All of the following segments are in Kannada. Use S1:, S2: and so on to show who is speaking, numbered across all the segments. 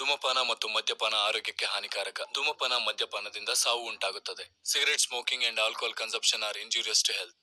S1: ಧೂಮಪಾನ ಮತ್ತು ಮದ್ಯಪಾನ ಆರೋಗ್ಯಕ್ಕೆ ಹಾನಿಕಾರಕ. ಧೂಮಪಾನ ಮದ್ಯಪಾನದಿಂದ ಸಾವು ಉಂಟಾಗುತ್ತದೆ. Cigarette smoking and alcohol consumption are injurious to health.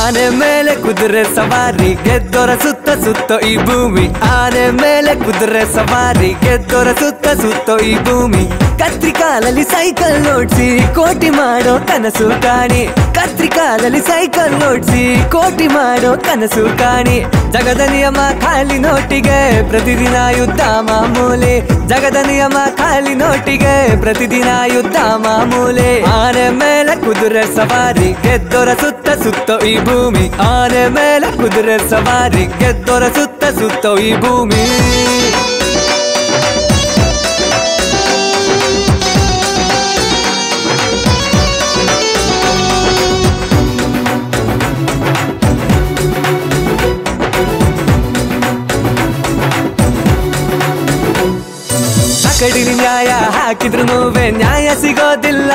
S2: ಆನೆ ಮೇಲೆ ಕುದುರೆ ಸವಾರಿ ಗೆದ್ದೋರ ಸುತ್ತ ಸುತ್ತೋ ಈ ಭೂಮಿ. ಆನೆ ಮೇಲೆ ಕುದುರೆ ಸವಾರಿ ಗೆದ್ದೋರ ಸುತ್ತ ಸುತ್ತೋ ಈ ಭೂಮಿ. ಕತ್ರಿಕಾಲಲ್ಲಿ ಸೈಕಲ್ ಓಡಿಸಿ ಕೋಟಿ ಮಾಡೋ ಕನಸು ಕಾಣಿ. ಕತ್ರಿಕಾಲಲ್ಲಿ ಸೈಕಲ್ ಓಡಿಸಿ ಕೋಟಿ ಮಾಡೋ ಕನಸು ಕಾಣಿ. ಜಗದ ನಿಯಮ ಖಾಲಿ ನೋಟಿಗೆ ಪ್ರತಿದಿನ ಯುದ್ಧ ಮಾಮೂಲಿ. ಜಗದ ನಿಯಮ ಖಾಲಿ ನೋಟಿಗೆ ಪ್ರತಿದಿನ ಯುದ್ಧ ಮಾಮೂಲಿ. ಆನೆ ಮೇಲೆ ಕುದುರೆ ಸವಾರಿ ಗೆದ್ದೋರ ಸುತ್ತ ಸುತ್ತೋ ಈ ಭೂಮಿ. ಆನೆ ಮೇಲೆ ಕುದುರೆ ಸವಾರಿ ಗೆದ್ದೋರ ಸುತ್ತ ಸುತ್ತೋ ಈ ಭೂಮಿ. ಕಡಿಲಿ ನ್ಯಾಯ ಹಾಕಿದ್ರು ನೋವೇ ನ್ಯಾಯ ಸಿಗೋದಿಲ್ಲ.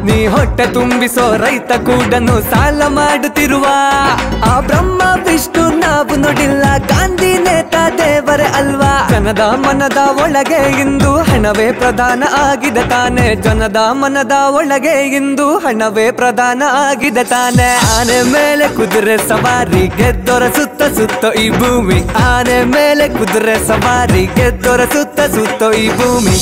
S2: ನೀ ಹೊಟ್ಟೆ ತುಂಬಿಸೋ ರೈತ ಕೂಡನು ಸಾಲ ಮಾಡುತ್ತಿರುವ ಆ ಬ್ರಹ್ಮ ವಿಷ್ಣು ನಾವು ನೋಡಿಲ್ಲ. ಗಾಂಧಿ ನೇತಾ ದೇವರೇ ಅಲ್ವಾ. ಜನದ ಮನದ ಒಳಗೆ ಇಂದು ಹಣವೇ ಪ್ರಧಾನ ಆಗಿದೆ ತಾನೆ. ಜನದ ಮನದ ಒಳಗೆ ಇಂದು ಹಣವೇ ಪ್ರಧಾನ ಆಗಿದೆ ತಾನೆ. ಆನೆ ಮೇಲೆ ಕುದುರೆ ಸವಾರಿ ಗೆದ್ದೋರ ಸುತ್ತ ಸುತ್ತೋ ಈ ಭೂಮಿ. ಆನೆ ಮೇಲೆ ಕುದುರೆ ಸವಾರಿ ಗೆದ್ದೋರ ಸುತ್ತ ಸುತ್ತೋ ಈ ಭೂಮಿ.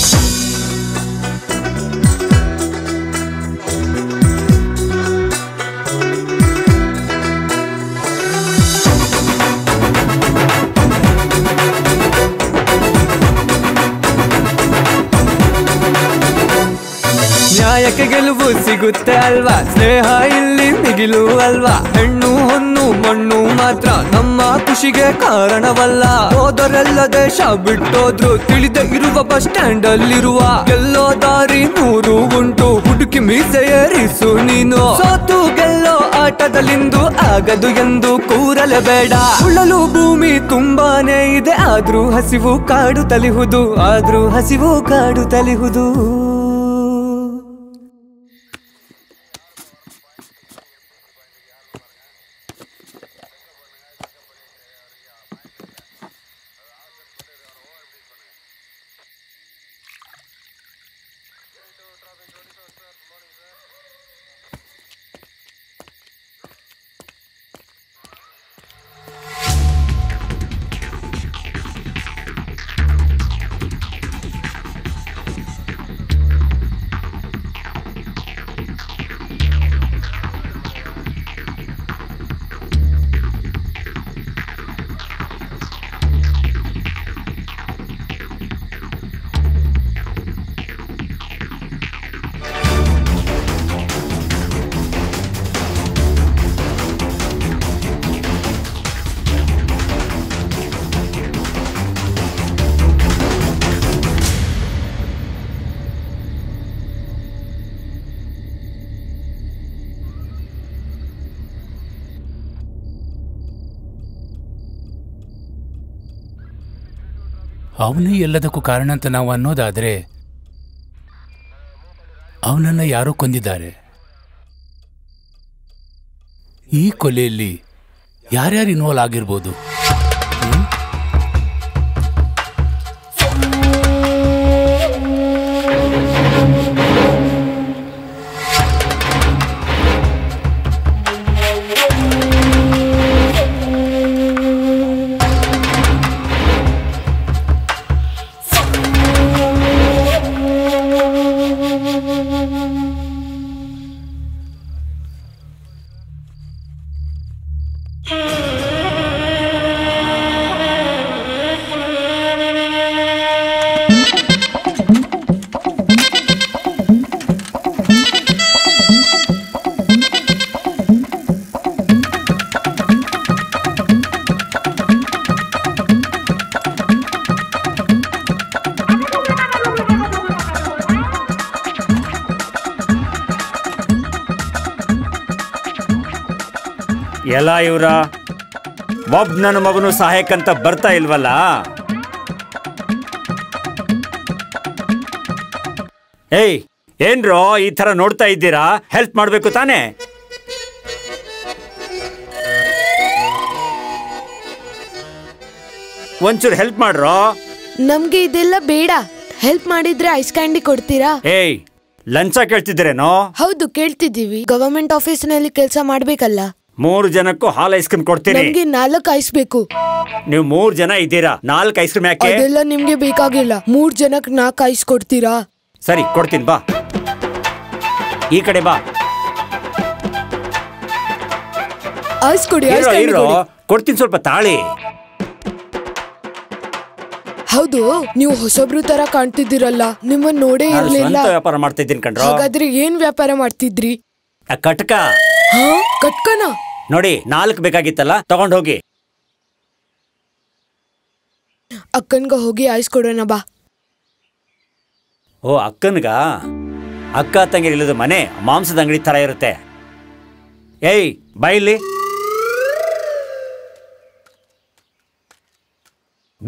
S2: ನ್ಯಾಯಕ್ಕೆ ಗೆಲುವು ಸಿಗುತ್ತೆ ಅಲ್ವಾ. ಸ್ನೇಹ ಇಲ್ಲಿ ಮಿಗಿಲು ಅಲ್ವಾ. ಹೆಣ್ಣು ಹೊನ್ನು ಮಣ್ಣು ಮಾತ್ರ ನಮ್ಮ ಖುಷಿಗೆ ಕಾರಣವಲ್ಲ. ಹೋದರೆಲ್ಲ ದೇಶ ಬಿಟ್ಟೋದ್ರು ತಿಳಿದ ಇರುವ ಬಸ್ ಸ್ಟ್ಯಾಂಡ್ ಅಲ್ಲಿರುವ ಎಲ್ಲೋ ದಾರಿ ನೂರು ಉಂಟು. ಹುಡುಕಿ ಮೀಸೆ ಏರಿಸು ನೀನು. ಸೋತು ಗೆಲ್ಲೋ ಆಟದಲ್ಲಿಂದು ಆಗದು ಎಂದು ಕೂರಲೇಬೇಡ. ಉಳಲು ಭೂಮಿ ತುಂಬಾನೇ ಇದೆ ಆದ್ರೂ ಹಸಿವು ಕಾಡು ತಲಿಹುದು. ಆದ್ರೂ ಹಸಿವು ಕಾಡು ತಲಿಹುದು.
S3: ಅವನೇ ಎಲ್ಲದಕ್ಕೂ ಕಾರಣ ಅಂತ ನಾವು ಅನ್ನೋದಾದ್ರೆ ಅವನನ್ನ ಯಾರೋ ಕೊಂದಿದ್ದಾರೆ. ಈ ಕೊಲೆಯಲ್ಲಿ ಯಾರ್ಯಾರು ಇನ್ವಾಲ್ವ್ ಆಗಿರ್ಬೋದು?
S4: ಎಲ್ಲ ಇವ್ರ ಒಬ್ಬ ನನ್ನ ಮಗನು ಸಹಾಯಕ್ಕಂತ ಬರ್ತಾ ಇಲ್ವಲ್ಲ. ಏಯ್ ಏನ್ರೋ ಈ ತರ ನೋಡ್ತಾ ಇದ್ದೀರಾ? ಹೆಲ್ಪ್ ಮಾಡ್ಬೇಕು ತಾನೇ? ಒಂಚೂರು ಹೆಲ್ಪ್ ಮಾಡ್ರೋ.
S5: ನಮ್ಗೆ ಇದೆಲ್ಲ ಬೇಡ. ಹೆಲ್ಪ್ ಮಾಡಿದ್ರೆ ಐಸ್ ಕ್ಯಾಂಡಿ ಕೊಡ್ತೀರಾ?
S4: ಏಯ್ ಲಂಚ ಕೇಳ್ತಿದ್ರೇನೋ?
S5: ಹೌದು ಕೇಳ್ತಿದ್ದೀವಿ. ಗವರ್ಮೆಂಟ್ ಆಫೀಸ್ ನಲ್ಲಿ ಕೆಲಸ ಮಾಡ್ಬೇಕಲ್ಲ.
S4: 3 ಜನಕ್ಕೂ ಹಾಲ್ ಐಸ್ ಕ್ರೀಮ್ ಕೊಡ್ತೀನಿ.
S5: ನಮ್ಗೆ 4 ಐಸ್ ಬೇಕು.
S4: ನೀವು 3 ಜನ ಇದ್ದೀರಾ, 4 ಐಸ್ ಕ್ರೀಮ್ ಯಾಕೆ?
S5: ಅದೆಲ್ಲ ನಿಮ್ಗೆ ಬೇಕಾಗಿಲ್ಲ. 3 ಜನಕ್ಕೆ 4 ಐಸ್ ಕೊಡ್ತೀರಾ?
S4: ಸರಿ ಕೊಡ್ತೀನಿ, ಬಾ ಈ ಕಡೆ ಬಾ.
S5: ಐಸ್ ಕೊಡಿ, ಐಸ್ ಕ್ಯಾಂಡಿ ಕೊಡಿ.
S4: ಕೊಡ್ತೀನಿ, ಸ್ವಲ್ಪ ತಾಳಿ.
S5: ಹೌದು, ನೀವು ಹೊಸಬ್ರು ತರ ಕಾಣ್ತಿದ್ದೀರಲ್ಲ, ನಿಮ್ಮನ್ನ ನೋಡೇ ಇರ್ಲಿಲ್ಲ.
S4: ವ್ಯಾಪಾರ ಮಾಡ್ತಾ ಇದ್ದೀನಿ ಕಣ್ರೋ.
S5: ಹಾಗಾದ್ರೆ ಏನ್ ವ್ಯಾಪಾರ ಮಾಡ್ತಿದ್ರಿ?
S4: ಕಟ್ಕ.
S5: ಕಟ್ಕನ
S4: ನೋಡಿ 4 ಬೇಕಾಗಿತ್ತಲ್ಲ, ತಗೊಂಡ್ ಹೋಗಿ.
S5: ಅಕ್ಕನ್ಗ ಹೋಗಿ ಐಸ್ ಕೊಡೋಣ ಬಾ.
S4: ಓ ಅಕ್ಕನ್ಗ? ಅಕ್ಕ ತಂಗಿರ್ ಇಲ್ಲದ ಮನೆ ಮಾಂಸದ ಅಂಗಡಿ ತರ ಇರುತ್ತೆ. ಏಯ್ ಬಾಯಿಲಿ,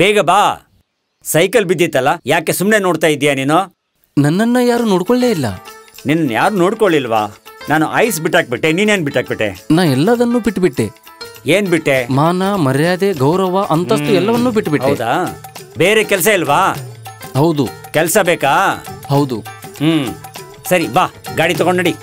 S4: ಬೇಗ ಬಾ. ಸೈಕಲ್ ಬಿದ್ದಿತ್ತಲ್ಲ, ಯಾಕೆ ಸುಮ್ಮನೆ ನೋಡ್ತಾ ಇದೀಯಾ ನೀನು?
S6: ನನ್ನನ್ನ ಯಾರು ನೋಡ್ಕೊಳ್ಳೇ ಇಲ್ಲ.
S4: ನಿನ್ನ ಯಾರು ನೋಡ್ಕೊಳ್ಳಿಲ್ವಾ? ನಾನು ಐಸ್ ಬಿಟ್ಟಾಕ್ಬಿಟ್ಟೆ, ನೀನೇನ್ ಬಿಟ್ಟಾಕ್ಬಿಟ್ಟೆ?
S6: ನಾ ಎಲ್ಲದನ್ನೂ ಬಿಟ್ಟುಬಿಟ್ಟೆ.
S4: ಏನ್ ಬಿಟ್ಟೆ?
S6: ಮಾನ, ಮರ್ಯಾದೆ, ಗೌರವ, ಅಂತಸ್ತು ಎಲ್ಲವನ್ನೂ ಬಿಟ್ಟುಬಿಟ್ಟೆ.
S4: ಹೌದಾ? ಬೇರೆ ಕೆಲಸ ಇಲ್ವಾ?
S6: ಹೌದು.
S4: ಕೆಲಸ ಬೇಕಾ?
S6: ಹೌದು.
S4: ಸರಿ ಬಾ, ಗಾಡಿ ತಗೊಂಡ್ ನಡಿ.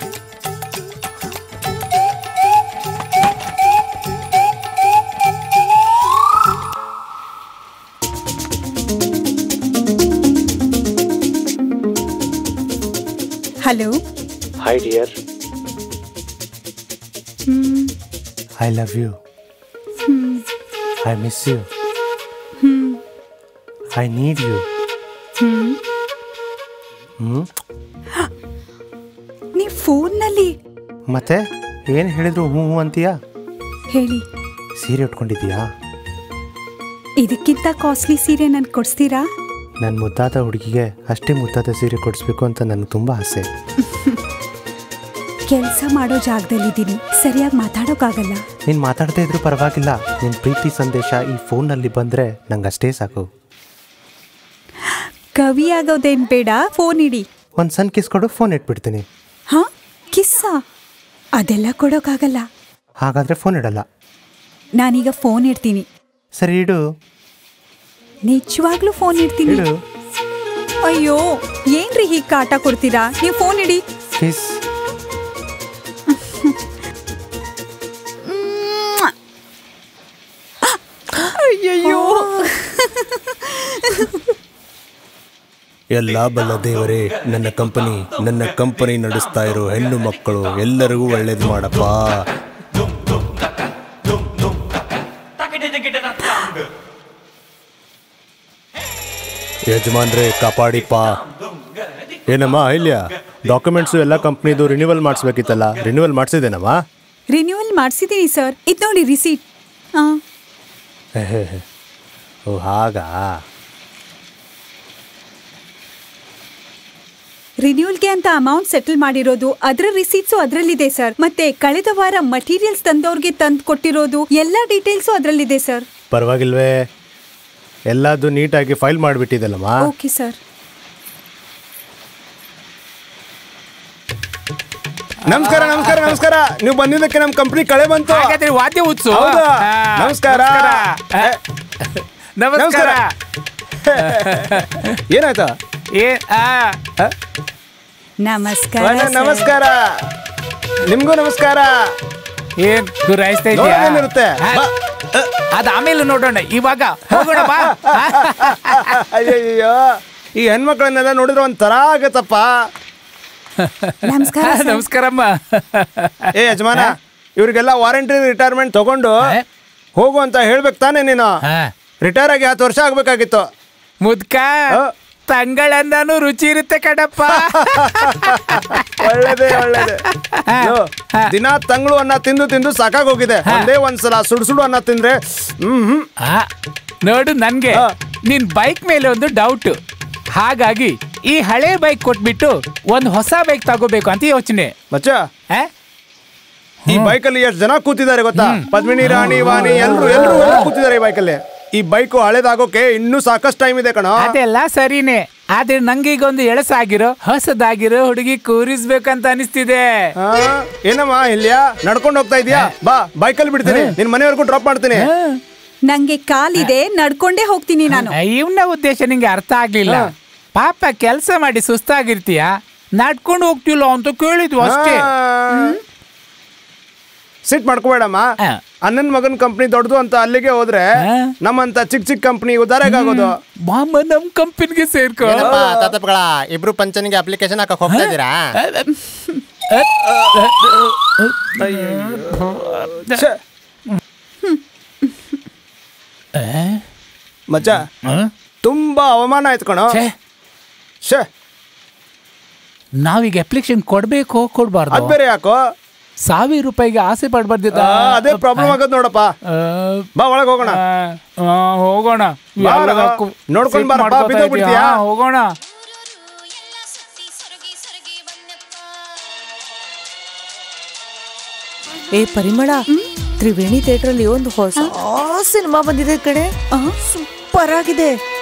S7: Hello.
S8: Hi dear. I love you. I miss you. I need you.
S7: ನೀ ಫೋನ್ನಲ್ಲಿ
S8: ಮತ್ತೆ ಏನು ಹೇಳಿದ್ರು ಹೂ ಹೂ ಅಂತೀಯಾ?
S7: ಹೇಳಿ.
S8: ಸೀರೆ ಉಟ್ಕೊಂಡಿದ್ದೀಯಾ?
S7: ಇದಕ್ಕಿಂತ ಕಾಸ್ಟ್ಲಿ ಸೀರೆ ನನ್ಗೆ ಕೊಡಿಸ್ತೀರಾ?
S8: ನನ್ನ ಮುದ್ದಾದ ಹುಡುಗಿಗೆ ಅಷ್ಟೇ ಮುದ್ದಾದ ಸೀರೆ ಕೊಡಿಸ್ಬೇಕು ಅಂತ ನನಗೆ ತುಂಬ ಆಸೆ.
S7: ಕೆಲಸ ಮಾಡೋ ಜಾಗದಲ್ಲಿದ್ದೀನಿ, ಸರಿಯಾಗಿ ಮಾತಾಡೋಕ್ಕಾಗಲ್ಲ.
S8: ನೀನು ಮಾತಾಡದೇ ಇದ್ರೂ ಪರವಾಗಿಲ್ಲ, ನಿನ್ನ ಪ್ರೀತಿ ಸಂದೇಶ ಈ ಫೋನ್ನಲ್ಲಿ ಬಂದರೆ ನಂಗೆ ಅಷ್ಟೇ ಸಾಕು.
S7: ಕವಿ ಆಗೋದೇನು ಬೇಡ, ಫೋನ್ ಇಡಿ.
S8: ಒಂದು ಸಣ್ಣ ಕಿಸ್ ಕೊಡು, ಫೋನ್ ಇಟ್ಬಿಡ್ತೀನಿ.
S7: ಹಾಂ, ಕಿಸ್ಸಾ? ಅದೆಲ್ಲ ಕೊಡೋಕ್ಕಾಗಲ್ಲ.
S8: ಹಾಗಾದರೆ ಫೋನ್ ಇಡಲ್ಲ.
S7: ನಾನೀಗ ಫೋನ್ ಇಡ್ತೀನಿ.
S8: ಸರಿ ಇಡು.
S7: ನಿಜವಾಗ್ಲೂ ಫೋನ್ ಇಡ್ತೀನಿ.
S8: ಇಡು.
S7: ಅಯ್ಯೋ ಏನ್ರಿ ಹೀಗೆ ಕಾಟ ಕೊಡ್ತೀರಾ? ನೀವು ಫೋನ್ ಇಡಿ.
S8: ಕಿಸ್.
S7: ಅಯ್ಯಯ್ಯೋ.
S9: ಎಲ್ಲ ಬಲ್ಲ ದೇವರೇ, ನನ್ನ ಕಂಪನಿ ನಡೆಸ್ತಾ ಇರೋ ಹೆಣ್ಣು ಮಕ್ಕಳು ಎಲ್ಲರಿಗೂ ಒಳ್ಳೇದು ಮಾಡಪ್ಪ. ಯಜಮಾನ್ರೆ ಕಾಪಾಡಿಪ್ಪ. ಏನಮ್ಮ ಅಹಿಲ್ಯ, ಡಾಕ್ಯುಮೆಂಟ್ಸು ಎಲ್ಲ ಕಂಪ್ನಿದು ರಿನ್ಯೂವಲ್ ಮಾಡಿಸ್ಬೇಕಿತ್ತಲ್ಲ, ರಿನ್ಯೂವಲ್ ಮಾಡಿಸಿದೇನಮ್ಮ?
S7: ರಿನ್ಯೂವಲ್ ಮಾಡಿಸಿದ್ದೀನಿ ಸರ್, ಇದು ನೋಡಿ ರಿಸೀಟ್.
S8: ಓ ಹಾಗಾ?
S7: ರಿನ್ಯೂವಲ್ಗೆ ಅಂತ ಅಮೌಂಟ್ ಸೆಟಲ್ ಮಾಡಿರೋದು, ಅದರ ರಿಸೀಟ್ಸು ಅದರಲ್ಲಿದೆ ಸರ್. ಮತ್ತೆ ಕಳೆದ ವಾರ ಮಟೀರಿಯಲ್ಸ್ ತಂದವ್ರಿಗೆ ತಂದು ಕೊಟ್ಟಿರೋದು ಎಲ್ಲ ಡೀಟೇಲ್ಸು ಅದರಲ್ಲಿದೆ ಸರ್.
S8: ಪರವಾಗಿಲ್ವೇ? ಎಲ್ಲದು ನೀಟಾಗಿ ಫೈಲ್ ಮಾಡಿಬಿಟ್ಟಿದ್ದಲ್ಲಮ್ಮ.
S7: Okay sir.
S9: ನಮಸ್ಕಾರ ನಮಸ್ಕಾರ ನಮಸ್ಕಾರ. ನೀವು ಬಂದಿದ್ದಕ್ಕೆ ನಮ್ಮ ಕಂಪ್ನಿ ಕಳೆ ಬಂತು.
S3: ವಾದ್ಯ ಉತ್ಸವ.
S9: ನಮಸ್ಕಾರ ನಮಸ್ಕಾರ. ಏನಾಯ್ತಾ?
S7: ನಮಸ್ಕಾರ.
S9: ನಮಸ್ಕಾರ. ನಿಮ್ಗೂ ನಮಸ್ಕಾರ.
S3: ಏನ್ ಗುರಾಯಿಸ್ತಾ ಇದೆಯಾ?
S9: ಏನಿರುತ್ತೆ
S3: ಅದ ಆಮೇಲೆ ನೋಡೋಣ, ಇವಾಗ ಹೋಗೋಣ ಬಾ.
S9: ಅಯ್ಯಯ್ಯೋ, ಈ ಹೆಣ್ಮಕ್ಳನ್ನೆಲ್ಲ ನೋಡಿದ್ರೆ ಒಂಥರ ಆಗತ್ತಪ್ಪ.
S7: ನಮಸ್ಕಾರ.
S3: ನಮಸ್ಕಾರಮ್ಮ.
S9: ಏ ಯಜಮಾನ, ಇವ್ರಿಗೆಲ್ಲ ವಾರಂಟಿ ರಿಟೈರ್ಮೆಂಟ್ ತಗೊಂಡು ಹೋಗು ಅಂತ ಹೇಳ್ಬೇಕು ತಾನೆ ನೀನು? ರಿಟೈರ್ ಆಗಿ 10 ವರ್ಷ ಆಗ್ಬೇಕಾಗಿತ್ತು.
S3: ಮುದ್ಕ ತಂಗಳಂದಾನು ರುಚಿ ಇರುತ್ತೆ ಕಡಪ್ಪ.
S9: ಒಳ್ಳೇದೇ ಒಳ್ಳೇದೇ. ದಿನ ತಂಗಳು ಅನ್ನ ತಿಂದು ತಿಂದು ಸಾಕಾಗೋಗಿದೆ. ಒಂದೇ ಒಂದ್ಸಲ ಸುಡು ಅನ್ನ ತಿಂದ್ರೆ
S3: ನೋಡು, ನನ್ಗೆ ನಿನ್ ಬೈಕ್ ಮೇಲೆ ಒಂದು ಡೌಟ್. ಹಾಗಾಗಿ ಈ ಹಳೆ ಬೈಕ್ ಕೊಟ್ಬಿಟ್ಟು ಒಂದು ಹೊಸ ಬೈಕ್ ತಗೋಬೇಕು ಅಂತ ಯೋಚನೆ.
S9: ಮಚ್ಚ ಈ ಬೈಕಲ್ಲಿ ಎಷ್ಟು ಜನ ಕೂತಿದ್ದಾರೆ ಗೊತ್ತಾ? ಪದ್ಮಿನಿ, ರಾಣಿ, ವಾಣಿ ಎಲ್ರು ಕೂತಿದ್ದಾರೆ ಈ ಬೈಕಲ್ಲಿ. ಈ ಬೈಕು ಹಳೇದಾಗೋಕೆ ಇನ್ನೂ ಸಾಕಷ್ಟು ಟೈಮ್ ಇದೆ ಕಣ.
S3: ಅದೆಲ್ಲ ಸರಿನೇ, ಆದ್ರೆ ನಂಗೆ ಈಗ ಒಂದು ಎಳಸಾಗಿರೋ ಹೊಸದಾಗಿರೋ ಹುಡುಗಿ ಕೂರಿಸ್ಬೇಕಂತ ಅನಿಸ್ತಿದೆ.
S9: ಏನಮ್ಮ ಇಲ್ಯಾ ನಡ್ಕೊಂಡು ಹೋಗ್ತಾ ಇದೀಯಾ? ಬಾ ಬೈಕಲ್ಲಿ ಬಿಡ್ತೀನಿ, ನಿನ್ ಮನೆವರೆಗೂ ಡ್ರಾಪ್ ಮಾಡ್ತೀನಿ.
S7: ನಂಗೆ ಕಾಲಿದೆ, ನಡ್ಕೊಂಡೇ ಹೋಗ್ತೀನಿ ನಾನು.
S3: ಇವನ ಉದ್ದೇಶ ನಿಂಗೆ ಅರ್ಥ ಆಗ್ಲಿಲ್ಲ. ಪಾಪ ಕೆಲಸ ಮಾಡಿ ಸುಸ್ತಾಗಿರ್ತೀಯ, ನಡ್ಕೊಂಡು ಹೋಗ್ತಿಲ್ಲ ಅಂತ ಕೇಳಿದ್ವು ಅಷ್ಟೇ.
S9: ಸಿಟ್ ಮಾಡ್ಕೋಬೇಡಮ್ಮ. ಅಣ್ಣನ್ ಮಗನ್ ಕಂಪ್ನಿ ದೊಡ್ಡದು ಅಂತ ಅಲ್ಲಿಗೆ ಹೋದ್ರೆ ನಮ್ಮಂತ ಚಿಕ್ಕ ಕಂಪ್ನಿ ಉದಾರಾಗೋದು.
S3: ಮಾಮ ನಮ್ ಕಂಪನಿಗೆ ಸೇರ್ಕೋ.
S10: ಇಬ್ರು ಪಂಚನಿಗೆ ಅಪ್ಲಿಕೇಶನ್ ಹಾಕಕ್ ಹೋಗ್ತಾ ಇದೀರಾ?
S9: ಮಚ್ಚ ತುಂಬಾ ಅವಮಾನ ಆಯ್ತು ಕಣೋ.
S3: ನಾವೀಗ ಅಪ್ಲಿಕೇಶನ್ ಕೊಡ್ಬೇಕು ಕೊಡ್ಬಾರ್ದು?
S9: ಅದ್ ಬೇರೆ ಯಾಕೋ?
S3: 1000 ರೂಪಾಯಿಗೆ ಆಸೆ ಪಡ್ಬಾರ್ದಿದ್ದ.
S9: ಅದೇ ಪ್ರಾಬ್ಲಮ್ ಆಗೋದು ನೋಡಪ್ಪ. ಬಾ ಒಳಗೆ ಹೋಗೋಣ.
S3: ಹೋಗೋಣ,
S9: ನೋಡ್ಕೊಂಡ್ ಬಾರಪ್ಪ, ಬಿದ್ದೋಗ್ಬಿಡ್ತೀಯಾ?
S3: ಹೋಗೋಣ.
S11: ಏ ಪರಿಮಳ, ತ್ರಿವೇಣಿ ಥಿಯೇಟರ್ ಅಲ್ಲಿ ಒಂದು ಹೊಸ ಸಿನಿಮಾ ಬಂದಿದೆ ಕಡೆ, ಸೂಪರ್ ಆಗಿದೆ.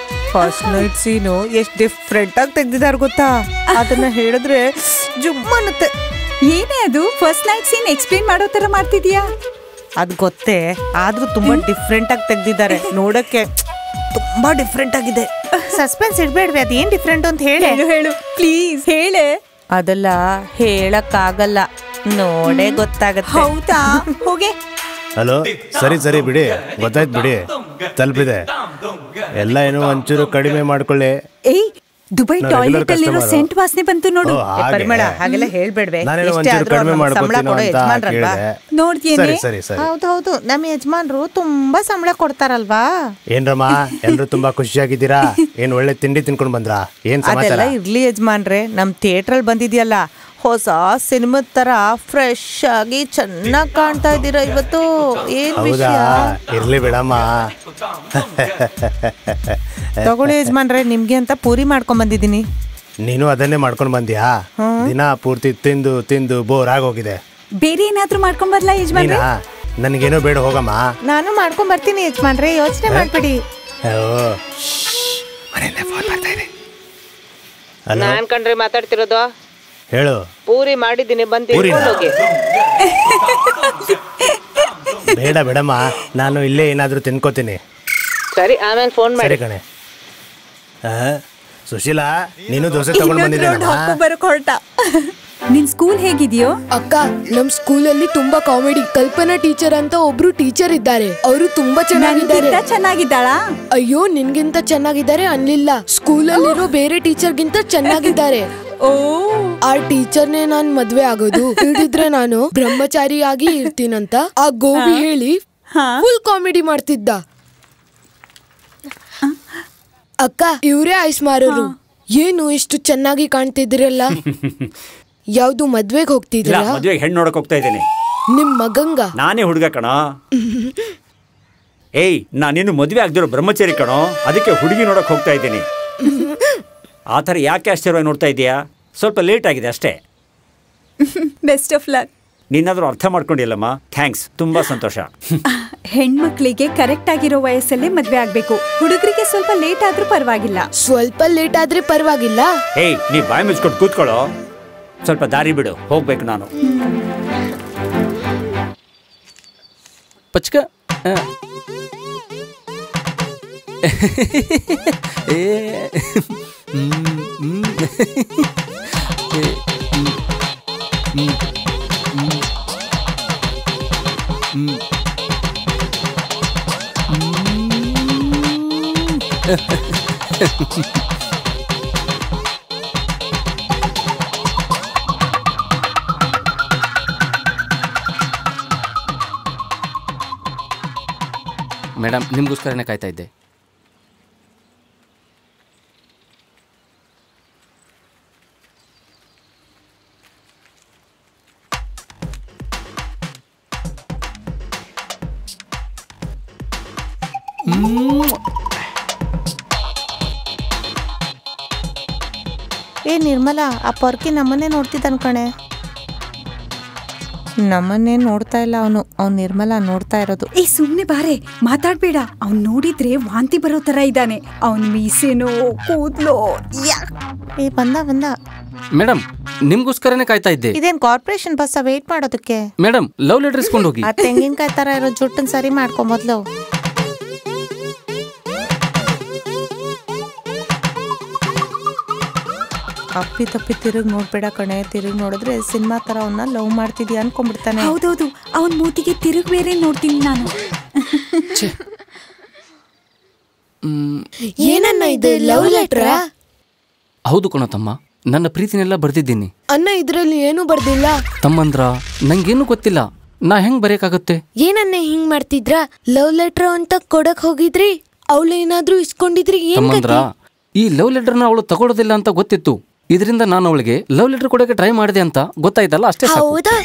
S11: ಫಸ್ಟ್ ನೈಟ್ ಸೀನು ಎಷ್ಟು ಡಿಫ್ರೆಂಟ್ ಆಗಿ ತೆಗ್ದಿದ್ದಾರೆ ಗೊತ್ತಾ? ಅದನ್ನ ಹೇಳಿದ್ರೆ ಜುಮ್ ಅನ್ನುತ್ತೆ.
S7: ಏನೇ ಅದು ಫಸ್ಟ್ ನೈಟ್ ಸೀನ್ ಎಕ್ಸ್ಪ್ಲೇನ್ ಮಾಡೋ ತರ ಮಾಡ್ತಿದ್ಯಾ?
S11: ಅದ್ ಗೊತ್ತೇ, ಆದ್ರೂ ತುಂಬಾ ಡಿಫ್ರೆಂಟ್ ಆಗಿ ತೆಗ್ದಿದ್ದಾರೆ. ನೋಡಕ್ಕೆ ತುಂಬಾ ಡಿಫ್ರೆಂಟ್ ಆಗಿದೆ. ಸಸ್ಪೆನ್ಸ್ ಇಡ್ಬೇಡ್ವಿ, ಅದೇನ್ ಡಿಫ್ರೆಂಟ್ ಅಂತ ಹೇಳಿ.
S7: ಹೇಳು ಪ್ಲೀಸ್, ಹೇಳೆ.
S11: ಅದೆಲ್ಲ ಹೇಳಕ್ಕಾಗಲ್ಲ, ನೋಡೇ ಗೊತ್ತಾಗತ್ತೆ.
S7: ಹೌದಾ? ಹೋಗೆ.
S9: ಹಲೋ, ಸರಿ ಬಿಡಿ, ಗೊತ್ತಾಯ್ತು ಬಿಡಿ, ತಲುಪಿದೆ ಎಲ್ಲ. ಏನೋ ಒಂಚೂರು ಕಡಿಮೆ ಮಾಡ್ಕೊಳ್ಳಿ.
S7: ಏಯ್, ದುಬೈ ಟಾಯ್ಲೆಟ್ ಅಲ್ಲಿರೋ ಸೆಂಟ್ ವಾಸನೆ ಬಂತು ನೋಡು.
S11: ಪರಿಮಳ, ಹಾಗೆಲ್ಲ ಹೇಳ್ಬೇಡ್ವೆ. ಹೌದೌದು, ನಮ್ಮ ಯಜಮಾನ್ರು ತುಂಬಾ ಸಂಬಳ ಕೊಡ್ತಾರಲ್ವಾ?
S9: ಏನ್ರಮ್ಮ ಎಲ್ರು ತುಂಬಾ ಖುಷಿಯಾಗಿದ್ದೀರಾ? ಏನ್ ಒಳ್ಳೆ ತಿಂಡಿ ತಿನ್ಕೊಂಡ್ ಬಂದ್ರಾ? ಏನ್ ಸಮಾಚಾರ?
S11: ಅದೆಲ್ಲ ಇರ್ಲಿ ಯಜಮಾನ್ರೆ, ನಮ್ ಥಿಯೇಟರ್ ಅಲ್ಲಿ ಬಂದಿದ್ಯಲ್ಲ, ಹೊಸ ಸಿನಿಮಾದ ತರ ಫ್ರೆಶ್ ಆಗಿ ಚೆನ್ನಾಗಿ ಕಾಣ್ತಾ ಇದ್ದೀರಾ ಇವತ್ತು. ಏನ್ ವಿಷಯ?
S9: ಇರ್ಲಿ ಬಿಡಮ್ಮ.
S11: ತಗೊಳ್ಳಿ ಯಜಮಾನ್ರೆ, ನಿಮ್ಗೆ ಅಂತ ಪೂರಿ ಮಾಡ್ಕೊಂಡ್ ಬಂದಿದ್ದೀನಿ.
S9: ನೀನು ಅದನ್ನೇ ಮಾಡ್ಕೊಂಡ್ ಬಂದ್ಯಾ? ದಿನ ಪೂರ್ತಿ ತಿಂದು ತಿಂದು ಬೋರ್ ಆಗೋಗಿದೆ.
S7: ಬೇರೆ ಏನಾದ್ರೂ ಮಾಡ್ಕೊಂಡ್ ಬರ್ಲಾ ಯಜಮಾನ್ರೆ?
S9: ನನಗೇನೋ ಬೇಡ, ಹೋಗಮ್ಮ.
S11: ನಾನು ಮಾಡ್ಕೊಂಡ್ ಬರ್ತೀನಿ ಯಜಮಾನ್ರೆ, ಯೋಚನೆ ಮಾಡ್ಬೇಡಿ. ನಾನ್ ಕಂಡ್ರೆ ಮಾತಾಡ್ತಿರೋದು.
S9: ಹೇಳು.
S11: ಪೂರಿ ಮಾಡಿದ್ದೀನಿ, ಬಂದು ಹೋಗಿ.
S9: ಬೇಡ ಬಿಡಮ್ಮ, ನಾನು ಇಲ್ಲೇ ಏನಾದ್ರೂ ತಿನ್ಕೋತೀನಿ.
S11: ಸರಿ, ಆಮೇಲೆ ಫೋನ್ ಮಾಡಿ.
S9: ಕಣೆ. ಸುಶೀಲಾ, ನೀನು ದೋಸೆ ತಗೊಂಡ್
S7: ಹೊರಟ. ನಿನ್ ಸ್ಕೂಲ್ ಹೇಗಿದೆಯೋ?
S5: ಅಕ್ಕ, ನಮ್ ಸ್ಕೂಲಲ್ಲಿ ತುಂಬಾ ಕಾಮಿಡಿ. ಕಲ್ಪನಾ ಟೀಚರ್ ಅಂತ ಒಬ್ರು ಟೀಚರ್ ಇದ್ದಾರೆ, ಅವರು ತುಂಬಾ ಚೆನ್ನಾಗಿದ್ದಾರೆ.
S7: ಚೆನ್ನಾಗಿದ್ದಾಳಾ?
S5: ಅಯ್ಯೋ, ನಿನ್ಗಿಂತ ಚೆನ್ನಾಗಿದ್ದಾರೆ ಅನ್ಲಿಲ್ಲ, ಸ್ಕೂಲಲ್ಲಿರೋ ಬೇರೆ ಟೀಚರ್ಗಿಂತ ಚೆನ್ನಾಗಿದ್ದಾರೆ. ಆ ಟೀಚರ್ನೇ ನಾನ್ ಮದ್ವೆ ಆಗೋದು. ಹಿಡಿದ್ರೆ ನಾನು ಬ್ರಹ್ಮಚಾರಿಯಾಗಿ ಇರ್ತೀನಂತ ಆ ಗೋಬಿ ಹೇಳಿ ಫುಲ್ ಕಾಮಿಡಿ ಮಾಡ್ತಿದ್ದ. ಅಕ್ಕ, ಇವ್ರೇ ಐಸ್ ಮಾರೋರು. ಏನು ಇಷ್ಟು ಚೆನ್ನಾಗಿ ಕಾಣ್ತಿದ್ರಲ್ಲ? ಯಾವ್ದು ಮದ್ವೆಗೆ ಹೋಗ್ತಿದ್ದೀರಾ?
S4: ಮದ್ವೆಗೆ ಹೆಣ್ಣು ನೋಡಕ್ ಹೋಗ್ತಾ ಇದ್ದೀನಿ.
S5: ನಿಮ್ ಮಗಂಗ?
S4: ನಾನೇ ಹುಡುಗ ಕಣ. ಏಯ್, ನಾನಿನ್ನು ಮದ್ವೆ ಆಗ್ದಿರೋ ಬ್ರಹ್ಮಚಾರಿ ಕಣೋ, ಅದಕ್ಕೆ ಹುಡುಗಿ ನೋಡಕ್ ಹೋಗ್ತಾ ಇದ್ದೀನಿ. ಆ ಥರ ಯಾಕೆ ಆಶ್ಚರ್ಯವಾಗಿ ನೋಡ್ತಾ ಇದೀಯಾ? ಸ್ವಲ್ಪ ಲೇಟ್ ಆಗಿದೆ ಅಷ್ಟೇ.
S7: Best of luck.
S4: ನೀನಾದ್ರೂ ಅರ್ಥ ಮಾಡ್ಕೊಂಡಿಲ್ಲಮ್ಮ, ಥ್ಯಾಂಕ್ಸ್, ತುಂಬಾ ಸಂತೋಷ.
S7: ಹೆಣ್ಮಕ್ಳಿಗೆ ಕರೆಕ್ಟ್ ಆಗಿರೋ ವಯಸ್ಸಲ್ಲೇ ಮದ್ವೆ ಆಗ್ಬೇಕು. ಹುಡುಗರಿಗೆ ಸ್ವಲ್ಪ ಲೇಟ್ ಆದ್ರೂ ಪರವಾಗಿಲ್ಲ.
S5: ಸ್ವಲ್ಪ ಲೇಟ್ ಆದ್ರೆ ಪರವಾಗಿಲ್ಲ.
S4: ಏಯ್, ನೀ ಬಾಯಿ ಮುಚ್ಕೊಂಡು ಕೂತ್ಕೊಳ್ಳೋ, ಸ್ವಲ್ಪ ದಾರಿ ಬಿಡು, ಹೋಗ್ಬೇಕು ನಾನು.
S6: ಪಚ್ಕ ಮೇಡಮ್, ನಿಮಗೋಸ್ಕರನೇ ಕಾಯ್ತಾ ಇದ್ದೆ.
S11: ಏ ನಿರ್ಮಲಾ, ಆ ಪರ್ಕಿ ನಮ್ಮನ್ನೇ ನೋಡ್ತಿದ್ದಾನ ಕಣೆ. ನಮ್ಮನ್ನೇನ್ ನೋಡ್ತಾ ಇಲ್ಲ ಅವನು. ಅವ್ನ್ ನಿರ್ಮಲಾ ನೋಡ್ತಾ ಇರೋದು.
S7: ಏ ಸುಮ್ನೆ ಬಾರೆ, ಮಾತಾಡ್ಬೇಡ. ಅವ್ನ್ ನೋಡಿದ್ರೆ ವಾಂತಿ ಬರೋ ತರ ಇದ್ದಾನೆ. ಅವ್ನ್ ಮೀಸೆನೋ ಕೂದ್ಲೋ.
S11: ಏ ಬಂದ
S6: ಮೇಡಮ್, ನಿಮ್ಗೋಸ್ಕರನೇ ಕಾಯ್ತಾ ಇದ್ದೆ.
S11: ಇದೇನ್ ಕಾರ್ಪೊರೇಷನ್ ಬಸ್ ವೇಟ್ ಮಾಡೋದಕ್ಕೆ?
S6: ಮೇಡಮ್, ಲವ್ ಲೆಟರ್ ಇಸ್ಕೊಂಡು ಹೋಗಿ.
S11: ಆ ತೆಂಗಿನಕಾಯಿ ತರ ಇರೋ ಜುಟ್ಟನ್ ಸರಿ ಮಾಡ್ಕೊ ಮೊದ್ಲು. ಅಪ್ಪಿ ತಪ್ಪಿ ತಿರುಗಿ ನೋಡ್ಬೇಡ ಕಣೆ. ತಿರುಗಿ ನೋಡಿದ್ರೆ ಸಿನಿಮಾ ತರ ಅವನ್ನ ಲವ್ ಮಾಡ್ತಿದ್ಯಾ ಅನ್ಕೊಂಡ್ಬಿಡ್ತಾನೆ.
S7: ಹೌದೌದು, ಅವನ್ ಮೂತಿಗೆ ತಿರುಗಿ ಬೇರೆ ನೋಡ್ತೀನಿ ನಾನು.
S5: ಏನನ್ನ ಇದು, ಲವ್ ಲೆಟ್ರಾ?
S6: ಹೌದು ಕಣ ತಮ್ಮ, ನನ್ನ ಪ್ರೀತಿನೆಲ್ಲ ಬರ್ದಿದ್ದೀನಿ.
S5: ಅನ್ನ ಇದ್ರಲ್ಲಿ ಏನು ಬರ್ದಿಲ್ಲ.
S6: ತಮ್ಮಂದ್ರ, ನಂಗೇನು ಗೊತ್ತಿಲ್ಲ, ನಾ ಹೆಂಗ್ ಬರೆಯಕ್ಕಾಗತ್ತೆ?
S5: ಏನನ್ನೇ ಹಿಂಗ್ ಮಾಡ್ತಿದ್ರ? ಲವ್ ಲೆಟರ್ ಅಂತ ಕೊಡಕ್ ಹೋಗಿದ್ರಿ, ಅವಳೇನಾದ್ರೂ ಇಸ್ಕೊಂಡಿದ್ರಿ?
S6: ತಮ್ಮಂದ್ರ, ಈ ಲವ್ ಲೆಟರ್ನ ಅವಳು ತಗೊಳ್ಳೋದಿಲ್ಲ ಅಂತ ಗೊತ್ತಿತ್ತು. ಇದರಿಂದ ನಾನು ಅವಳಿಗೆ ಲವ್ ಲೆಟರ್ ಕೊಡೋಕೆ ಟ್ರೈ ಮಾಡಿದೆ ಅಂತ ಗೊತ್ತಾಯ್ತಲ್ಲ, ಅಷ್ಟೇ ಸಾಕು.
S5: ಹೌದಾ?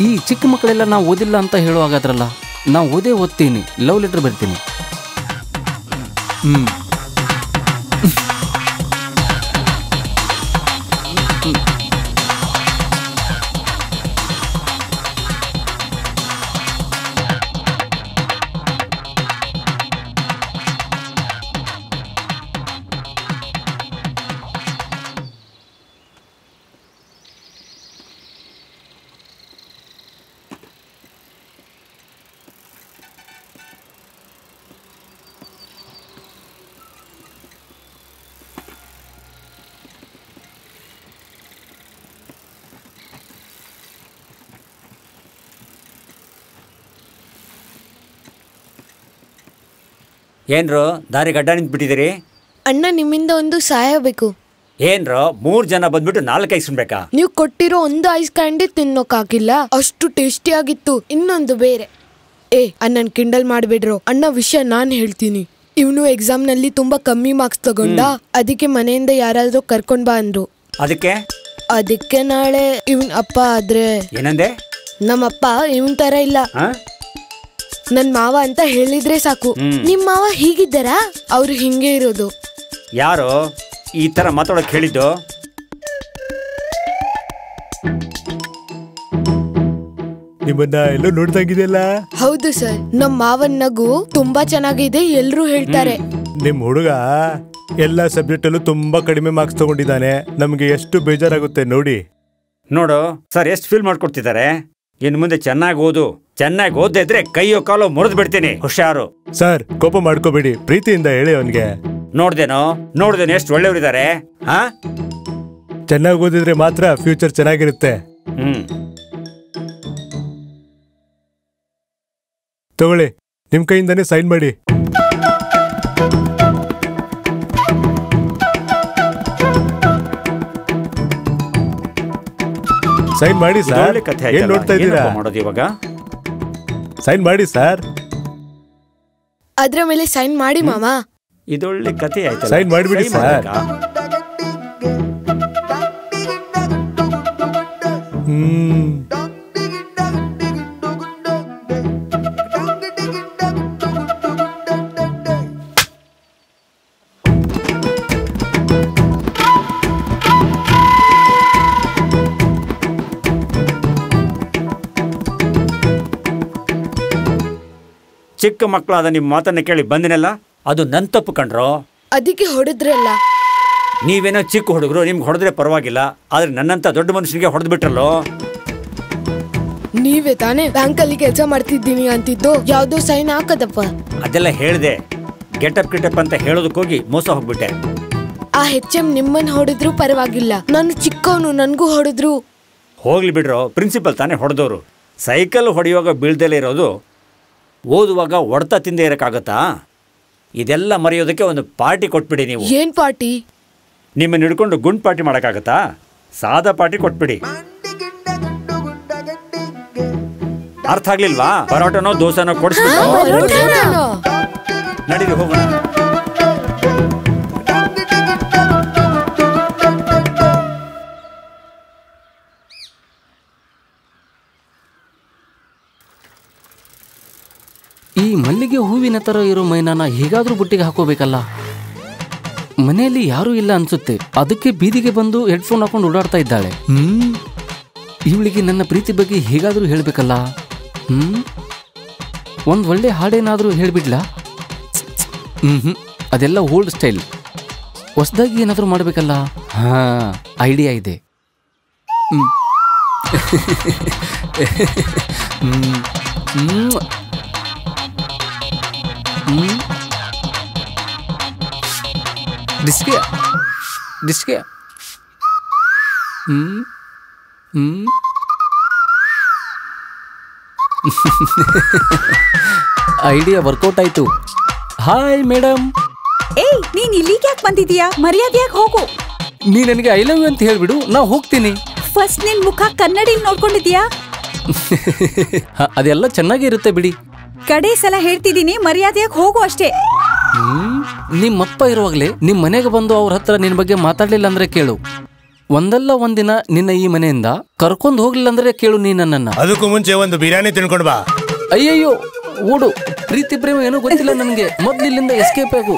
S6: ಈ ಚಿಕ್ಕ ಮಕ್ಕಳೆಲ್ಲ ನಾವು ಓದಿಲ್ಲ ಅಂತ ಹೇಳುವಾಗಾದ್ರಲ್ಲ, ನಾವು ಓದ್ತೀನಿ, ಲವ್ ಲೆಟರ್ ಬರ್ತೀನಿ.
S4: ಏನ್ರೋ ದಾರಿ ಗಡ್ಡ ನಿಂತ್ಬಿಟ್ಟಿದ್ದೀರಿ?
S5: ಅಣ್ಣ, ನಿಮ್ಮಿಂದ ಒಂದು ಸಹಾಯ ಬೇಕು.
S4: ಏನ್ರೋ 3 ಜನ ಬಂದ್ಬಿಟ್ಟು 4 ಐಸ್ ಬೇಕಾ?
S5: ನೀವು ಕೊಟ್ಟಿರೋ ಒಂದು ಐಸ್ ಕ್ಯಾಂಡಿ ತಿನ್ನೋಕಾಗಿಲ್ಲ, ಅಷ್ಟು ಟೇಸ್ಟಿ ಆಗಿತ್ತು. ಇನ್ನೊಂದು ಬೇರೆ. ಅಣ್ಣನ್ ಕಿಂಡಲ್ ಮಾಡ್ಬಿಡ್ರು. ಅಣ್ಣ, ವಿಷಯ ನಾನ್ ಹೇಳ್ತೀನಿ. ಇವನು ಎಕ್ಸಾಮ್ ನಲ್ಲಿ ತುಂಬಾ ಕಮ್ಮಿ ಮಾರ್ಕ್ಸ್ ತಗೊಂಡ, ಅದಕ್ಕೆ ಮನೆಯಿಂದ ಯಾರಾದ್ರೂ ಕರ್ಕೊಂಡ್ ಬಾ ಅಂದ್ರು. ಅದಕ್ಕೆ ನಾಳೆ ಇವನ್ ಅಪ್ಪ ಆದ್ರೆ.
S4: ಏನಂದೆ?
S5: ನಮ್ಮಪ್ಪ ಇವನ್ ತರ ಇಲ್ಲ, ನನ್ ಮಾವ ಅಂತ ಹೇಳಿದ್ರೆ ಸಾಕು. ನಿಮ್ ಮಾವ ಹೀಗಿದ್ದಾರಾ? ಅವ್ರು ಹಿಂಗೆ ಇರೋದು.
S4: ಯಾರು ಈ ತರ ಮಾತಾಡೋಕ್ ಹೇಳಿದ್ದು?
S9: ನಿಮ್ಮನ್ನ ಎಲ್ಲೋ ನೋಡ್ದಂಗಿದೆಯಲ್ಲ.
S5: ಹೌದು ಸರ್, ನಮ್ ಮಾವನ್ ನಗು ತುಂಬಾ ಚೆನ್ನಾಗಿದೆ, ಎಲ್ರೂ ಹೇಳ್ತಾರೆ.
S9: ನಿಮ್ ಹುಡುಗ ಎಲ್ಲಾ ಸಬ್ಜೆಕ್ಟ್ ಅಲ್ಲೂ ತುಂಬಾ ಕಡಿಮೆ ಮಾರ್ಕ್ಸ್ ತಗೊಂಡಿದ್ದಾನೆ. ನಮ್ಗೆ ಎಷ್ಟು ಬೇಜಾರಾಗುತ್ತೆ ನೋಡಿ.
S4: ನೋಡು ಸರ್, ಎಷ್ಟು ಫೀಲ್ ಮಾಡ್ಕೊಡ್ತಿದ್ದಾರೆ. ಇನ್ ಮುಂದೆ ಚೆನ್ನಾಗಿ ಓದು. ಚೆನ್ನಾಗಿ ಓದ್ದೇ ಇದ್ರೆ ಕೈಯೋ ಕಾಲೋ ಮುರಿದು ಬಿಡ್ತೀನಿ, ಹುಷಾರು.
S9: ಸರ್, ಕೋಪ ಮಾಡ್ಕೋಬೇಡಿ, ಪ್ರೀತಿಯಿಂದ ಹೇಳಿ ಅವನ್ಗೆ.
S4: ನೋಡ್ದೇನೋ ಎಷ್ಟು ಒಳ್ಳೆಯವರಿದ್ದಾರೆ.
S9: ಚೆನ್ನಾಗಿ ಓದಿದ್ರೆ ಮಾತ್ರ ಫ್ಯೂಚರ್ ಚೆನ್ನಾಗಿರುತ್ತೆ. ತಗೊಳ್ಳಿ, ನಿಮ್ ಕೈಯಿಂದಾನೇ ಸೈನ್ ಮಾಡಿ. ಸೈನ್ ಮಾಡಿ ಸರ್. ಏನ್ ನೋಡ್ತಾ ಇದ್ದೀರಾ?
S4: ಮಾಡೋದು ಇವಾಗ?
S9: ಸೈನ್ ಮಾಡಿ ಸರ್.
S5: ಅದ್ರ ಮೇಲೆ ಸೈನ್ ಮಾಡಿ ಮಾಮ.
S4: ಇದೊಳ್ಳೆ ಕಥೆ ಆಯ್ತು.
S9: ಸೈನ್ ಮಾಡಿಬಿಡಿ ಸರ್.
S4: ಚಿಕ್ಕ ಮಕ್ಕಳಾದ ನಿಮ್ಮ ಮಾತನ್ನ ಕೇಳಿ ಬಂದಿನಲ್ಲ, ಅದು ನನ್ ತಪ್ಪು ಕಣ್ರೋ.
S5: ಅದಕ್ಕೆ ಹೊಡೆದ್ರಲ್ಲ.
S4: ನೀವೇನೋ ಚಿಕ್ಕ ಹುಡುಗರು, ನಿಮ್ಗೆ ಹೊಡೆದ್ರೆ ಪರವಾಗಿಲ್ಲ, ಆದ್ರೆ ನನ್ನಂತ ದೊಡ್ಡ ಮನುಷ್ಯನಿಗೆ ಹೊಡೆದ್ ಬಿಟ್ರಲ್ಲೋ.
S5: ನೀವೇ ತಾನೇ ಬ್ಯಾಂಕಲ್ಲಿ ಕೆಲಸ ಮಾಡ್ತಿದ್ದೀನಿ ಅಂತಿದ್ದು, ಯಾವ್ದೋ ಸೈನ್ ಹಾಕದಪ್ಪ.
S4: ಅದೆಲ್ಲ ಹೇಳ್ದೆ, ಗೆಟಪ್ ಅಂತ ಹೇಳೋದಕ್ಕೋಗಿ ಮೋಸ ಹೋಗ್ಬಿಟ್ಟೆ.
S5: ಆ HM ನಿಮ್ಮನ್ ಹೊಡೆದ್ರು ಪರವಾಗಿಲ್ಲ, ನಾನು ಚಿಕ್ಕವನು, ನನ್ಗೂ ಹೊಡೆದ್ರು.
S4: ಹೋಗ್ಲಿ ಬಿಡ್ರೋ, ಪ್ರಿನ್ಸಿಪಲ್ ತಾನೇ ಹೊಡೆದವರು. ಸೈಕಲ್ ಹೊಡೆಯುವಾಗ ಬೀಳ್ದಲೇ ಇರೋದು, ಓದುವಾಗ ಹೊಡ್ತಾ ತಿಂದೇ ಇರಕ್ಕಾಗತ್ತಾ? ಇದೆಲ್ಲ ಮರೆಯೋದಕ್ಕೆ ಒಂದು ಪಾರ್ಟಿ ಕೊಟ್ಬಿಡಿ ನೀವು.
S5: ಏನ್ ಪಾರ್ಟಿ?
S4: ನಿಮ್ಮನ್ನ ಹಿಡ್ಕೊಂಡು ಗುಂಡ್ ಪಾರ್ಟಿ ಮಾಡಕ್ಕಾಗತ್ತಾ? ಸಾದಾ ಪಾರ್ಟಿ ಕೊಟ್ಬಿಡಿ. ಅರ್ಥ ಆಗ್ಲಿಲ್ವಾ? ಪರೋಟನೋ ದೋಸೆನೋ ಕೊಡಿಸ್ಬಿಟ್ಟು ನಡೀರಿ ಹೋಗೋಣ.
S6: ಈ ಮಲ್ಲಿಗೆ ಹೂವಿನ ತರ ಇರೋ ಮೈನಾನ ಹೇಗಾದ್ರೂ ಬುಟ್ಟಿಗೆ ಹಾಕೋಬೇಕಲ್ಲ. ಮನೆಯಲ್ಲಿ ಯಾರೂ ಇಲ್ಲ ಅನ್ಸುತ್ತೆ, ಅದಕ್ಕೆ ಬೀದಿಗೆ ಬಂದು ಹೆಡ್ಫೋನ್ ಹಾಕೊಂಡು ಓಡಾಡ್ತಾ ಇದ್ದಾಳೆ. ಇವಳಿಗೆ ನನ್ನ ಪ್ರೀತಿ ಬಗ್ಗೆ ಹೇಗಾದರೂ ಹೇಳಬೇಕಲ್ಲ. ಒಂದು ಒಳ್ಳೆ ಹಾಡೇನಾದರೂ ಹೇಳಿಬಿಡ್ಲಾ? ಅದೆಲ್ಲ ಓಲ್ಡ್ ಸ್ಟೈಲ್. ಹೊಸದಾಗಿ ಏನಾದರೂ ಮಾಡಬೇಕಲ್ಲ. ಐಡಿಯಾ ಇದೆ. ಡಿಸ್ಕೆ ಐಡಿಯಾ ವರ್ಕೌಟ್ ಆಯ್ತು. Hi madam.
S7: ಏಯ್, ನೀನ್ ಇಲ್ಲಿಗೆ ಯಾಕೆ ಬಂದಿದೀಯಾ? ಮರ್ಯಾದೆಯಾಗಿ ಹೋಗು.
S6: ನೀ ನನಗೆ ಐ ಲವ್ ಯು ಅಂತ ಹೇಳ್ಬಿಡು, ನಾ ಹೋಗ್ತೀನಿ.
S7: ಫಸ್ಟ್ ನಿನ್ ಮುಖ ಕನ್ನಡಿಲಿ ನೋಡ್ಕೊಂಡಿದ್ಯಾ?
S6: ಅದೆಲ್ಲ ಚೆನ್ನಾಗಿ ಇರುತ್ತೆ ಬಿಡಿ.
S7: ಕಡೆ ಸಲ ಹೇಳ್ತಿದ್ದೀನಿ, ಮರ್ಯಾದೆಯಾಗಿ ಹೋಗು ಅಷ್ಟೇ.
S6: ನಿಮ್ಮಪ್ಪ ಇರುವಾಗಲೇ ನಿಮ್ ಮನೆಗೆ ಬಂದು ಅವ್ರ ಹತ್ರ ನಿನ್ ಬಗ್ಗೆ ಮಾತಾಡ್ಲಿಲ್ಲ ಅಂದ್ರೆ ಕೇಳು. ಒಂದಲ್ಲ ಒಂದಿನ ನಿನ್ನ ಈ ಮನೆಯಿಂದ ಕರ್ಕೊಂಡು ಹೋಗ್ಲಿಲ್ಲ ಅಂದ್ರೆ ಕೇಳು ನೀ ನನ್ನನ್ನ.
S9: ಅದಕ್ಕೂ ಮುಂಚೆ ಒಂದು ಬಿರಿಯಾನಿ ತಿನ್ಕೊಂಡು ಬಾ.
S6: ಅಯ್ಯಯ್ಯೋ, ಓಡು. ಪ್ರೀತಿ ಪ್ರೇಮ ಏನೋ ಗೊತ್ತಿಲ್ಲ ನನಗೆ. ಮೊದ್ಲು ಇಲ್ಲಿಂದ ಎಸ್ಕೇಪ್ ಆಗು.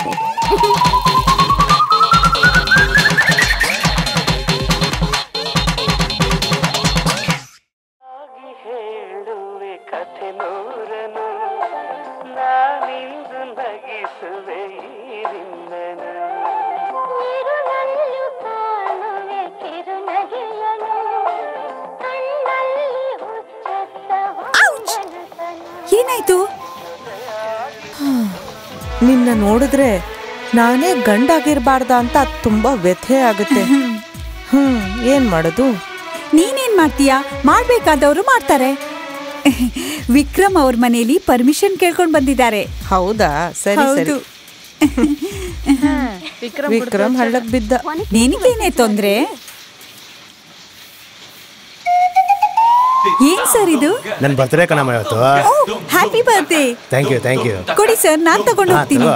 S7: ಏನಾಯ್ತು?
S11: ನಿನ್ನ ನೋಡಿದ್ರೆ ನಾನೇ ಗಂಡಾಗಿರ್ಬಾರ್ದ ಅಂತ ತುಂಬಾ ವ್ಯಥೆ ಆಗುತ್ತೆ. ಏನ್ ಮಾಡೋದು?
S7: ನೀನೇನ್ ಮಾಡ್ತೀಯಾ? ಮಾಡ್ಬೇಕಾದವ್ರು ಮಾಡ್ತಾರೆ. ವಿಕ್ರಮ್ ಅವ್ರ ಮನೇಲಿ ಪರ್ಮಿಷನ್ ಕೇಳ್ಕೊಂಡ್ ಬಂದಿದ್ದಾರೆ.
S11: ಹೌದಾ? ಸರಿ ಸರಿ. ವಿಕ್ರಮ್ ಹಳ್ಳಕ್ ಬಿದ್ದ.
S7: ನಿನಗೇನೇ ತೊಂದ್ರೆ? ಏನ್ ಸರ್ ಇದು?
S9: ನನ್ನ ಬರ್ತ್ಡೇ ಕಣಮ್ಮ ಇವತ್ತು.
S7: Happy birthday.
S9: Thank you thank you.
S7: ಕೊಡಿ ಸರ್, ನಾನ್ ತಗೊಂಡು ಹೋಗ್ತೀನಿ.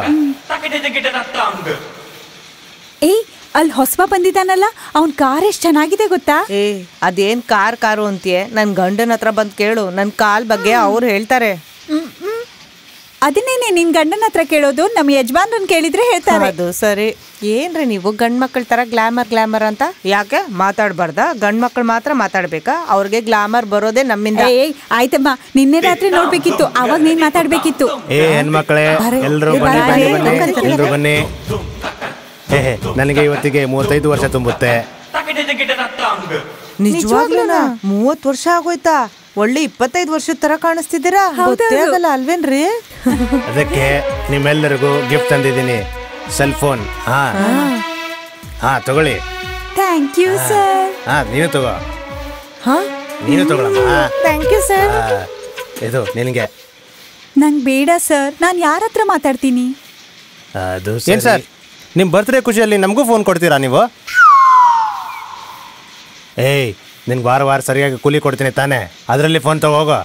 S7: ಏಯ್, ಅಲ್ಲಿ ಹೊಸಬ ಬಂದಿದ್ದಾನಲ್ಲ, ಅವ್ನ್ ಕಾರ್ ಎಷ್ಟ್ ಚೆನ್ನಾಗಿದೆ ಗೊತ್ತಾ?
S11: ಅದೇನ್ ಕಾರು ಅಂತೀಯ? ನನ್ ಗಂಡನ ಹತ್ರ ಬಂದ್ ಕೇಳು, ನನ್ ಕಾಲ್ ಬಗ್ಗೆ ಅವ್ರು ಹೇಳ್ತಾರೆ.
S7: ಅದನ್ನೇನೆ ನಿನ್ ಗಂಡನ ಹತ್ರ ಕೇಳೋದು. ನಮ್ಮ ಯಜಮಾನ್ರನ್ ಕೇಳಿದ್ರೆ ಹೇಳ್ತಾರೆ.
S11: ಅದು ಸರಿ. ಏನ್ರಿ ನೀವು ಗಂಡ್ ಮಕ್ಳ ತರ ಗ್ಲಾಮರ್ ಅಂತ ಯಾಕೆ ಮಾತಾಡ್ಬಾರ್ದ? ಗಂಡ್ ಮಕ್ಳು ಮಾತ್ರ ಮಾತಾಡ್ಬೇಕಾ? ಅವ್ರಿಗೆ ಗ್ಲಾಮರ್ ಬರೋದೇ ನಮ್ಮಿಂದ.
S7: ಆಯ್ತಮ್ಮ, ನಿನ್ನೆ ರಾತ್ರಿ ನೋಡ್ಬೇಕಿತ್ತು, ಅವಾಗ ನೀನ್ ಮಾತಾಡ್ಬೇಕಿತ್ತು.
S9: ಹೆಣ್ಮಕ್ಳೇ, ಎಲ್ರು ಬನ್ನಿ ಬನ್ನಿ ಬನ್ನಿ, ಎಲ್ರು ಬನ್ನಿ. ನನಗೆ ಇವತ್ತಿಗೆ 35 ವರ್ಷ ತುಂಬುತ್ತೆ.
S11: ನಿಜವಾಗ್ಲೂನಾ? 30 ವರ್ಷ ಆಗೋಯ್ತಾ? ಒಳ್ಳೆ 25 ವರ್ಷದ ತರ ಕಾಣಿಸ್ತಿದ್ದೀರಾ. ಗೊತ್ತೇ ಆಗಲ್ಲ ಅಲ್ವೇನ್ರಿ?
S9: ಅದಕ್ಕೆ ನಿಮ್ಮೆಲ್ಲರಿಗೂ ಗಿಫ್ಟ್ ತಂದಿದ್ದೀನಿ, ಸೆಲ್ ಫೋನ್. ತಗೊಳ್ಳಿ.
S7: Thank you sir.
S9: ನೀನು ತಗೋ. ನೀನು ತಗೊಳಮ್ಮ.
S7: Thank you sir.
S9: ಇದು ನಿನಗೆ.
S7: ನಂಗೆ ಬೇಡ ಸರ್, ನಾನು ಯಾರ ಹತ್ರ ಮಾತಾಡ್ತೀನಿ?
S9: ಅದು ಏನ್ ಸರ್, ನಿಮ್ಮ ಬರ್ತ್ಡೇ ಖುಷಿಯಲ್ಲಿ ನಮಗೂ ಫೋನ್ ಕೊಡ್ತೀರಾ ನೀವು? ಏಯ್, ನಿನ್ಗೆ ವಾರ ಸರಿಯಾಗಿ ಕೂಲಿ ಕೊಡ್ತೀನಿ ತಾನೇ, ಅದರಲ್ಲಿ ಫೋನ್ ತಗೋಗೋ.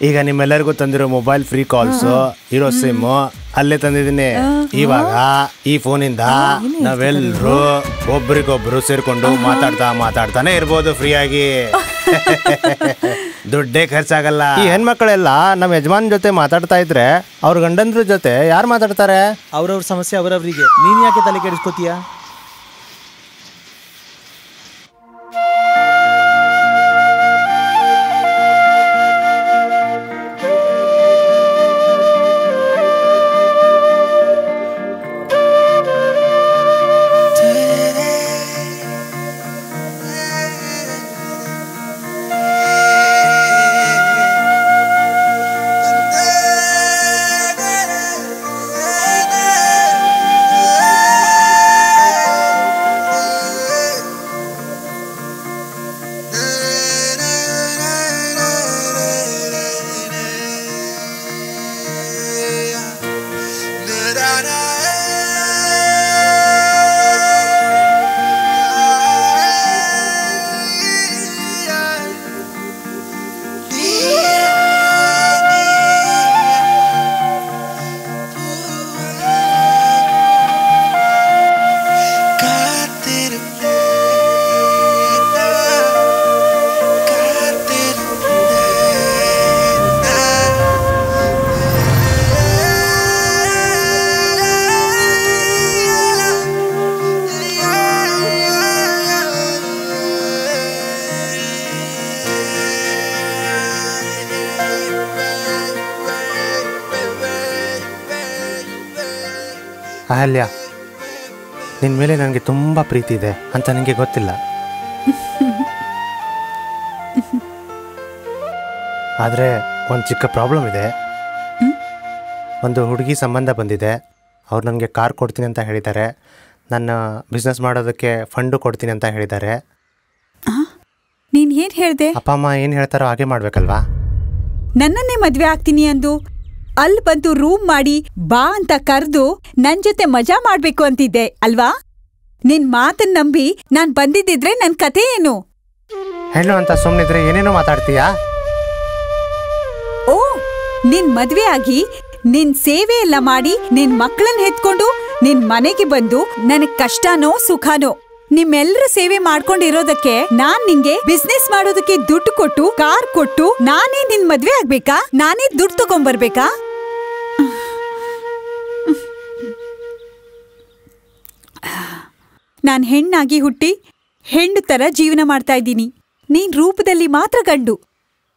S9: ಈಗ ನಿಮ್ಮೆಲ್ಲರಿಗೂ ತಂದಿರೋ ಮೊಬೈಲ್ ಫ್ರೀ ಕಾಲ್ಸು, ಇರೋ ಸಿಮ್ ಅಲ್ಲೇ ತಂದಿದ್ದೀನಿ. ಇವಾಗ ಈ ಫೋನಿಂದ ನಾವೆಲ್ಲರೂ ಒಬ್ರಿಗೊಬ್ರು ಸೇರ್ಕೊಂಡು ಮಾತಾಡ್ತಾನೆ ಇರ್ಬೋದು ಫ್ರೀಯಾಗಿ. ದುಡ್ಡೇ ಖರ್ಚಾಗಲ್ಲ. ಈ ಹೆಣ್ಮಕ್ಳೆಲ್ಲ ನಮ್ಮ ಯಜಮಾನ್ ಜೊತೆ ಮಾತಾಡ್ತಾ ಇದ್ರೆ ಅವ್ರ ಗಂಡಂದ್ರ ಜೊತೆ ಯಾರು ಮಾತಾಡ್ತಾರೆ?
S12: ಅವ್ರವ್ರ ಸಮಸ್ಯೆ ಅವರವರಿಗೆ, ನೀನ್ ಯಾಕೆ ತಲೆ ಕೆಡಿಸ್ಕೋತೀಯ?
S8: ಅಹಲ್ಯ, ನಿನ್ನ ಮೇಲೆ ನನಗೆ ತುಂಬ ಪ್ರೀತಿ ಇದೆ ಅಂತ ನನಗೆ ಗೊತ್ತಿಲ್ಲ. ಆದರೆ ಒಂದು ಚಿಕ್ಕ ಪ್ರಾಬ್ಲಮ್ ಇದೆ. ಒಂದು ಹುಡುಗಿ ಸಂಬಂಧ ಬಂದಿದೆ. ಅವ್ರು ನನಗೆ ಕಾರ್ ಕೊಡ್ತೀನಿ ಅಂತ ಹೇಳಿದ್ದಾರೆ. ನನ್ನ ಬಿಸ್ನೆಸ್ ಮಾಡೋದಕ್ಕೆ ಫಂಡು ಕೊಡ್ತೀನಿ ಅಂತ ಹೇಳಿದ್ದಾರೆ.
S7: ನೀನ್ ಏನ್ ಹೇಳ್ದೆ?
S8: ಅಪ್ಪ ಅಮ್ಮ ಏನು ಹೇಳ್ತಾರೋ ಹಾಗೆ ಮಾಡ್ಬೇಕಲ್ವಾ?
S7: ನನ್ನನ್ನೇ ಮದ್ವೆ ಆಗ್ತೀನಿ ಅಂದು ಅಲ್ಲಿ ಬಂದು ರೂಮ್ ಮಾಡಿ ಬಾ ಅಂತ ಕರೆದು ನನ್ ಜೊತೆ ಮಜಾ ಮಾಡ್ಬೇಕು ಅಂತಿದ್ದೆ ಅಲ್ವಾ? ನಿನ್ ಮಾತನ್ನ ನಂಬಿ ನಾನ್ ಬಂದಿದ್ದಿದ್ರೆ ನನ್ ಕತೆ ಏನು?
S8: ಹೆಣ್ಣು ಅಂತ ಸುಮ್ಮನಿದ್ರೆ ಏನೇನೋ ಮಾತಾಡ್ತೀಯಾ?
S7: ಓ, ನಿನ್ ಮದ್ವೆ ಆಗಿ ನಿನ್ ಸೇವೆ ಎಲ್ಲ ಮಾಡಿ ನಿನ್ ಮಕ್ಕಳನ್ನ ಹೆತ್ಕೊಂಡು ನಿನ್ ಮನೆಗೆ ಬಂದು ನನಗ್ ಕಷ್ಟನೋ ಸುಖನೋ ನಿಮ್ಮೆಲ್ಲರ ಸೇವೆ ಮಾಡ್ಕೊಂಡಿರೋದಕ್ಕೆ ನಾನ್ ನಿಂಗೆ ಬಿಸ್ನೆಸ್ ಮಾಡೋದಕ್ಕೆ ದುಡ್ಡು ಕೊಟ್ಟು ಕಾರ್ ಕೊಟ್ಟು ನಾನೇ ನಿನ್ ಮದ್ವೆ ಆಗ್ಬೇಕಾ? ನಾನೇ ದುಡ್ಡು ತಗೊಂಡ್ಬರ್ಬೇಕಾ? ನಾನ್ ಹೆಣ್ಣಾಗಿ ಹುಟ್ಟಿ ಹೆಣ್ಣು ತರ ಜೀವನ ಮಾಡ್ತಾ ಇದ್ದೀನಿ. ನೀನ್ ರೂಪದಲ್ಲಿ ಮಾತ್ರ ಗಂಡು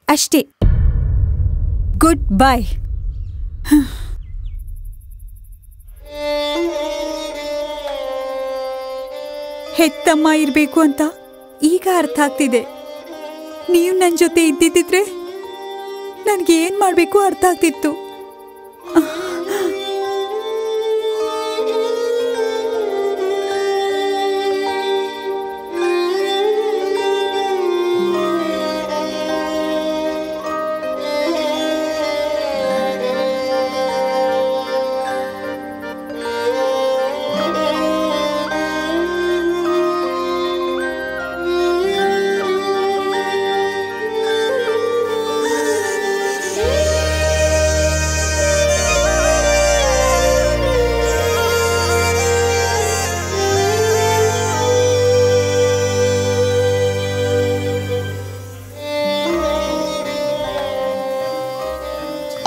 S7: ಅಷ್ಟೇ. Good bye. ಹೆತ್ತಮ್ಮ ಇರ್ಬೇಕು ಅಂತ ಈಗ ಅರ್ಥ ಆಗ್ತಿದೆ. ನೀವು ನನ್ನ ಜೊತೆ ಇದ್ದಿದ್ದಿದ್ರೆ ನನ್ಗೆ ಏನ್ ಮಾಡ್ಬೇಕು ಅರ್ಥ ಆಗ್ತಿತ್ತು.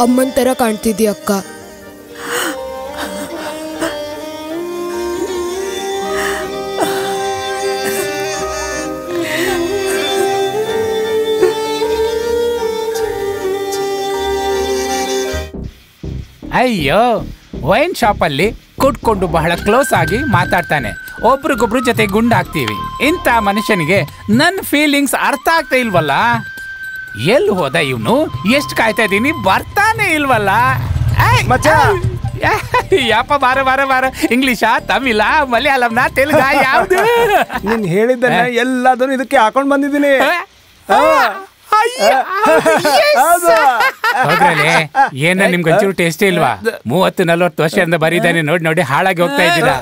S5: ಅಮ್ಮನ್ ತರ ಕಾಣ್ತಿದ್ಯಾ ಅಕ್ಕ?
S3: ಅಯ್ಯೋ, ವೈನ್ ಶಾಪಲ್ಲಿ ಕುಟ್ಕೊಂಡು ಬಹಳ ಕ್ಲೋಸ್ ಆಗಿ ಮಾತಾಡ್ತಾನೆ. ಒಬ್ರಿಗೊಬ್ರು ಜೊತೆ ಗುಂಡಾಗ್ತೀವಿ. ಇಂಥ ಮನುಷ್ಯನಿಗೆ ನನ್ನ ಫೀಲಿಂಗ್ಸ್ ಅರ್ಥ ಆಗ್ತಾ ಇಲ್ವಲ್ಲ. ಎಲ್ಲಿ ಹೋದ ಇವನು? ಎಷ್ಟು ಕಾಯ್ತಾ ಇದ್ದೀನಿ, ಬರ್ತಾನೆ ಇಲ್ವಲ್ಲ. ಯಪ್ಪ, ಬಾರ ಬಾರ ಬಾರ. ಇಂಗ್ಲಿಷಾ, ತಮಿಳ, ಮಲಯಾಳಂನ, ತೆಲುಗ, ಯಾವ್ದು?
S12: ನೀನ್ ಹೇಳಿದ್ದನ್ನ ಎಲ್ಲದನ್ನು ಇದಕ್ಕೆ ಹಾಕೊಂಡ್ ಬಂದಿದ್ದೀನಿ.
S3: ಹೋಗ್ರಲೆ, ಏನ ನಿಮ್ಗೆ ಒಂಚೂರು ಟೇಸ್ಟ್ ಇಲ್ವಾ? 30-40 ವರ್ಷದಿಂದ ಬರೀದಾನೆ. ನೋಡಿ ನೋಡಿ ಹಾಳಾಗಿ ಹೋಗ್ತಾ ಇದ್ದೀರಾ.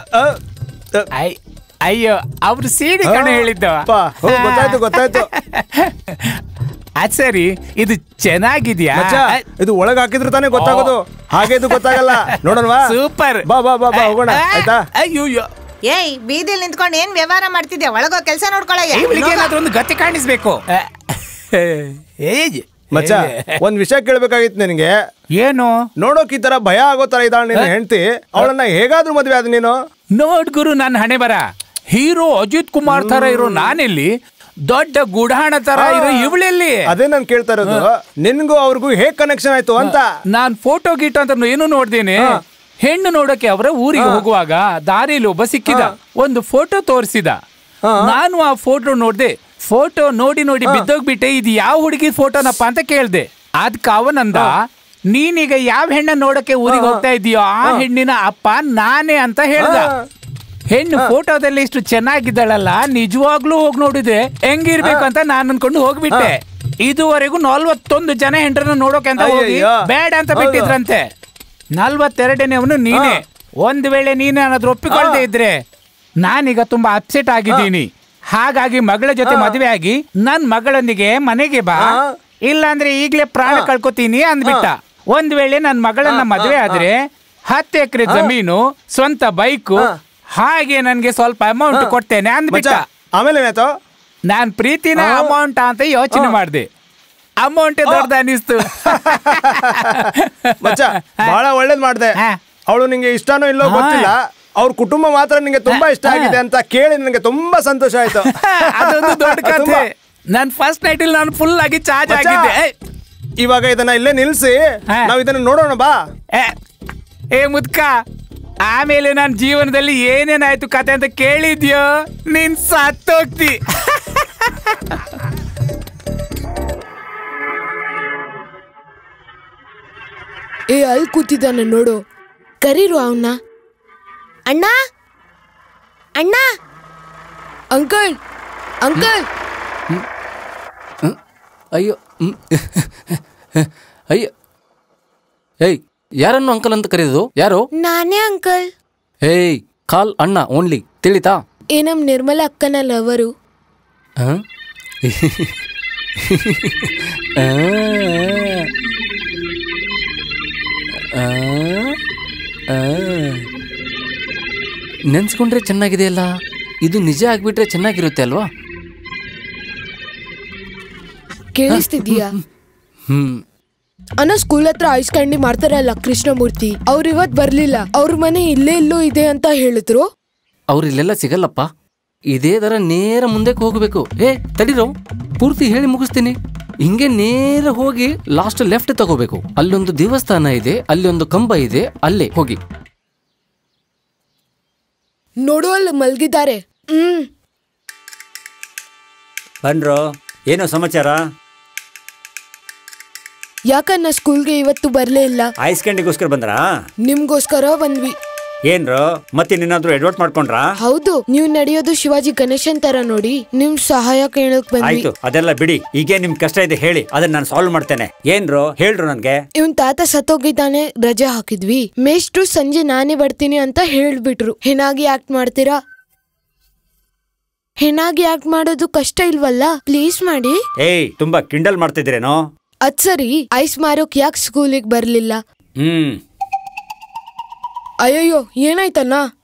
S3: ಅಯ್ಯೋ, ಅವ್ರು ಸೀಡಿ ಕಣ ಹೇಳಿದ್ದ.
S12: ಗೊತ್ತಾಯ್ತು ಗೊತ್ತಾಯ್ತು.
S3: ಅದ್ ಸರಿ, ಇದು ಚೆನ್ನಾಗಿದ್ಯಾ?
S12: ಇದು ಒಳಗ್ ಹಾಕಿದ್ರೆ ತಾನೇ ಗೊತ್ತಾಗೋದು, ಹಾಗೆ ಇದು ಗೊತ್ತಾಗಲ್ಲ. ನೋಡೋಣವಾ?
S3: ಸೂಪರ್.
S12: ಬಾ ಬಾ ಬಾ ಬಾ ಹೋಗೋಣ, ಆಯ್ತಾ?
S3: ಅಯ್ಯೋ,
S11: ಏಯ್, ಬೀದಿಲ್ ನಿಂತ್ಕೊಂಡು ಏನ್ ವ್ಯವಹಾರ ಮಾಡ್ತಿದ್ಯಾ? ಒಳಗೋ ಕೆಲಸ ನೋಡ್ಕೊಳ್ಳಯ್ಯ.
S3: ಇವಳಿಗೆ ಏನಾದ್ರೂ ಒಂದು ಗತಿ ಕಾಣಿಸ್ಬೇಕು.
S12: ಮಚ್ಚ, ಒಂದ್ ವಿಷಯ ಕೇಳ್ಬೇಕಾಗಿತ್ತು ನಿನಗೆ.
S3: ಏನು?
S12: ನೋಡೋಕ್ ಈ ತರ ಭಯ ಆಗೋ ತರ ಇದ್ದಾಳೆ ನಿನ್ನ ಹೆಂಡತಿ. ಅವಳನ್ನ ಹೇಗಾದ್ರೂ ಮದ್ವೆ ಆದ ನೀನು?
S3: ನೋಡ್ ಗುರು, ನನ್ನ ಹಣೆ ಬರ. ಹೀರೋ ಅಜಿತ್ ಕುಮಾರ್ ತರ ಇರೋ ನಾನೆಲ್ಲಿ, ದೊಡ್ಡ ಗುಡಾಣ ತರ ಇರೋ ಇವಳೆಲ್ಲಿ?
S12: ಅದೇ ನಾನು ಕೇಳ್ತಾ ಇರೋದು, ನಿನ್ಗೂ ಅವ್ರಿಗೂ ಹೇಗ್ ಕನೆಕ್ಷನ್ ಆಯ್ತು ಅಂತ.
S3: ನಾನ್ ಫೋಟೋ ಗೀಟೋ ಅಂತ ಏನು ನೋಡ್ದೇನೆ. ಹೆಣ್ಣು ನೋಡಕ್ಕೆ ಅವರ ಊರಿಗೆ ಹೋಗುವಾಗ ದಾರಿಯಲ್ಲಿ ಒಬ್ಬ ಸಿಕ್ಕಿದ, ಒಂದು ಫೋಟೋ ತೋರಿಸಿದ. ನಾನು ಆ ಫೋಟೋ ನೋಡ್ದೆ. ಫೋಟೋ ನೋಡಿ ನೋಡಿ ಬಿದ್ದೋಗ್ಬಿಟ್ಟೆ. ಇದು ಯಾವ ಹುಡುಗಿ ಫೋಟೋನಪ್ಪ ಅಂತ ಕೇಳ್ದೆ. ಅದಕ್ಕೆ ಅವನಂದ, ನೀನೀಗ ಯಾವ ಹೆಣ್ಣ ನೋಡಕ್ಕೆ ಊರಿಗೆ ಹೋಗ್ತಾ ಇದೀಯೋ ಆ ಹೆಣ್ಣಿನ ಅಪ್ಪ ನಾನೇ ಅಂತ ಹೇಳ್ದ. ಹೆಣ್ಣು ಫೋಟೋದಲ್ಲಿ ಇಷ್ಟು ಚೆನ್ನಾಗಿದ್ದಾಳಲ್ಲ, ನಿಜವಾಗ್ಲೂ ಹೋಗಿ ನೋಡಿದೆ ಹೆಂಗಿರ್ಬೇಕು ಅಂತ ನಾನು ಅನ್ಕೊಂಡು ಹೋಗ್ಬಿಟ್ಟೆ. ಇದುವರೆಗೂ 41 ಜನ ಹೆಂಡ್ರನ್ನ ನೋಡೋಕೆ ಅಂತ ಹೋಗಿ ಬೇಡ ಅಂತ ಬಿಟ್ಟಿದ್ರಂತೆ. 42ನೇವನು ನೀನೇ. ಒಂದ್ ವೇಳೆ ನೀನೇ ಅನ್ನೋದ್ರ ಒಪ್ಪಿಕೊಳ್ದೇ ಇದ್ರೆ ನಾನೀಗ ತುಂಬಾ ಅಪ್ಸೆಟ್ ಆಗಿದ್ದೀನಿ. ಹಾಗಾಗಿ ಮಗಳ ಜೊತೆ ಮದುವೆ ಆಗಿ ನನ್ ಮಗಳೊಂದಿಗೆ ಮನೆಗೆ ಬಾ, ಇಲ್ಲಾಂದ್ರೆ ಈಗ್ಲೇ ಪ್ರಾಣ ಕಳ್ಕೊತೀನಿ ಅಂದ್ಬಿಟ್ಟ. ಒಂದ್ ವೇಳೆ ನನ್ ಮಗಳನ್ನ ಮದುವೆ ಆದ್ರೆ 10 ಎಕರೆ ಜಮೀನು, ಸ್ವಂತ ಬೈಕು, ಹಾಗೆ ನನ್ಗೆ ಸ್ವಲ್ಪ ಅಮೌಂಟ್ ಕೊಡ್ತೇನೆ ಅಂದ್ಬಿಟ್ಟ.
S12: ಆಮೇಲೆ ಏನಾಯ್ತು?
S3: ನಾನ್ ಪ್ರೀತಿನ ಅಮೌಂಟ್ ಅಂತ ಯೋಚನೆ ಮಾಡ್ದೆ. ಅಮೌಂಟ್ ದೊಡ್ಡದ ಅನಿಸ್ತು.
S12: ಮಚ್ಚ, ಬಹಳ ಒಳ್ಳೇದ್ ಮಾಡ್ದೆ. ಅವಳು ನಿಂಗೆ ಇಷ್ಟನೋ ಇಲ್ಲೋ ಗೊತ್ತಿಲ್ಲ, ಅವ್ರ ಕುಟುಂಬ ಮಾತ್ರ ನಿಂಗೆ ತುಂಬಾ ಇಷ್ಟ ಆಗಿದೆ ಅಂತ ಕೇಳಿ ನನಗೆ ತುಂಬಾ ಸಂತೋಷ ಆಯ್ತು.
S3: ಅದೊಂದು ದೊಡ್ಡ ಕಥೆ. ನನ್ ಫಸ್ಟ್ ನೈಟ್ ಇಲ್ಲಿ ನಾನು ಫುಲ್ ಆಗಿ ಚಾರ್ಜ್ ಆಗಿದ್ದೆ.
S12: ಇವಾಗ ಇದನ್ನ ಇಲ್ಲೇ ನಿಲ್ಸಿ ನಾವ್ ಇದನ್ನ ನೋಡೋಣ ಬಾ.
S3: ಏ ಮುದ್ಕ, ಆಮೇಲೆ ನನ್ನ ಜೀವನದಲ್ಲಿ ಏನೇನಾಯ್ತು ಕತೆ ಅಂತ ಕೇಳಿದ್ಯೋ ನೀನ್ ಸತ್ತೋಗ್ತಿ.
S5: ಏ ಅಲ್ಲಿ ಕೂತಿದ್ದಾನೆ ನೋಡು, ಕರೀರು ಅವನ್ನ. ಅಣ್ಣ ಅಣ್ಣ, ಅಂಕಲ್ ಅಂಕಲ್.
S6: ಅಯ್ಯೋ ಅಯ್ಯೋ, ಏಯ್ ಯಾರನ್ನು ಅಂಕಲ್ ಅಂತ ಕರೆಯೋದು? ಯಾರು?
S5: ನಾನೇ ಅಂಕಲ್.
S6: ಏಯ್ ಕಾಲ್ ಅಣ್ಣ ಓನ್ಲಿ, ತಿಳಿತಾ?
S5: ಏ ನಮ್ ನಿರ್ಮಲ ಅಕ್ಕನ ಲವರು.
S6: ನೆನ್ಸ್ಕೊಂಡ್ರೆ ಚೆನ್ನಾಗಿದೆಯಲ್ಲ, ಇದು ನಿಜ ಆಗ್ಬಿಟ್ರೆ ಚೆನ್ನಾಗಿರುತ್ತೆ ಅಲ್ವಾ?
S5: ಕೇಳಿಸ್ತಿದ್ಯಾ? ಅಣ್ಣ ಸ್ಕೂಲ್ ಹತ್ರ ಐಸ್ ಕ್ಯಾಂಡಿ ಮಾಡ್ತಾರಲ್ಲ ಕೃಷ್ಣಮೂರ್ತಿ, ಅವ್ರು ಇವತ್ ಬರ್ಲಿಲ್ಲ. ಅವ್ರ ಮನೆ ಇಲ್ಲೇ ಇಲ್ಲೋ ಇದೆ ಅಂತ ಹೇಳಿದ್ರು.
S6: ಅವ್ರು ಇಲ್ಲೆಲ್ಲ ಸಿಗಲ್ಲಪ್ಪ, ಇದೇ ತರ ನೇರ ಮುಂದಕ್ಕೆ ಹೋಗ್ಬೇಕು. ಏ ತಡಿರೋ, ಪೂರ್ತಿ ಹೇಳಿ ಮುಗಿಸ್ತೀನಿ. ಹಿಂಗೆ ನೇರ ಹೋಗಿ ಲಾಸ್ಟ್ ಲೆಫ್ಟ್ ತಗೋಬೇಕು. ಅಲ್ಲೊಂದು ದೇವಸ್ಥಾನ ಇದೆ, ಅಲ್ಲಿ ಒಂದು ಕಂಬ ಇದೆ, ಅಲ್ಲೇ ಹೋಗಿ.
S5: ನೋಡು ಅಲ್ಲಿ ಮಲ್ಗಿದ್ದಾರೆ.
S4: ಬನ್ರೋ, ಏನೋ ಸಮಾಚಾರ?
S5: ಯಾಕನ್ನ ಸ್ಕೂಲ್ಗೆ ಇವತ್ತು ಬರ್ಲೇ ಇಲ್ಲ?
S4: ಐಸ್ ಕ್ಯಾಂಡಿಗೋಸ್ಕರ ಬಂದ್ರಾ?
S5: ನಿಮ್ಗೋಸ್ಕರ ಬಂದ್ವಿ.
S4: ಏನ್ರೋ ಮತ್ತೆ ನಿನ್ನಾದ್ರೂ ಅಡ್ವರ್ಟ್ ಮಾಡ್ಕೊಂಡ್ರಾ?
S5: ಹೌದು, ನೀವು ನಡೆಯೋದು ಶಿವಾಜಿ ಗಣೇಶನ್ ತರ ನೋಡಿ ನಿಮ್ ಸಹಾಯ ಕೇಳಕ್ ಬಂದ್ವಿ.
S4: ಆಯ್ತು, ಅದೆಲ್ಲ ಬಿಡಿ. ಈಗ ನಿಮ್ ಕಷ್ಟ ಇದೆ ಹೇಳಿ, ಅದನ್ನ ನಾನು ಸಾಲ್ವ್ ಮಾಡ್ತೇನೆ. ಏನ್ರೋ ಹೇಳ್ರು ನನ್ಗೆ.
S5: ಇವನ್ ತಾತ ಸತ್ತೋಗಿದ್ದಾನೆ, ರಜೆ ಹಾಕಿದ್ವಿ. ಮೇಷ್ಟ್ರು ಸಂಜೆ ನಾನೇ ಬರ್ತೀನಿ ಅಂತ ಹೇಳ್ಬಿಟ್ರು. ಹೆಣಾಗಿ ಆಕ್ಟ್ ಮಾಡ್ತೀರಾ? ಹೆಣಾಗಿ ಆಕ್ಟ್ ಮಾಡೋದು ಕಷ್ಟ ಇಲ್ವಲ್ಲ, ಪ್ಲೀಸ್ ಮಾಡಿ.
S4: ಏಯ್ ತುಂಬಾ ಕಿಂಡಲ್ ಮಾಡ್ತಿದ್ರೇನೋ?
S5: ಅದ್ ಸರಿ, ಐಸ್ ಮಾರೋಕ್ ಯಾಕೆ ಸ್ಕೂಲಿಗೆ ಬರ್ಲಿಲ್ಲ? ಅಯ್ಯಯ್ಯೋ, ಏನಾಯ್ತಣ್ಣ?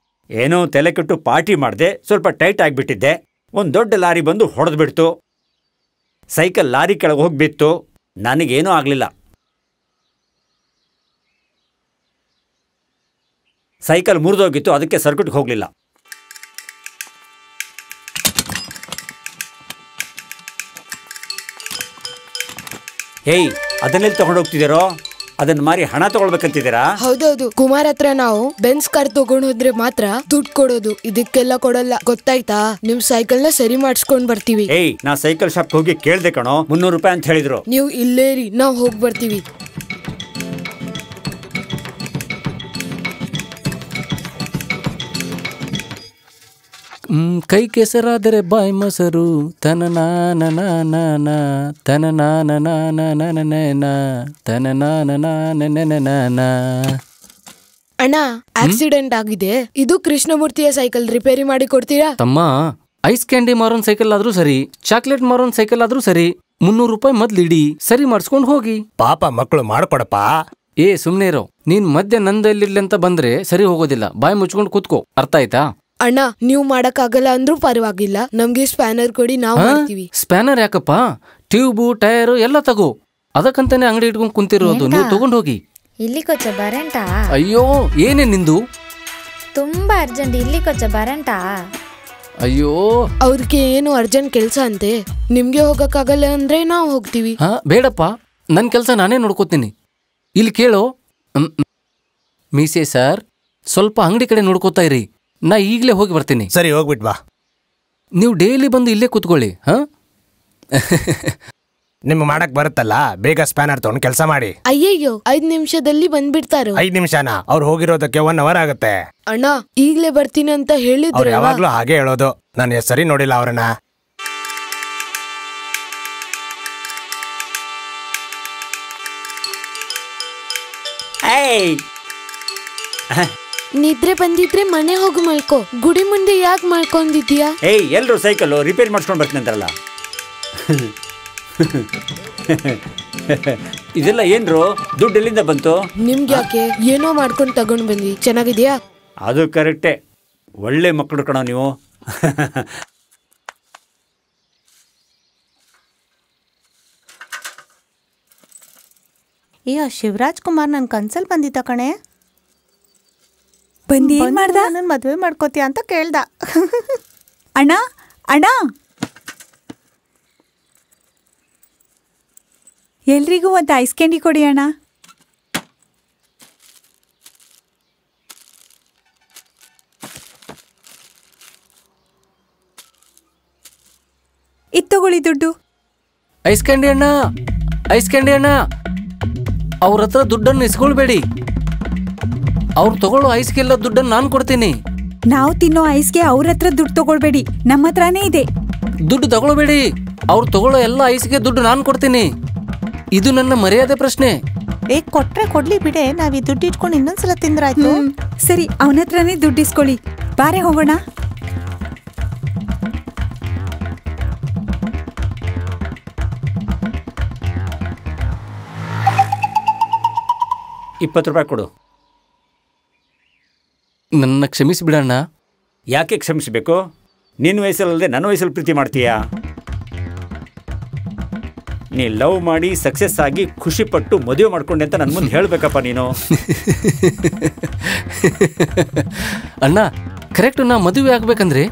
S4: ಏನೋ ತಲೆ ಕೆಟ್ಟು ಪಾರ್ಟಿ ಮಾಡ್ದೆ, ಸ್ವಲ್ಪ ಟೈಟ್ ಆಗ್ಬಿಟ್ಟಿದ್ದೆ. ಒಂದ್ ದೊಡ್ಡ ಲಾರಿ ಬಂದು ಹೊಡೆದ್ ಬಿಡ್ತು. ಸೈಕಲ್ ಲಾರಿ ಕೆಳಗೆ ಹೋಗ್ಬಿತ್ತು. ನನಗೇನೂ ಆಗ್ಲಿಲ್ಲ. ಸೈಕಲ್ ಮುರಿದೋಗಿತ್ತು, ಅದಕ್ಕೆ ಸರ್ಕ್ಯೂಟ್ಗೆ ಹೋಗ್ಲಿಲ್ಲ. ಹೇಯ್, ಅದನ್ನೆಲ್ಲಿ ತಗೊಂಡೋಗ್ತಿದ್ದೀರೋ? ಅದನ್ನ ಮಾರಿ ಹಣ ತಗೊಳ್ಬೇಕಂತಿದ್ದೀರಾ?
S5: ಹೌದೌದು, ಕುಮಾರ್ ಹತ್ರ ನಾವು ಬೆನ್ಸ್ ಕಾರ್ ತಗೊಂಡ್ ಹೋದ್ರೆ ಮಾತ್ರ ದುಡ್ಡು ಕೊಡೋದು, ಇದಕ್ಕೆಲ್ಲ ಕೊಡಲ್ಲ, ಗೊತ್ತಾಯ್ತಾ? ನಿಮ್ ಸೈಕಲ್ ನ ಸರಿ ಮಾಡಿಸ್ಕೊಂಡ್ ಬರ್ತೀವಿ.
S4: ಏಯ್, ನಾ ಸೈಕಲ್ ಶಾಪ್ ಹೋಗಿ ಕೇಳ್ದೆ ಕಣೋ, 300 ರೂಪಾಯಿ ಅಂತ ಹೇಳಿದ್ರು.
S5: ನೀವು ಇಲ್ಲೇರಿ, ನಾವ್ ಹೋಗ್ ಬರ್ತೀವಿ.
S6: ಕೈ ಕೆಸರಾದರೆ ಬಾಯಿ ಮೊಸರು, ತನನಾನನ ತನನಾನನ ತನನಾನನ.
S5: ಅಣ್ಣ, ಆಕ್ಸಿಡೆಂಟ್ ಆಗಿದೆ. ಇದು ಕೃಷ್ಣಮೂರ್ತಿಯ ಸೈಕಲ್, ರಿಪೇರಿ ಮಾಡಿ ಕೊಡ್ತೀರಾ?
S6: ತಮ್ಮ, ಐಸ್ ಕ್ಯಾಂಡಿ ಮಾರೋನ್ ಸೈಕಲ್ ಆದ್ರೂ ಸರಿ, ಚಾಕ್ಲೇಟ್ ಮಾರೋನ್ ಸೈಕಲ್ ಆದ್ರೂ ಸರಿ, 300 ರೂಪಾಯಿ ಮೊದ್ಲಿಡಿ, ಸರಿ ಮಾಡಿಸ್ಕೊಂಡು ಹೋಗಿ.
S9: ಪಾಪ ಮಕ್ಕಳು ಮಾಡ್ಕೊಡಪ್ಪ.
S6: ಏ ಸುಮ್ನೆ ಇರೋ, ನೀನ್ ಮಧ್ಯ ನಂದಲ್ಲಿರ್ಲಿ ಅಂತ ಬಂದ್ರೆ ಸರಿ ಹೋಗೋದಿಲ್ಲ. ಬಾಯಿ ಮುಚ್ಕೊಂಡು ಕೂತ್ಕೋ, ಅರ್ಥ ಆಯ್ತಾ?
S5: ಅಣ್ಣ, ನೀವು ಮಾಡಕ್ ಆಗಲ್ಲ ಅಂದ್ರೂ ಪರವಾಗಿಲ್ಲ, ನಮ್ಗೆ ಸ್ಪ್ಯಾನರ್ ಕೊಡಿ, ನಾವು ಮಾಡ್ತೀವಿ.
S6: ಸ್ಪ್ಯಾನರ್ ಯಾಕಪ್ಪ? ಟ್ಯೂಬು ಟೈರು ಎಲ್ಲ ತಗೋ, ಅದಕ್ಕಂತಾನೆ ಅಂಗಡಿ ಇಟ್ಕೊಂಡು ಕುಂತಿರೋದು. ನೀವು ತಗೊಂಡ್ ಹೋಗಿ.
S13: ಇಲ್ಲಿ ಕೊಚ್ಚ ಬರಂಟ.
S6: ಅಯ್ಯೋ, ಏನೇ ನಿಂದು?
S13: ತುಂಬಾ ಅರ್ಜೆಂಟ್, ಇಲ್ಲಿ ಕೊಚ್ಚ ಬರಂಟ.
S6: ಅಯ್ಯೋ,
S5: ಅವ್ರಿಗೆ ಏನು ಅರ್ಜೆಂಟ್ ಕೆಲ್ಸ ಅಂತೆ, ನಿಮ್ಗೆ ಹೋಗಕ್ಕಾಗಲ್ಲ ಅಂದ್ರೆ ನಾವು ಹೋಗ್ತೀವಿ.
S6: ಬೇಡಪ್ಪ, ನನ್ ಕೆಲ್ಸ ನಾನೇ ನೋಡ್ಕೋತೀನಿ. ಇಲ್ಲಿ ಕೇಳೋ ಮೀಸೆ ಸರ್, ಸ್ವಲ್ಪ ಅಂಗಡಿ ಕಡೆ ನೋಡ್ಕೋತಾ ಇರಿ, ನಾ ಈಗಲೇ ಹೋಗಿ ಬರ್ತೀನಿ.
S9: ಸರಿ, ಹೋಗ್ಬಿಟ್ ಬಾ.
S6: ನೀವು ಡೈಲಿ ಬಂದು ಇಲ್ಲೇ ಕೂತ್ಕೊಳ್ಳಿ.
S9: ನಿಮ್ಗೆ ಮಾಡಕ್ ಬರುತ್ತಲ್ಲ, ಬೇಗ ಸ್ಪ್ಯಾನರ್ ತಗೊಂಡು ಕೆಲಸ ಮಾಡಿ.
S5: ಅಯ್ಯಯ್ಯೋ, 5 ನಿಮಿಷದಲ್ಲಿ ಬಂದ್ಬಿಡ್ತಾರೋ?
S9: 5 ನಿಮಿಷನಾ? ಅವ್ರು ಹೋಗಿರೋದಕ್ಕೆ 1 ಅವರ್ ಆಗುತ್ತೆ.
S5: ಅಣ್ಣ, ಈಗ್ಲೇ ಬರ್ತೀನಿ ಅಂತ ಹೇಳಿದ್ರು.
S9: ಅವ್ರು ಯಾವಾಗ್ಲೂ ಹಾಗೆ ಹೇಳೋದು, ನಾನು ಸರಿ ನೋಡಿಲ್ಲ ಅವ್ರನ್ನ.
S5: ನಿದ್ರೆ ಬಂದಿದ್ರೆ ಮನೆ ಹೋಗಿ ಮಲ್ಕೋ, ಗುಡಿ ಮುಂದೆ ಯಾಕೆ ಮಲ್ಕೊಂಡಿದ್ಯಾ?
S4: ಏಯ್, ಎಲ್ರು ಸೈಕಲ್ ರಿಪೇರಿ ಮಾಡ್ಸ್ಕೊಂಡ್ ಬರ್ತೀನಿ ಅಂತಾರಲ್ಲ. ಇದೆಲ್ಲ ಏನ್ರು? ದುಡ್ಡು ಎಲ್ಲಿಂದ ಬಂತು
S5: ನಿಮ್ಗೆ? ಯಾಕೆ ಏನೋ ಮಾಡ್ಕೊಂಡು ತಗೊಂಡ್ ಬಂದ್ವಿ. ಚೆನ್ನಾಗಿದ್ಯಾ?
S4: ಅದು ಕರೆಕ್ಟೇ, ಒಳ್ಳೆ ಮಕ್ಕಳು ಕಣೋ ನೀವು.
S11: ಅಯ್ಯೋ, ಶಿವರಾಜ್ ಕುಮಾರ್ ನನ್ ಕನ್ಸಲ್ ಬಂದಿದ್ದ ಕಣೆ.
S7: ಬಂದು ಏನ್ ಮಾಡ್ದ?
S11: ನನ್ ಮದ್ವೆ ಮಾಡ್ಕೋತೀಯ ಅಂತ ಕೇಳ್ದ.
S7: ಅಣ್ಣ ಅಣ್ಣ, ಎಲ್ರಿಗೂ ಒಂದು ಐಸ್ ಕ್ಯಾಂಡಿ ಕೊಡಿ ಅಣ್ಣ. ಇದ್ ತಗೊಳ್ಳಿ ದುಡ್ಡು.
S6: ಐಸ್ ಕ್ಯಾಂಡಿ ಅಣ್ಣ, ಐಸ್ ಕ್ಯಾಂಡಿ ಅಣ್ಣ, ಅವ್ರ ಹತ್ರ ದುಡ್ಡನ್ನು ಇಸ್ಕೊಳ್ಬೇಡಿ. ಅವ್ರು ತಗೊಳ್ಳೋ ಐಸ್ಗೆಲ್ಲ ದುಡ್ಡನ್ನು ನಾನು ಕೊಡ್ತೀನಿ.
S7: ನಾವು ತಿನ್ನೋ ಐಸ್ಗೆ ಅವ್ರ ಹತ್ರ ದುಡ್ಡು ತಗೊಳ್ಬೇಡಿ, ನಮ್ಮ ಹತ್ರನೇ ಇದೆ.
S6: ದುಡ್ಡು ತಗೊಳ್ಬೇಡಿ, ಅವ್ರು ತಗೊಳ್ಳೋ ಎಲ್ಲ ಐಸ್ಗೆ ದುಡ್ಡು ನಾನು ಕೊಡ್ತೀನಿ. ಇದು ನನ್ನ ಮರ್ಯಾದೆ ಪ್ರಶ್ನೆ.
S11: ಕೊಟ್ರೆ ಕೊಡ್ಲಿ ಬಿಡೆ, ನಾವ್ ಈ ದುಡ್ಡು ಇಟ್ಕೊಂಡು ಇನ್ನೊಂದ್ಸಲ ತಿಂದ್ರಾಯ್ತು.
S7: ಸರಿ, ಅವನ ಹತ್ರನೇ ದುಡ್ಡು ಇಸ್ಕೊಳ್ಳಿ. ಬಾರೆ ಹೋಗೋಣ.
S4: ₹20 ಕೊಡು.
S6: ನನ್ನ ಕ್ಷಮಿಸಿಬಿಡಣ್ಣ.
S4: ಯಾಕೆ ಕ್ಷಮಿಸಬೇಕು? ನಿನ್ನ ವಯಸ್ಸಲ್ಲದೆ ನನ್ನ ವಯಸ್ಸಲ್ಲಿ ಪ್ರೀತಿ ಮಾಡ್ತೀಯಾ? ನೀ ಲವ್ ಮಾಡಿ ಸಕ್ಸಸ್ ಆಗಿ ಖುಷಿಪಟ್ಟು ಮದುವೆ ಮಾಡ್ಕೊಂಡೆ ಅಂತ ನನ್ನ ಮುಂದೆ ಹೇಳಬೇಕಪ್ಪ ನೀನು.
S6: ಅಣ್ಣ ಕರೆಕ್ಟ್, ನಾ ಮದುವೆ ಆಗ್ಬೇಕಂದ್ರೆ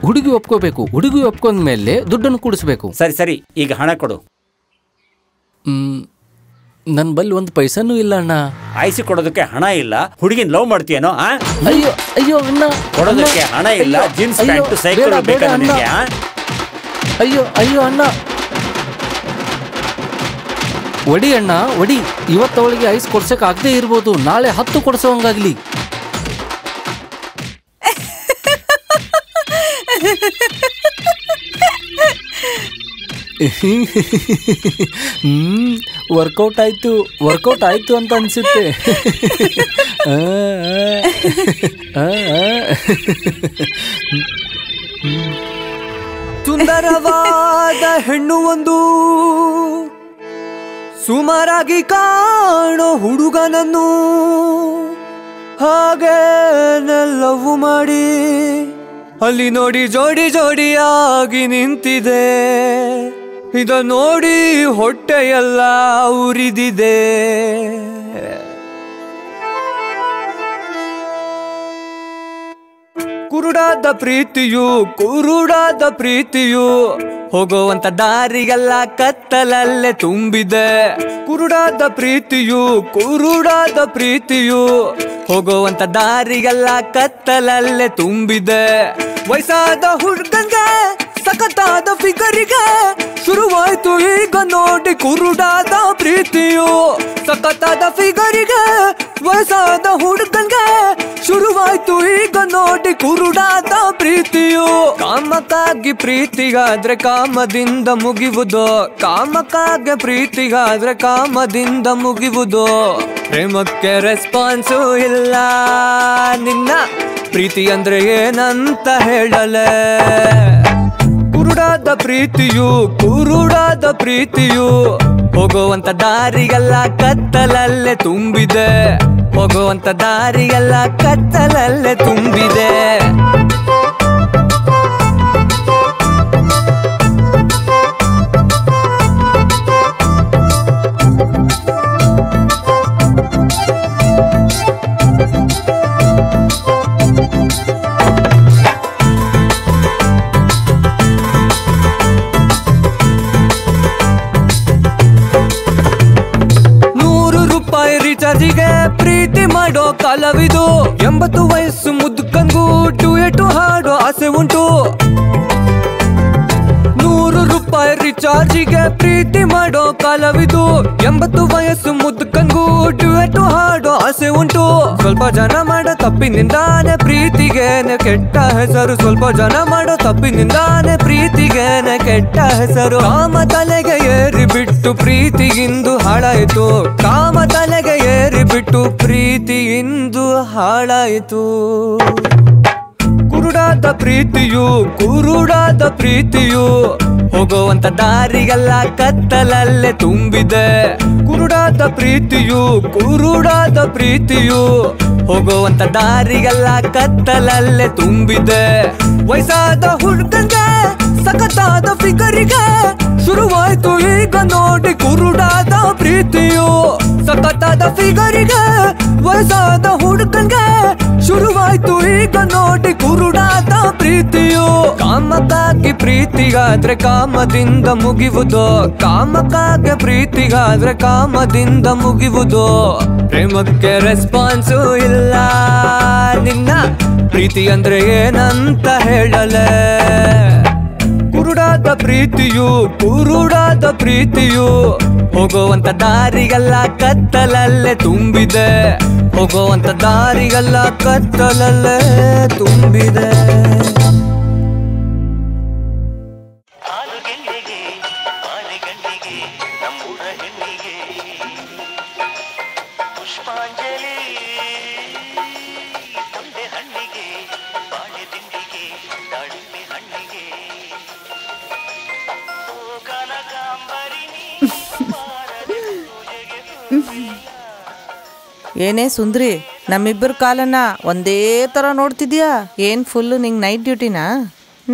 S6: ಹುಡುಗಿ ಒಪ್ಕೋಬೇಕು. ಹುಡುಗಿ ಒಪ್ಕೊಂಡ್ಮೇಲೆ ದುಡ್ಡನ್ನು ಕೂಡಿಸ್ಬೇಕು.
S4: ಸರಿ ಸರಿ, ಈಗ ಹಣ ಕೊಡು.
S6: ನನ್ನ ಬಲ್ಲಿ ಒಂದು ಪೈಸಾನೂ ಇಲ್ಲ ಅಣ್ಣ.
S4: ಆಯ್ಸಿ ಕೊಡೋದಕ್ಕೆ ಹಣ ಇಲ್ಲ, ಹುಡುಗಿನ ಲವ್ ಮಾಡ್ತೀಯನೋ?
S6: ಅಯ್ಯೋ ಅಯ್ಯೋ ಅಣ್ಣ,
S4: ಕೊಡೋದಕ್ಕೆ ಹಣ ಇಲ್ಲ, ಜೀನ್ಸ್ ಪ್ಯಾಂಟ್ ಸೈಕಲ್ ಬೇಕಾ ನಿನಗೆ?
S6: ಅಯ್ಯೋ ಅಯ್ಯೋ ಅಣ್ಣ, ಒಡಿ ಅಣ್ಣ ಒಡಿ. ಇವತ್ತವಳಿಗೆ ಐಸ್ ಕೊಡ್ಸಕ್ ಆಗದೆ ಇರ್ಬೋದು, ನಾಳೆ 10 ಕೊಡ್ಸೋಂಗಾಗ್ಲಿ. ವರ್ಕೌಟ್ ಆಯ್ತು, ವರ್ಕೌಟ್ ಆಯ್ತು ಅಂತ ಅನ್ಸುತ್ತೆ.
S2: ಸುಂದರವಾದ ಹೆಣ್ಣು ಒಂದು, ಸುಮಾರಾಗಿ ಕಾಣೋ ಹುಡುಗನನ್ನು ಹಾಗೆ ಲವ್ ಮಾಡಿ ಅಲ್ಲಿ ನೋಡಿ ಜೋಡಿ ಜೋಡಿಯಾಗಿ ನಿಂತಿದೆ. ಇದ ನೋಡಿ ಹೊಟ್ಟೆಯೆಲ್ಲ ಉರಿದಿದೆ. ಕುರುಡಾದ ಪ್ರೀತಿಯು, ಕುರುಡಾದ ಪ್ರೀತಿಯು, ಹೋಗುವಂತ ದಾರಿಗೆಲ್ಲ ಕತ್ತಲಲ್ಲೇ ತುಂಬಿದೆ. ಕುರುಡಾದ ಪ್ರೀತಿಯು, ಕುರುಡಾದ ಪ್ರೀತಿಯು, ಹೋಗುವಂತ ದಾರಿಗೆಲ್ಲ ಕತ್ತಲಲ್ಲೇ ತುಂಬಿದೆ. ವಯಸ್ಸಾದ ಹುಡುಗಂಗೆ ಸಖತ್ತಾದ ಫಿಗರಿಗೆ ಶುರುವಾಯ್ತು ಈಗ ನೋಡಿ ಕುರುಡಾದ ಪ್ರೀತಿಯು. ಸಖತ್ತಾದ ಫಿಗರಿಗೆ ವಯಸ್ಸಾದ ಹುಡುಗಂಗೆ ಶುರುವಾಯ್ತು ಈಗ ನೋಡಿ ಕುರುಡಾದ ಪ್ರೀತಿಯು. ಕಾಮಕ್ಕಾಗಿ ಪ್ರೀತಿಗಾದ್ರೆ ಕಾಮದಿಂದ ಮುಗಿಯುವುದು, ಕಾಮಕ್ಕಾಗಿ ಪ್ರೀತಿಗಾದ್ರೆ ಕಾಮದಿಂದ ಮುಗಿಯುವುದು. ಪ್ರೇಮಕ್ಕೆ ರೆಸ್ಪಾನ್ಸು ಇಲ್ಲ, ನಿನ್ನ ಪ್ರೀತಿ ಅಂದ್ರೆ ಏನಂತ ಹೇಳಲೆ. ಕುರುಡಾದ ಪ್ರೀತಿಯು, ಕುರುಡಾದ ಪ್ರೀತಿಯು, ಹೋಗುವಂತ ದಾರಿಗೆಲ್ಲ ಕತ್ತಲಲ್ಲೇ ತುಂಬಿದೆ. ಹೋಗುವಂತ ದಾರಿಗೆಲ್ಲ ಕತ್ತಲಲ್ಲೇ ತುಂಬಿದೆ. ರಿಚಾರ್ಜಿಗೆ ಪ್ರೀತಿ ಮಾಡೋ ಕಾಲವಿದು. 80 ವಯಸ್ಸು ಮುದುಕಂಗೂ ಡ್ಯೂಯೆಟ್ ಹಾಡೋ ಆಸೆ ಉಂಟು. ₹100 ರಿಚಾರ್ಜಿಗೆ ಪ್ರೀತಿ ಮಾಡೋ ಕಾಲವಿದು. 80 ವಯಸ್ಸು ಮುದುಕಂಗೂ ಡ್ಯೂಯೆಟ್ ಹಾಡೋ ಆಸೆ ಉಂಟು. ಸ್ವಲ್ಪ ಜನ ಮಾಡೋ ತಪ್ಪಿನಿಂದಾನೆ ಪ್ರೀತಿಗೇನೆ ಕೆಟ್ಟ ಹೆಸರು. ಸ್ವಲ್ಪ ಜನ ಮಾಡೋ ತಪ್ಪಿನಿಂದಾನೆ ಪ್ರೀತಿಗೇನೆ ಕೆಟ್ಟ ಹೆಸರು. ಕಾಮ ತಲೆಗೆ ಏರಿ ಬಿಟ್ಟು ಪ್ರೀತಿಗಿಂದು ಹಾಳಾಯಿತು. ಕಾಮ ತಲೆಗೆ ಏರಿ ಬಿಟ್ಟು ಪ್ರೀತಿಗಿಂದು ಹಾಳಾಯಿತು. ಕುರುಡಾದ ಪ್ರೀತಿಯು, ಕುರುಡಾದ ಪ್ರೀತಿಯು, ಹೋಗುವಂತ ದಾರಿಗೆಲ್ಲ ಕತ್ತಲಲ್ಲೇ ತುಂಬಿದೆ. ಕುರುಡಾದ ಪ್ರೀತಿಯು, ಕುರುಡಾದ ಪ್ರೀತಿಯು, ಹೋಗುವಂತ ದಾರಿಗೆಲ್ಲ ಕತ್ತಲಲ್ಲೇ ತುಂಬಿದೆ. ವಯಸ್ಸಾದ ಹುಡುಗಂಗೆ ಸಖತ್ತಾದ ಫಿಗರಿಗೆ ಶುರುವಾಯ್ತು ಈಗ ನೋಡಿ ಕುರುಡಾದ ಪ್ರೀತಿಯು. ಸಖತ್ತಾದ ಫಿಗರಿಗೆ ವಯಸ್ಸಾದ ಹುಡುಗಂಗೆ ಶುರುವಾಯ್ತು ಈಗ ನೋಡಿ ಕುರುಡಾದ ಪ್ರೀತಿಯು. ಕಾಮಕ್ಕಾಗಿ ಪ್ರೀತಿಗಾದ್ರೆ ಕಾಮದಿಂದ ಮುಗಿಯುವುದು. ಕಾಮಕ್ಕಾಗಿ ಪ್ರೀತಿಗಾದ್ರೆ ಕಾಮದಿಂದ ಮುಗಿಯುವುದು. ಪ್ರೇಮಕ್ಕೆ ರೆಸ್ಪಾನ್ಸು ಇಲ್ಲ, ನಿನ್ನ ಪ್ರೀತಿ ಅಂದ್ರೆ ಏನಂತ ಹೇಳಲೆ. ಕುರುಡಾದ ಪ್ರೀತಿಯು ಕುರುಡಾದ ಪ್ರೀತಿಯು ಹೋಗುವಂತ ದಾರಿಗೆಲ್ಲ ಕತ್ತಲಲ್ಲೇ ತುಂಬಿದೆ ಹೋಗುವಂತ ದಾರಿಗೆಲ್ಲ ಕತ್ತಲಲ್ಲೇ ತುಂಬಿದೆ
S11: ಏನೇ ಸುಂದ್ರಿ, ನಮ್ಮಿಬ್ಬರ ಕಾಲನ್ನ ಒಂದೇ ಥರ ನೋಡ್ತಿದ್ಯಾ? ಏನು ಫುಲ್ಲು ನಿಂಗೆ ನೈಟ್ ಡ್ಯೂಟಿನಾ?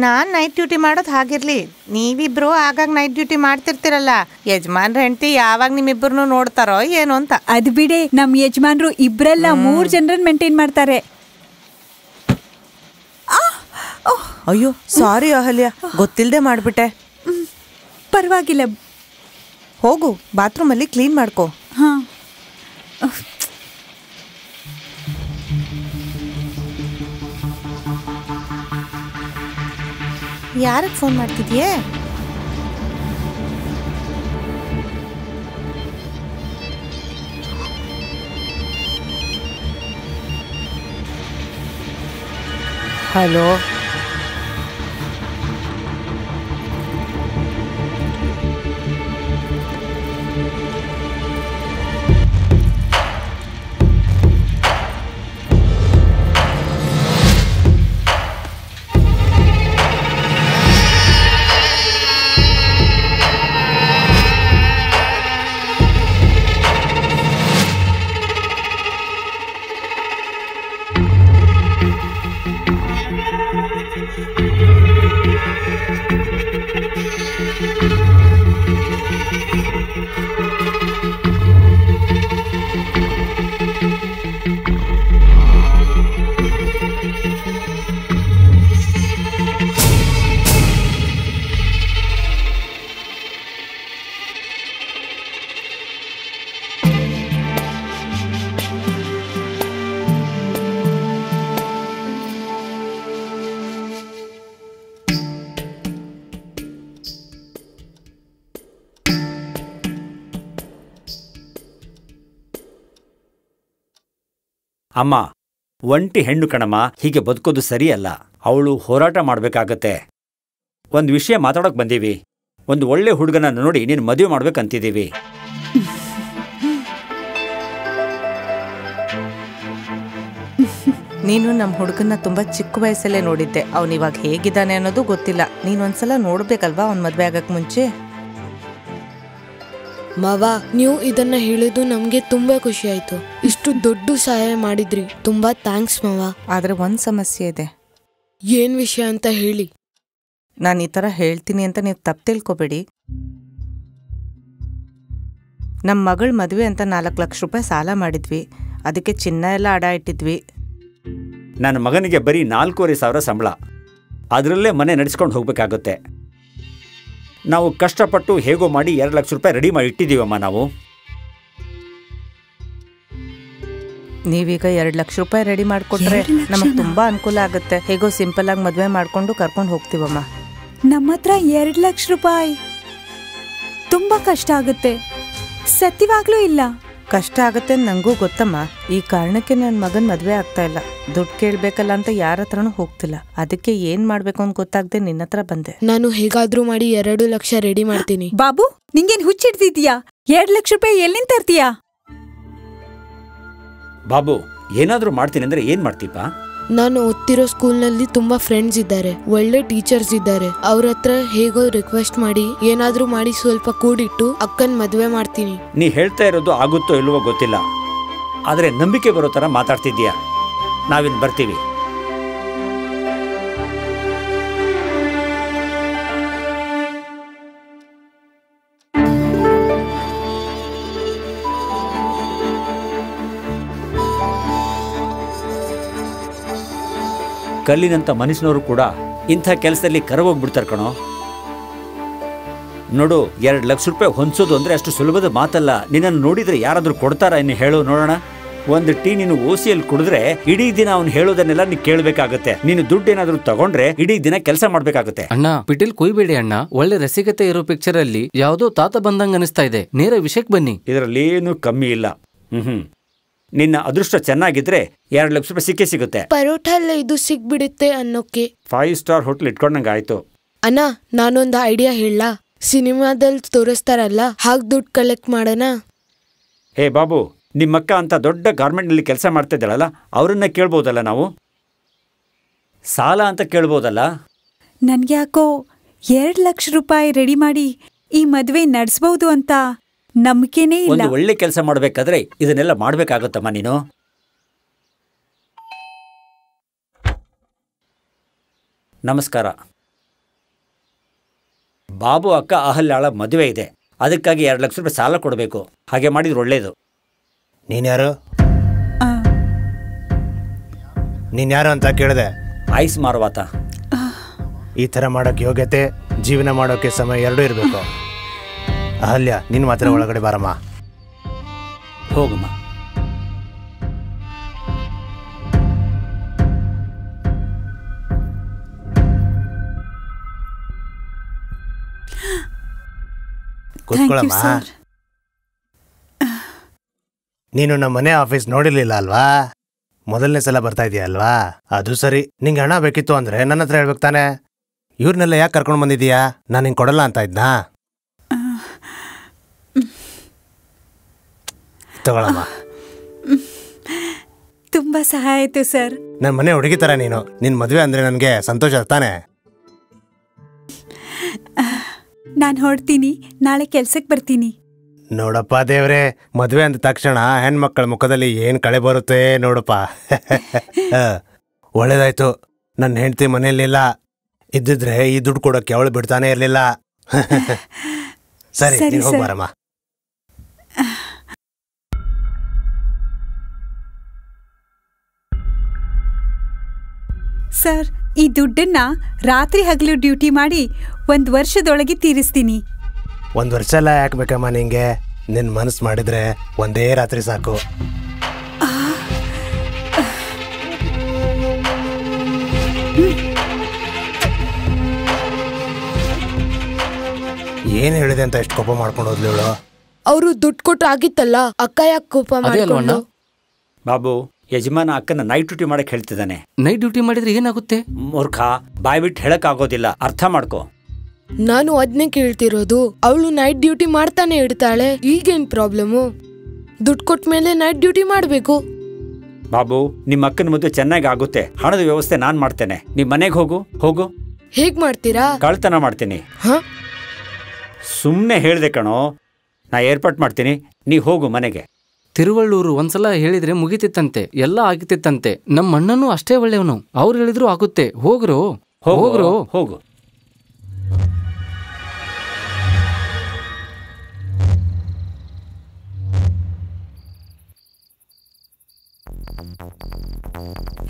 S11: ನಾನು ನೈಟ್ ಡ್ಯೂಟಿ ಮಾಡೋದು ಹಾಗಿರ್ಲಿ, ನೀವಿಬ್ರು ಆಗಾಗ ನೈಟ್ ಡ್ಯೂಟಿ ಮಾಡ್ತಿರ್ತಿರಲ್ಲ, ಯಜಮಾನ್ರ ಹೆಂಡತಿ ಯಾವಾಗ ನಿಮ್ಮಿಬ್ಬರನ್ನು ನೋಡ್ತಾರೋ ಏನು ಅಂತ.
S7: ಅದು ಬಿಡೆ, ನಮ್ಮ ಯಜಮಾನ್ರು ಇಬ್ರೆಲ್ಲ 3 ಜನರನ್ನ ಮೇಂಟೈನ್ ಮಾಡ್ತಾರೆ.
S11: ಅಯ್ಯೋ ಸಾರಿ ಅಹಲ್ಯ, ಗೊತ್ತಿಲ್ಲದೆ ಮಾಡಿಬಿಟ್ಟೆ.
S7: ಪರವಾಗಿಲ್ಲ,
S11: ಹೋಗು ಬಾತ್ರೂಮಲ್ಲಿ ಕ್ಲೀನ್ ಮಾಡ್ಕೋ.
S7: ಹಾಂ.
S11: ಯಾರಿಗೆ ಫೋನ್ ಮಾಡ್ತಿದ್ಯೆ? ಹಲೋ,
S4: ಅಮ್ಮ, ಒಂಟಿ ಹೆಣ್ಣು ಕಣಮ್ಮ, ಹೀಗೆ ಬದುಕೋದು ಸರಿಯಲ್ಲ. ಅವಳು ಹೋರಾಟ ಮಾಡಬೇಕಾಗತ್ತೆ. ಒಂದು ವಿಷಯ ಮಾತಾಡೋಕೆ ಬಂದೀವಿ. ಒಂದು ಒಳ್ಳೆ ಹುಡುಗನ ನೋಡಿ ನೀನು ಮದುವೆ ಮಾಡ್ಬೇಕಂತಿದ್ದೀವಿ.
S11: ನೀನು ನಮ್ಮ ಹುಡುಗನ್ನ ತುಂಬ ಚಿಕ್ಕ ವಯಸ್ಸಲ್ಲೇ ನೋಡಿದ್ದೆ. ಅವನಿವಾಗ ಹೇಗಿದ್ದಾನೆ ಅನ್ನೋದು ಗೊತ್ತಿಲ್ಲ. ನೀನೊಂದ್ಸಲ ನೋಡ್ಬೇಕಲ್ವಾ ಅವ್ನ ಮದುವೆ ಆಗಕ್ಕೆ ಮುಂಚೆ.
S5: ಮಾವ, ನೀವು ಇದನ್ನ ಹೇಳಿದ್ದು ನಮ್ಗೆ ತುಂಬಾ ಖುಷಿ ಆಯ್ತು. ಇಷ್ಟು ದೊಡ್ಡ ಸಹಾಯ ಮಾಡಿದ್ರಿ, ತುಂಬಾ ಥ್ಯಾಂಕ್ಸ್ ಮಾವ.
S11: ಆದ್ರೆ ಒಂದ್ ಸಮಸ್ಯೆ ಇದೆ.
S5: ಏನ್ ವಿಷಯ ಅಂತ ಹೇಳಿ.
S11: ನಾನು ಈ ತರ ಹೇಳ್ತೀನಿ ಅಂತ ನೀವು ತಪ್ಪು ತಿಳ್ಕೊಬೇಡಿ. ನಮ್ಮ ಮಗಳ ಮದುವೆ ಅಂತ 4 ಲಕ್ಷ ರೂಪಾಯಿ ಸಾಲ ಮಾಡಿದ್ವಿ. ಅದಕ್ಕೆ ಚಿನ್ನ ಎಲ್ಲ ಅಡ ಇಟ್ಟಿದ್ವಿ.
S4: ನನ್ನ ಮಗನಿಗೆ ಬರೀ 4,500 ಸಂಬಳ. ಅದರಲ್ಲೇ ಮನೆ ನಡೆಸ್ಕೊಂಡು ಹೋಗ್ಬೇಕಾಗುತ್ತೆ. ನಾವು ಕಷ್ಟಪಟ್ಟು ಹೇಗೋ ಮಾಡಿ 2 ಲಕ್ಷ ರೂಪಾಯಿ ರೆಡಿ ಮಾಡಿ ಇಟ್ಟಿದ್ದೀವಮ್ಮ ನಾವು.
S11: ನೀವೀಗ 2 ಲಕ್ಷ ರೂಪಾಯಿ ರೆಡಿ ಮಾಡಿಕೊಟ್ರೆ ನಮಗೆ ತುಂಬಾ ಅನುಕೂಲ ಆಗುತ್ತೆ. ಹೇಗೋ ಸಿಂಪಲ್ ಆಗಿ ಮದುವೆ ಮಾಡ್ಕೊಂಡು ಕರ್ಕೊಂಡು ಹೋಗ್ತೀವಮ್ಮ.
S7: ನಮ್ಮ ಹತ್ರ 2 ಲಕ್ಷ ರೂಪಾಯಿ ತುಂಬಾ ಕಷ್ಟ ಆಗುತ್ತೆ. ಸತ್ಯವಾಗ್ಲೂ ಇಲ್ಲ.
S11: ಕಷ್ಟ ಆಗುತ್ತೆ ನಂಗೂ ಗೊತ್ತಮ್ಮ. ಈ ಕಾರಣಕ್ಕೆ ನನ್ನ ಮಗನ್ ಮದುವೆ ಆಗ್ತಾ ಇಲ್ಲ. ದುಡ್ಡು ಕೇಳ್ಬೇಕಲ್ಲ ಅಂತ ಯಾರ ಹತ್ರನೂ ಹೋಗ್ತಿಲ್ಲ. ಅದಕ್ಕೆ ಏನ್ ಮಾಡ್ಬೇಕು ಅಂತ ಗೊತ್ತಾಗದೆ ನಿನ್ನ ಹತ್ರ ಬಂದೆ.
S5: ನಾನು ಹೇಗಾದ್ರೂ ಮಾಡಿ 2 ಲಕ್ಷ ರೆಡಿ ಮಾಡ್ತೀನಿ.
S7: ಬಾಬು, ನಿಂಗೇನ್ ಹುಚ್ಚಿಡ್ತಿದ್ಯಾ? 2 ಲಕ್ಷ ರೂಪಾಯಿ ಎಲ್ಲಿಂದ ತರ್ತೀಯಾ?
S4: ಬಾಬು, ಏನಾದ್ರೂ ಮಾಡ್ತೀನಿ ಅಂದ್ರೆ ಏನ್ ಮಾಡ್ತೀಪಾ?
S5: ನಾನು ಓದ್ತಿರೋ ಸ್ಕೂಲ್ನಲ್ಲಿ ತುಂಬಾ ಫ್ರೆಂಡ್ಸ್ ಇದ್ದಾರೆ, ಒಳ್ಳೆ ಟೀಚರ್ಸ್ ಇದ್ದಾರೆ. ಅವ್ರ ಹತ್ರ ಹೇಗೋ ರಿಕ್ವೆಸ್ಟ್ ಮಾಡಿ ಏನಾದ್ರೂ ಮಾಡಿ ಸ್ವಲ್ಪ ಕೂಡಿಟ್ಟು ಅಕ್ಕನ್ ಮದುವೆ ಮಾಡ್ತೀನಿ.
S4: ನೀ ಹೇಳ್ತಾ ಇರೋದು ಆಗುತ್ತೋ ಇಲ್ವೋ ಗೊತ್ತಿಲ್ಲ, ಆದ್ರೆ ನಂಬಿಕೆ ಬರೋ ತರ ಮಾತಾಡ್ತಿದ್ದೀಯಾ. ನಾವಿನ್ ಬರ್ತೀವಿ. ಕಲ್ಲಿನಂತ ಮನುಷ್ಯನವರು ಕೂಡ ಇಂಥ ಕೆಲಸದಲ್ಲಿ ಕರಗೋಗ್ಬಿಡ್ತಾರೆ ಕಣೋ. ನೋಡು, 2 ಲಕ್ಷ ರೂಪಾಯಿ ಹೊಂದೋದು ಅಂದ್ರೆ ಅಷ್ಟು ಸುಲಭದ ಮಾತಲ್ಲ. ನಿನ್ನನ್ನು ನೋಡಿದ್ರೆ ಯಾರಾದ್ರೂ ಕೊಡ್ತಾರಾ? ಇನ್ನು ಹೇಳು ನೋಡೋಣ. ಒಂದು ಟೀ ನೀನು ಓಸಿಯಲ್ಲಿ ಕುಡಿದ್ರೆ ಇಡೀ ದಿನ ಅವ್ನು ಹೇಳೋದನ್ನೆಲ್ಲ ನೀನು ಕೇಳಬೇಕಾಗತ್ತೆ. ನೀನು ದುಡ್ಡು ಏನಾದ್ರೂ ತಗೊಂಡ್ರೆ ಇಡೀ ದಿನ ಕೆಲಸ ಮಾಡ್ಬೇಕಾಗತ್ತೆ.
S6: ಅಣ್ಣ ಪಿಟೀಲ್ ಕೊಯ್ಬೇಡಿ ಅಣ್ಣ. ಒಳ್ಳೆ ರಸಿಕತೆ ಇರೋ ಪಿಕ್ಚರ್ ಅಲ್ಲಿ ಯಾವ್ದೋ ತಾತ ಬಂದಂಗ ಅನಿಸ್ತಾ ಇದೆ. ನೇರ ವಿಷಯಕ್ಕೆ ಬನ್ನಿ.
S4: ಇದರಲ್ಲಿ ಏನು ಕಮ್ಮಿ ಇಲ್ಲ. ನಿನ್ನ ಅದೃಷ್ಟ ಚೆನ್ನಾಗಿದ್ರೆ 2 ಲಕ್ಷ ರೂಪಾಯಿ ಸಿಕ್ಕೇ ಸಿಗುತ್ತೆ.
S5: ಪರೋಟಲ್ಲೇ ಇದು ಸಿಗ್ಬಿಡುತ್ತೆ ಅನ್ನೋಕೆ
S4: 5 ಸ್ಟಾರ್ ಹೋಟೆಲ್ ಇಟ್ಕೊಂಡಂಗೆ ಆಯ್ತು.
S5: ಅಣ್ಣ ನಾನೊಂದು ಐಡಿಯಾ ಹೇಳ. ಸಿನಿಮಾದಲ್ಲಿ ತೋರಿಸ್ತಾರಲ್ಲ ಹಾಗೆ ದುಡ್ಡು ಕಲೆಕ್ಟ್ ಮಾಡೋಣ.
S4: ಹೇ ಬಾಬು, ನಿಮ್ಮಕ್ಕ ಅಂತ ದೊಡ್ಡ ಗಾರ್ಮೆಂಟ್ನಲ್ಲಿ ಕೆಲಸ ಮಾಡ್ತಾ ಇದ್ದಾಳಲ್ಲ, ಅವರನ್ನ ಕೇಳ್ಬೋದಲ್ಲ ನಾವು? ಸಾಲ ಅಂತ ಕೇಳ್ಬೋದಲ್ಲ?
S7: ನನ್ಗೆ ಯಾಕೋ 2 ಲಕ್ಷ ರೂಪಾಯಿ ರೆಡಿ ಮಾಡಿ ಈ ಮದ್ವೆ ನಡೆಸಬಹುದು ಅಂತ ನಂಬಿಕೆನೇ ಇಲ್ಲ.
S4: ಒಂದು ಒಳ್ಳೆ ಕೆಲಸ ಮಾಡ್ಬೇಕಾದ್ರೆ ಇದನ್ನೆಲ್ಲ ಮಾಡ್ಬೇಕಾಗತ್ತಮ್ಮ ನೀನು. ನಮಸ್ಕಾರ. ಬಾಬು ಅಕ್ಕ ಅಹಲ್ಯಾಳ ಮದುವೆ ಇದೆ, ಅದಕ್ಕಾಗಿ 2 ಲಕ್ಷ ರೂಪಾಯಿ ಸಾಲ ಕೊಡಬೇಕು. ಹಾಗೆ ಮಾಡಿದ್ರೆ ಒಳ್ಳೇದು.
S9: ನೀನ್ಯಾರು ಅಂತ ಕೇಳಿದೆ.
S4: ಐಸ್ ಮಾರುವಾತ.
S9: ಈ ಥರ ಮಾಡೋಕ್ಕೆ ಯೋಗ್ಯತೆ, ಜೀವನ ಮಾಡೋಕ್ಕೆ ಸಮಯ ಎರಡೂ ಇರಬೇಕು. ಅಹಲ್ಯ, ನೀನು ಮಾತ್ರ ಒಳಗಡೆ ಬಾರಮ್ಮ.
S4: ಹೋಗಮ್ಮ.
S9: ಕೂತ್ಕೊಳ್ಳಮ್ಮ. ನೀನು ನಮ್ಮ ಮನೆ ಆಫೀಸ್ ನೋಡಿರ್ಲಿಲ್ಲ ಅಲ್ವಾ? ಮೊದಲನೇ ಸಲ ಬರ್ತಾ ಇದೀಯ ಅಲ್ವಾ? ಅದು ಸರಿ. ನಿಂಗೆ ಹಣ ಬೇಕಿತ್ತು ಅಂದ್ರೆ ನನ್ನ ಹತ್ರ ಹೇಳ್ಬೇಕು ತಾನೆ. ಇವ್ರನ್ನೆಲ್ಲ ಯಾಕೆ ಕರ್ಕೊಂಡು ಬಂದಿದೀಯಾ? ನಾನು ಹಿಂಗೆ ಕೊಡಲ್ಲ ಅಂತ ಇದ್ನಾ? ತಗೊಳಮ್ಮ.
S7: ತುಂಬಾ ಸಹಾಯ ಆಯ್ತು ಸರ್.
S9: ನನ್ನ ಮನೆ ಹುಡುಗಿ ತರ ನೀನು. ನಿನ್ ಮದುವೆ ಅಂದ್ರೆ ನನಗೆ ಸಂತೋಷ ತಾನೆ.
S7: ನಾನು ಹೊರಡ್ತೀನಿ, ನಾಳೆ ಕೆಲ್ಸಕ್ಕೆ ಬರ್ತೀನಿ.
S9: ನೋಡಪ್ಪ ದೇವ್ರೆ, ಮದುವೆ ಅಂದ ತಕ್ಷಣ ಹೆಣ್ಮಕ್ಳ ಮುಖದಲ್ಲಿ ಏನ್ ಕಳೆ ಬರುತ್ತೆ ನೋಡಪ್ಪ. ಒಳ್ಳೇದಾಯ್ತು, ನನ್ನ ಹೆಂಡತಿ ಮನೆಯಲ್ಲಿಲ್ಲ. ಇದ್ದಿದ್ರೆ ಈ ದುಡ್ಡು ಕೊಡೋಕೆ ಅವಳು ಬಿಡ್ತಾನೆ ಇರ್ಲಿಲ್ಲ. ಸರಿ, ನೀನು ಹೋಗ್ಬಾರಮ್ಮ.
S7: ಸರ್, ಈ ದುಡ್ಡನ್ನ ರಾತ್ರಿ ಹಗಲು ಡ್ಯೂಟಿ ಮಾಡಿ 1 ವರ್ಷದೊಳಗೆ ತೀರಿಸ್ತೀನಿ.
S9: 1 ವರ್ಷ ಎಲ್ಲ ಯಾಕೆ ಬೇಕಮ್ಮ ನಿಂಗೆ? ನಿನ್ ಮನಸ್ಸು ಮಾಡಿದ್ರೆ ಒಂದೇ ರಾತ್ರಿ ಸಾಕು. ಏನ್ ಹೇಳಿದೆ ಅಂತ ಎಷ್ಟು ಕೋಪ ಮಾಡ್ಕೊಂಡು ಹೋದ್ಲು ಇವಳು?
S5: ಅವರು ದುಡ್ಡು ಕೊಟ್ಟು ಆಗಿತ್ತಲ್ಲ, ಅಕ್ಕ ಯಾಕೆ ಕೋಪ ಮಾಡ್ಕೊಂಡು?
S4: ಬಾಬು, ಯಜಮಾನ ಅಕ್ಕನ ನೈಟ್ ಡ್ಯೂಟಿ ಮಾಡಕ್ ಹೇಳ್ತಿದ್ದಾನೆ.
S6: ನೈಟ್ ಡ್ಯೂಟಿ ಮಾಡಿದ್ರೆ ಏನಾಗುತ್ತೆ?
S4: ಮೂರ್ಖ, ಬಾಯ್ ಬಿಟ್ಟು ಹೇಳಕ್ ಆಗೋದಿಲ್ಲ, ಅರ್ಥ ಮಾಡ್ಕೋ.
S5: ನಾನು ಅದನ್ನೇ ಕೇಳ್ತಿರೋದು. ಅವಳು ನೈಟ್ ಡ್ಯೂಟಿ ಮಾಡ್ತಾನೆ ಇಡ್ತಾಳೆ, ಈಗೇನ್ ಪ್ರಾಬ್ಲಮು? ದುಡ್ಡು ಕೊಟ್ಟ ಮೇಲೆ ನೈಟ್ ಡ್ಯೂಟಿ ಮಾಡ್ಬೇಕು.
S4: ಬಾಬು, ನಿಮ್ಮ ಅಕ್ಕನ ಮದುವೆ ಚೆನ್ನಾಗಿ ಆಗುತ್ತೆ. ಹಣದ ವ್ಯವಸ್ಥೆ ನಾನ್ ಮಾಡ್ತೇನೆ. ನಿಮ್ ಮನೆಗೆ ಹೋಗು.
S5: ಹೇಗ್ ಮಾಡ್ತೀರಾ?
S4: ಕಳ್ತನ ಮಾಡ್ತೀನಿ. ಸುಮ್ನೆ ಹೇಳ್ದೆ ಕಣೋ, ನಾ ಏರ್ಪಾಟ್ ಮಾಡ್ತೀನಿ, ನೀ ಹೋಗು ಮನೆಗೆ.
S6: ತಿರುವಳ್ಳೂರು ಒಂದ್ಸಲ ಹೇಳಿದ್ರೆ ಮುಗಿತಿತ್ತಂತೆ, ಎಲ್ಲ ಆಗಿತ್ತಿತ್ತಂತೆ. ನಮ್ಮ ಅಣ್ಣನೂ ಅಷ್ಟೇ ಒಳ್ಳೆಯವನು. ಅವ್ರು ಹೇಳಿದ್ರು ಆಗುತ್ತೆ. ಹೋಗ್ರು.
S4: ಹೋಗು.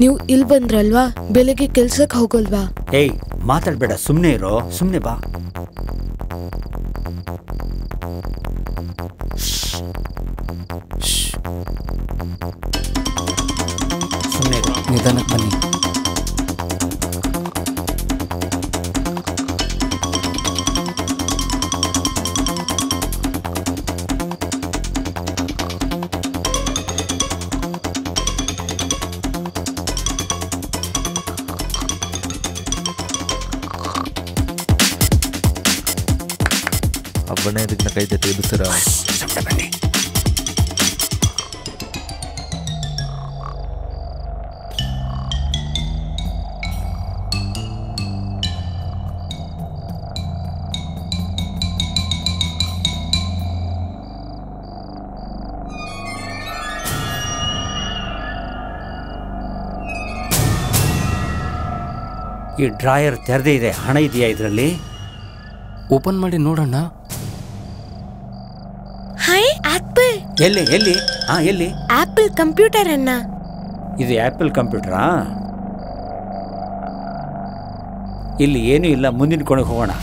S5: ನೀವು ಇಲ್ಲಿ ಬಂದ್ರಲ್ವಾ, ಬೆಳಿಗ್ಗೆ ಕೆಲ್ಸಕ್ಕೆ ಹೋಗಲ್ವಾ?
S4: ಏಯ್, ಮಾತಾಡ್ಬೇಡ, ಸುಮ್ನೆ ಇರೋ. ಸುಮ್ನೆ ಬಾ. ಸುಮ್ನೆ ಇರೋ,
S6: ನಿಧಾನಕ್ಕೆ ಬನ್ನಿ.
S14: ಅಬ್ಬನೇ ಇದಕ್ಕೆ ಕೈ ಜೊತೆ ಎದುರಿಸಿರ.
S4: ಈ ಡ್ರಾಯರ್ ತೆರೆದೇ ಇದೆ. ಹಣ ಇದೆಯಾ ಇದರಲ್ಲಿ?
S6: ಓಪನ್ ಮಾಡಿ ನೋಡೋಣ.
S5: Hi, apple.
S4: ಎಲ್ಲಿ? ಎಲ್ಲಿ?
S5: ಆಪಲ್ ಕಂಪ್ಯೂಟರ್ ಅನ್ನ.
S4: ಇದು ಆಪಲ್ ಕಂಪ್ಯೂಟರಾ? ಇಲ್ಲಿ ಏನೂ ಇಲ್ಲ, ಮುಂದಿನ ಕೋಣೆಗೆ ಹೋಗೋಣ.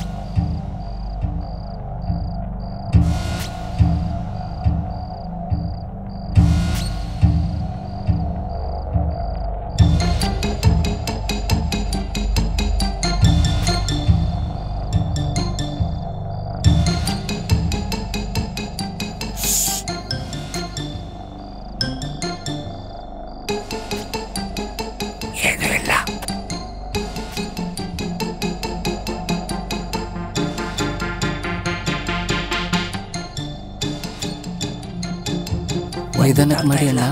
S6: ನಿಧಾನಕ್ಕೆ ಮಾಡಿ ಅಣ್ಣ.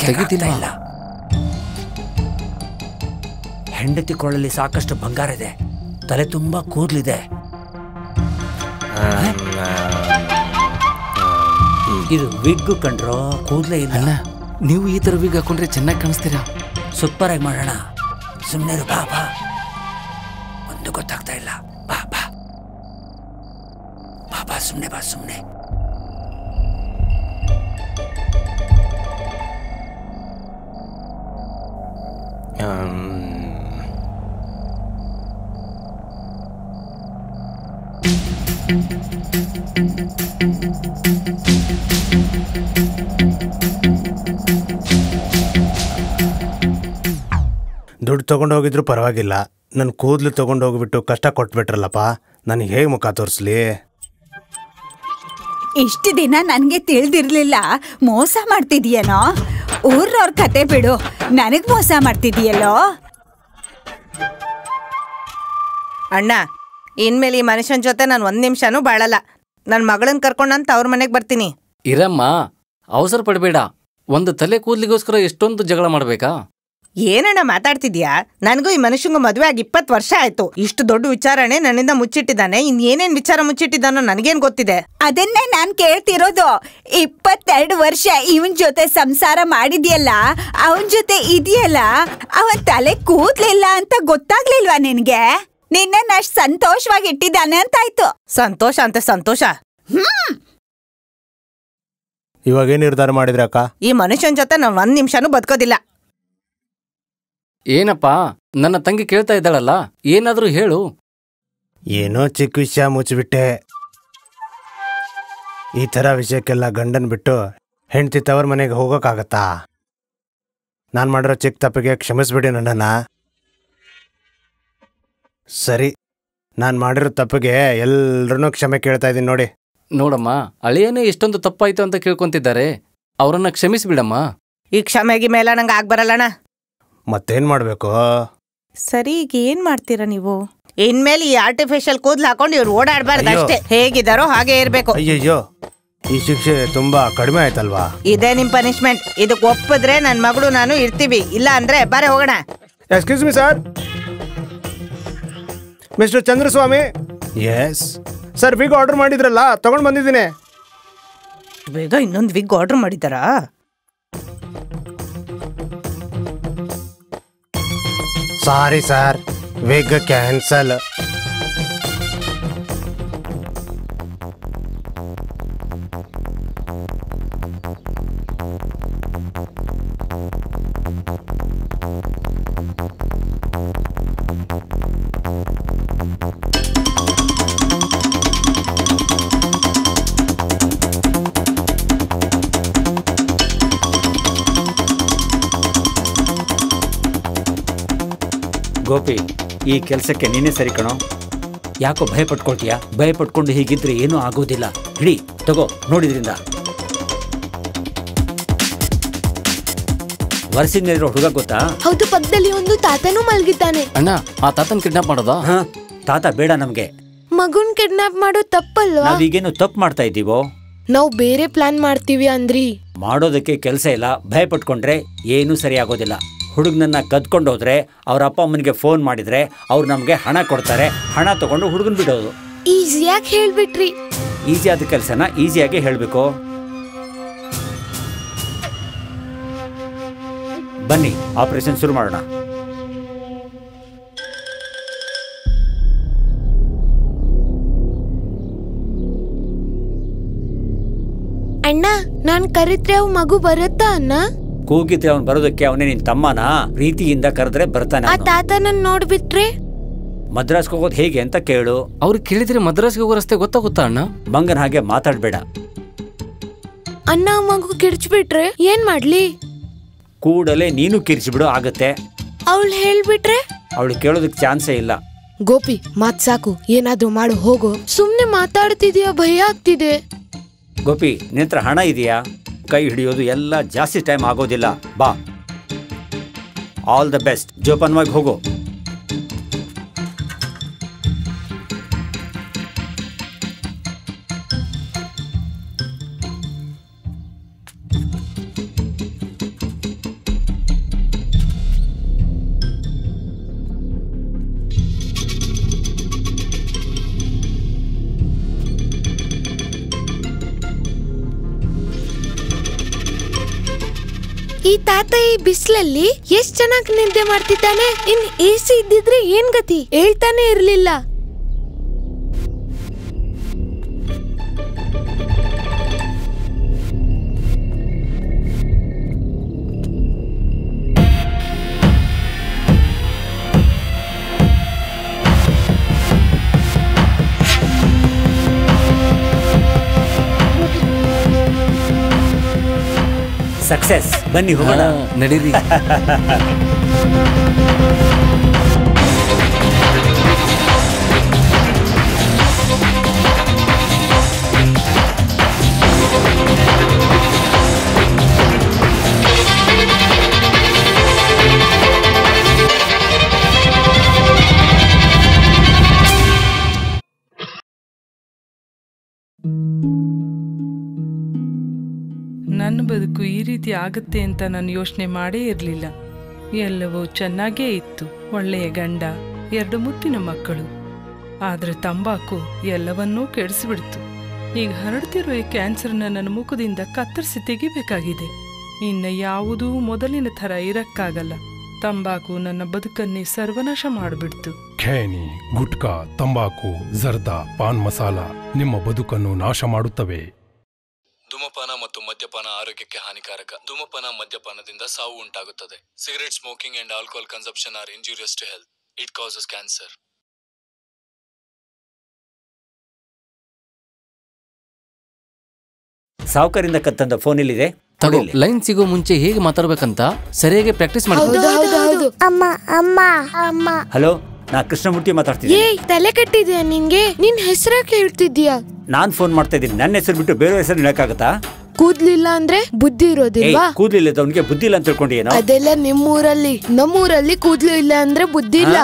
S6: ತೆಗಿತಿಲ್ಲ.
S4: ಹೆಂಡತಿ ಕೊಳ್ಳಲ್ಲಿ ಸಾಕಷ್ಟು ಬಂಗಾರ ಇದೆ, ತಲೆ ತುಂಬಾ ಕೂದಲಿದೆ. ಇದು ವಿಗ್ ಕಂಡ್ರೋ, ಕೂದಲೇ ಇಲ್ಲ.
S6: ಅಣ್ಣ ನೀವು ಈ ತರ ವಿಗ್ ಹಾಕೊಂಡ್ರೆ ಚೆನ್ನಾಗಿ ಕಾಣಿಸ್ತೀರಾ.
S4: ಸೂಪರ್ ಆಗಿ ಮಾಡೋಣ. ಸುಮ್ಮನೆ ಬಾ ಬಾ, ಒಂದು ಗೊತ್ತಾಗ್ತಾ ಇಲ್ಲ. ಬಾ ಬಾ ಬಾ ಬಾ, ಸುಮ್ಮನೆ ಬಾ, ಸುಮ್ಮನೆ.
S9: ದುಡ್ಡು ತೊಗೊಂಡೋಗಿದ್ರು ಪರವಾಗಿಲ್ಲ, ನನ್ನ ಕೂದಲು ತೊಗೊಂಡೋಗ್ಬಿಟ್ಟು ಕಷ್ಟ ಕೊಟ್ಬಿಟ್ರಲ್ಲಪ್ಪ, ನನಗೆ ಹೇಗೆ ಮುಖ ತೋರಿಸ್ಲಿ?
S7: ಇಷ್ಟು ದಿನ ನನಗೆ ತಿಳಿದಿರ್ಲಿಲ್ಲ ಮೋಸ ಮಾಡ್ತಿದ್ಯೇನೋ. ಊರ್ನವ್ರ ಕತೆ ಬಿಡು, ನನಗ್ ಮೋಸ ಮಾಡ್ತಿದ್ಯಲ್ಲೋ.
S11: ಅಣ್ಣ, ಇನ್ಮೇಲೆ ಈ ಮನುಷ್ಯನ ಜೊತೆ ನಾನು 1 ನಿಮಿಷನೂ ಬಾಳಲ್ಲ. ನನ್ನ ಮಗಳನ್ನ ಕರ್ಕೊಂಡಂತ ಅವ್ರ ಮನೆಗೆ ಬರ್ತೀನಿ.
S6: ಇರಮ್ಮ, ಅವಸರ ಪಡಬೇಡ. ಒಂದು ತಲೆ ಕೂದಲಿಗೋಸ್ಕರ ಎಷ್ಟೊಂದು ಜಗಳ ಮಾಡ್ಬೇಕಾ?
S11: ಏನಣ್ಣ ಮಾತಾಡ್ತಿದ್ಯಾ? ನನಗೂ ಈ ಮನುಷ್ಯಂಗೂ ಮದುವೆ ಆಗಿ 20 ವರ್ಷ ಆಯ್ತು. ಇಷ್ಟು ದೊಡ್ಡ ವಿಚಾರನೆ ನನ್ನಿಂದ ಮುಚ್ಚಿಟ್ಟಿದ್ದಾನೆ. ಏನೇನ್ ವಿಚಾರ ಮುಚ್ಚಿಟ್ಟಿದ್ದಾನೋ ನನಗೇನ್ ಗೊತ್ತಿದೆ?
S7: ಅದನ್ನೇ ನಾನ್ ಕೇಳ್ತಿರೋದು. 22 ವರ್ಷ ಇವನ್ ಜೊತೆ ಸಂಸಾರ ಮಾಡಿದ್ಯಲ್ಲ, ಅವನ್ ಜೊತೆ ಇದೆಯಲ್ಲ, ಅವನ್ ತಲೆ ಕೂದ್ಲಿಲ್ಲ ಅಂತ ಗೊತ್ತಾಗ್ಲಿಲ್ವಾ ನಿನ್ಗೆ? ನಿನ್ನ ಅಷ್ಟ್ ಸಂತೋಷವಾಗಿ ಇಟ್ಟಿದ್ದಾನೆ ಅಂತ ಆಯ್ತು.
S11: ಸಂತೋಷ ಅಂತ ಸಂತೋಷ.
S9: ಇವಾಗ ಏನ್ ನಿರ್ಧಾರ ಮಾಡಿದ್ರೆ ಅಕ್ಕ?
S11: ಈ ಮನುಷ್ಯನ ಜೊತೆ ನಾನು 1 ನಿಮಿಷನೂ ಬದುಕೋದಿಲ್ಲ.
S6: ಏನಪ್ಪಾ, ನನ್ನ ತಂಗಿ ಕೇಳ್ತಾ ಇದ್ದಾಳಲ್ಲ, ಏನಾದ್ರೂ ಹೇಳು.
S9: ಏನೋ ಚಿಕ್ಕ ವಿಷಯ ಮುಚ್ಚಿಬಿಟ್ಟೆ. ಈ ಥರ ವಿಷಯಕ್ಕೆಲ್ಲ ಗಂಡನ್ ಬಿಟ್ಟು ಹೆಂಡತಿ ತವರ ಮನೆಗೆ ಹೋಗೋಕ್ಕಾಗತ್ತಾ? ನಾನು ಮಾಡಿರೋ ಚಿಕ್ಕ ತಪ್ಪಿಗೆ ಕ್ಷಮಿಸ್ಬಿಡಿ ನನ್ನನ್ನ. ಸರಿ, ನಾನು ಮಾಡಿರೋ ತಪ್ಪಿಗೆ ಎಲ್ರೂ ಕ್ಷಮೆ ಕೇಳ್ತಾ ಇದ್ದೀನಿ ನೋಡಿ.
S6: ನೋಡಮ್ಮ, ಅಳಿಯನೇ ಎಷ್ಟೊಂದು ತಪ್ಪಾಯ್ತು ಅಂತ ಕೇಳ್ಕೊಂತಿದ್ದಾರೆ, ಅವರನ್ನ ಕ್ಷಮಿಸ್ಬಿಡಮ್ಮ.
S11: ಈ ಕ್ಷಮೆಗೆ ಮೇಲೆ ನಂಗೆ ಆಗ್ಬರಲ್ಲಣ್ಣ.
S9: ಮತ್ತೇನ್ ಮಾಡ್ಬೇಕು?
S11: ಸರಿ, ಈಗ ಏನ್ ಮಾಡ್ತೀರಾ ನೀವು? ಇನ್ಮೇಲೆ ಈ ಆರ್ಟಿಫಿಷಿಯಲ್ ಕೂದಲು ಹಾಕೊಂಡು ಇವ್ರು ಓಡಾಡ್ಬಾರ್ದು ಅಷ್ಟೇ. ಹೇಗಿದ್ದಾರೋ ಹಾಗೆ ಇರ್ಬೇಕು.
S9: ಅಯ್ಯಯ್ಯೋ, ಈ ಶಿಕ್ಷೆ ತುಂಬಾ ಕಡಿಮೆ ಆಯ್ತಲ್ವಾ?
S11: ಇದೇ ನಿಮ್ ಪನಿಷ್ಮೆಂಟ್. ಇದಕ್ಕೆ ಒಪ್ಪಿದ್ರೆ ನನ್ ಮಗಳು ನಾನು ಇರ್ತೀವಿ, ಇಲ್ಲ ಅಂದ್ರೆ ಬಾರೆ ಹೋಗೋಣ.
S12: Excuse me sir, mister Chandraswami.
S9: Yes
S12: sir, wig order ಮಾಡಿದ್ರಲ್ಲ, ತಗೊಂಡ್ ಬಂದಿದ್ದೀನಿ.
S11: ಬೇಗ ಇನ್ನೊಂದು ವಿಗ್ ಆರ್ಡರ್ ಮಾಡಿದಾರಾ?
S9: Sorry sir, wig cancel.
S4: Gopi, ಈ ಕೆಲಸಕ್ಕೆ ನೀನೇ ಸರಿ ಕಣೋ. ಯಾಕೋ ಭಯ ಪಟ್ಕೊಳ್ತೀಯಾ? ಭಯ ಪಟ್ಕೊಂಡು ಹೀಗಿದ್ರೆ ಏನೂ ಆಗೋದಿಲ್ಲ. ಹಿಡಿ, ತಗೋ, ನೋಡಿದ್ರಿಂದ. ವರ್ಷಿನಲ್ಲಿರೋ ಹುಡುಗ ಗೊತ್ತಾ?
S5: ಹೌದು, ಪಕ್ಕದಲ್ಲಿ ಒಂದು ತಾತನೂ ಮಲಗಿದ್ದಾನೆ.
S6: ಅಣ್ಣ, ಆ ತಾತನ್ ಕಿಡ್ನಾಪ್ ಮಾಡೋದಾ?
S4: ತಾತ ಬೇಡ ನಮ್ಗೆ.
S5: ಮಗುನ್ ಕಿಡ್ನಾಪ್ ಮಾಡೋದು ತಪ್ಪಲ್ವಾ?
S4: ನಾವೀಗೇನು ತಪ್ಪು ಮಾಡ್ತಾ ಇದ್ದೀವೋ?
S5: ನಾವು ಬೇರೆ ಪ್ಲಾನ್ ಮಾಡ್ತೀವಿ ಅಂದ್ರಿ.
S4: ಮಾಡೋದಕ್ಕೆ ಕೆಲಸ ಇಲ್ಲ. ಭಯ ಪಟ್ಕೊಂಡ್ರೆ ಏನೂ ಸರಿ ಆಗೋದಿಲ್ಲ. ಹುಡುಗನನ್ನ ಕದ್ಕೊಂಡು ಹೋದ್ರೆ ಅವ್ರ ಅಪ್ಪ ಅಮ್ಮನಿಗೆ ಫೋನ್ ಮಾಡಿದ್ರೆ ಅವ್ರು ನಮ್ಗೆ ಹಣ ಕೊಡ್ತಾರೆ. ಹಣ ತಗೊಂಡು ಹುಡುಗನ್ ಬಿಡೋದು.
S5: ಈಸಿಯಾಗಿ ಹೇಳ್ಬಿಟ್ರಿ.
S4: ಈಸಿ ಆದ ಕೆಲಸನ ಈಸಿಯಾಗಿ ಹೇಳ್ಬೇಕು. ಬನ್ನಿ, ಆಪರೇಷನ್ ಶುರು ಮಾಡೋಣ.
S5: ಅಣ್ಣ, ನಾನ್ ಕರೆದ್ರೆ ಅವ್ ಮಗು ಬರುತ್ತಾ ಅಣ್ಣ?
S4: ಕೂಗಿದ್ರೆ ಅವ್ನು ಬರೋದಕ್ಕೆ ಅವನೇ ನಿನ್ ತಮ್ಮನ? ಪ್ರೀತಿಯಿಂದ ಕರೆದ್ರೆ ಬರ್ತಾನೆ.
S5: ಆ ತಾತ ನನ್ ನೋಡ್ಬಿಟ್ರೆ?
S4: ಮದ್ರಾಸ್ಗೆ ಹೋಗೋದು ಹೇಗೆ ಅಂತ ಕೇಳು.
S6: ಅವ್ರಿಗೆ ಕೇಳಿದ್ರೆ ಮದ್ರಾಸ್ಗೆ ಹೋಗೋ ರಸ್ತೆ ಗೊತ್ತಾಗುತ್ತಾ ಅಣ್ಣ?
S4: ಮಂಗನ ಹಾಗೆ ಮಾತಾಡ್ಬೇಡ.
S5: ಅಣ್ಣ, ಮಗು ಕಿರ್ಚ್ಬಿಟ್ರೆ ಏನ್ ಮಾಡ್ಲಿ?
S4: ಕೂಡಲೇ ನೀನು ಕಿರ್ಚಿಬಿಡು, ಆಗತ್ತೆ.
S5: ಅವಳು ಹೇಳ್ಬಿಟ್ರೆ?
S4: ಅವಳು ಕೇಳೋದಕ್ಕೆ ಚಾನ್ಸೇ ಇಲ್ಲ.
S5: ಗೋಪಿ, ಮಾತ್ ಸಾಕು, ಏನಾದ್ರೂ ಮಾಡು ಹೋಗೋ. ಸುಮ್ನೆ ಮಾತಾಡ್ತಿದ್ಯಾ, ಭಯ ಆಗ್ತಿದೆ.
S4: ಗೋಪಿ, ನಿಂತ್ರ ಹಣ ಇದೆಯಾ? ಕೈ ಹಿಡಿಯೋದು ಎಲ್ಲ ಜಾಸ್ತಿ ಟೈಮ್ ಆಗೋದಿಲ್ಲ. ಬಾ, ಆಲ್ ದ ಬೆಸ್ಟ್. ಜೋಪಾನವಾಗಿ ಹೋಗೋ.
S5: ಈ ತಾತ ಈ ಬಿಸಿಲಲ್ಲಿ ಎಷ್ಟ್ ಚೆನ್ನಾಗಿ ನಿದ್ದೆ ಮಾಡ್ತಿದ್ದಾನೆ. ಇನ್ AC ಇದ್ದಿದ್ರೆ ಏನ್ ಗತಿ, ಹೇಳ್ತಾನೆ ಇರ್ಲಿಲ್ಲ.
S4: ಸಕ್ಸಸ್. ಬನ್ನಿ ಹೋಗೋಣ.
S6: ನಡೀರಿ.
S14: ನನ್ನ ಬದುಕು ಈ ರೀತಿ ಆಗುತ್ತೆ ಅಂತ ನಾನು ಯೋಚನೆ ಮಾಡೇ ಇರಲಿಲ್ಲ. ಎಲ್ಲವೂ ಚೆನ್ನಾಗೇ ಇತ್ತು. ಒಳ್ಳೆಯ ಗಂಡ, 2 ಮುತ್ತಿನ ಮಕ್ಕಳು. ಆದ್ರೆ ತಂಬಾಕು ಎಲ್ಲವನ್ನೂ ಕೆಡಿಸಿಬಿಡ್ತು. ಈಗ ಹರಡ್ತಿರೋ ಈ ಕ್ಯಾನ್ಸರ್ನ ನನ್ನ ಮುಖದಿಂದ ಕತ್ತರಿಸಿ ತೆಗಿಬೇಕಾಗಿದೆ. ಇನ್ನು ಯಾವುದೂ ಮೊದಲಿನ ಥರ ಇರಕ್ಕಾಗಲ್ಲ. ತಂಬಾಕು ನನ್ನ ಬದುಕನ್ನೇ ಸರ್ವನಾಶ ಮಾಡಿಬಿಡ್ತು.
S15: ಖೇನಿ, ಗುಟ್ಕಾ, ತಂಬಾಕು, ಜರ್ದಾ, ಪಾನ್ ಮಸಾಲ ನಿಮ್ಮ ಬದುಕನ್ನು ನಾಶ ಮಾಡುತ್ತವೆ.
S1: ಧೂಮಪಾನ ಮತ್ತು ಮದ್ಯಪಾನ ಆರೋಗ್ಯಕ್ಕೆ ಹಾನಿಕಾರಕ. ಧೂಮಪಾನ ಮದ್ಯಪಾನದಿಂದ ಸಾವು ಉಂಟಾಗುತ್ತದೆ. Cigarette smoking and alcohol consumption are injurious to health. It causes cancer.
S4: ಸಾವುಕಾರಿಂದ ಕತ್ತಂದ ಫೋನ್ ಇಲ್ಲಿದೆ.
S6: ತಗೋ. ಲೈನ್ ಸಿಗೋ ಮುಂಚೆ ಹೇಗೆ ಮಾತಾಡ್ಬೇಕಂತ ಸರಿಯಾಗಿ ಪ್ರಾಕ್ಟೀಸ್ ಮಾಡ್ತೀನಿ.
S5: ಅಮ್ಮ ಅಮ್ಮ ಅಮ್ಮ.
S4: ಹಲೋ, ನಾ ಕೃಷ್ಣಮೂರ್ತಿ ಮಾತಾಡ್ತೀನಿ.
S5: ತಲೆ ಕೆಟ್ಟಿದ್ಯಾ ನಿನ್ಗೆ? ನಿನ್ ಹೆಸರಕ್ಕೆ ಹೇಳ್ತಿದ್ಯಾ?
S4: ನಾನ್ ಫೋನ್ ಮಾಡ್ತಾ ಇದ್ದೀನಿ. ನನ್ನ ಹೆಸರು ಬಿಟ್ಟು ಬೇರೆ ಹೆಸರು ಹೇಳಕ್ಕಾಗತ್ತಾ?
S5: ಕೂದ್ಲಿಲ್ಲ ಅಂದ್ರೆ ಬುದ್ಧಿ ಇರೋದಿಲ್ವಾ?
S4: ಕೂದ್ಲಿಲ್ಲ ಅವನಿಗೆ ಬುದ್ಧಿ ಇಲ್ಲ ಅಂತ ತಿಳ್ಕೊಂಡೇನೋ?
S5: ಅದೆಲ್ಲ ನಿಮ್ಮೂರಲ್ಲಿ. ನಮ್ಮೂರಲ್ಲಿ ಕೂದ್ಲು ಇಲ್ಲ ಅಂದ್ರೆ ಬುದ್ಧಿ ಇಲ್ಲ.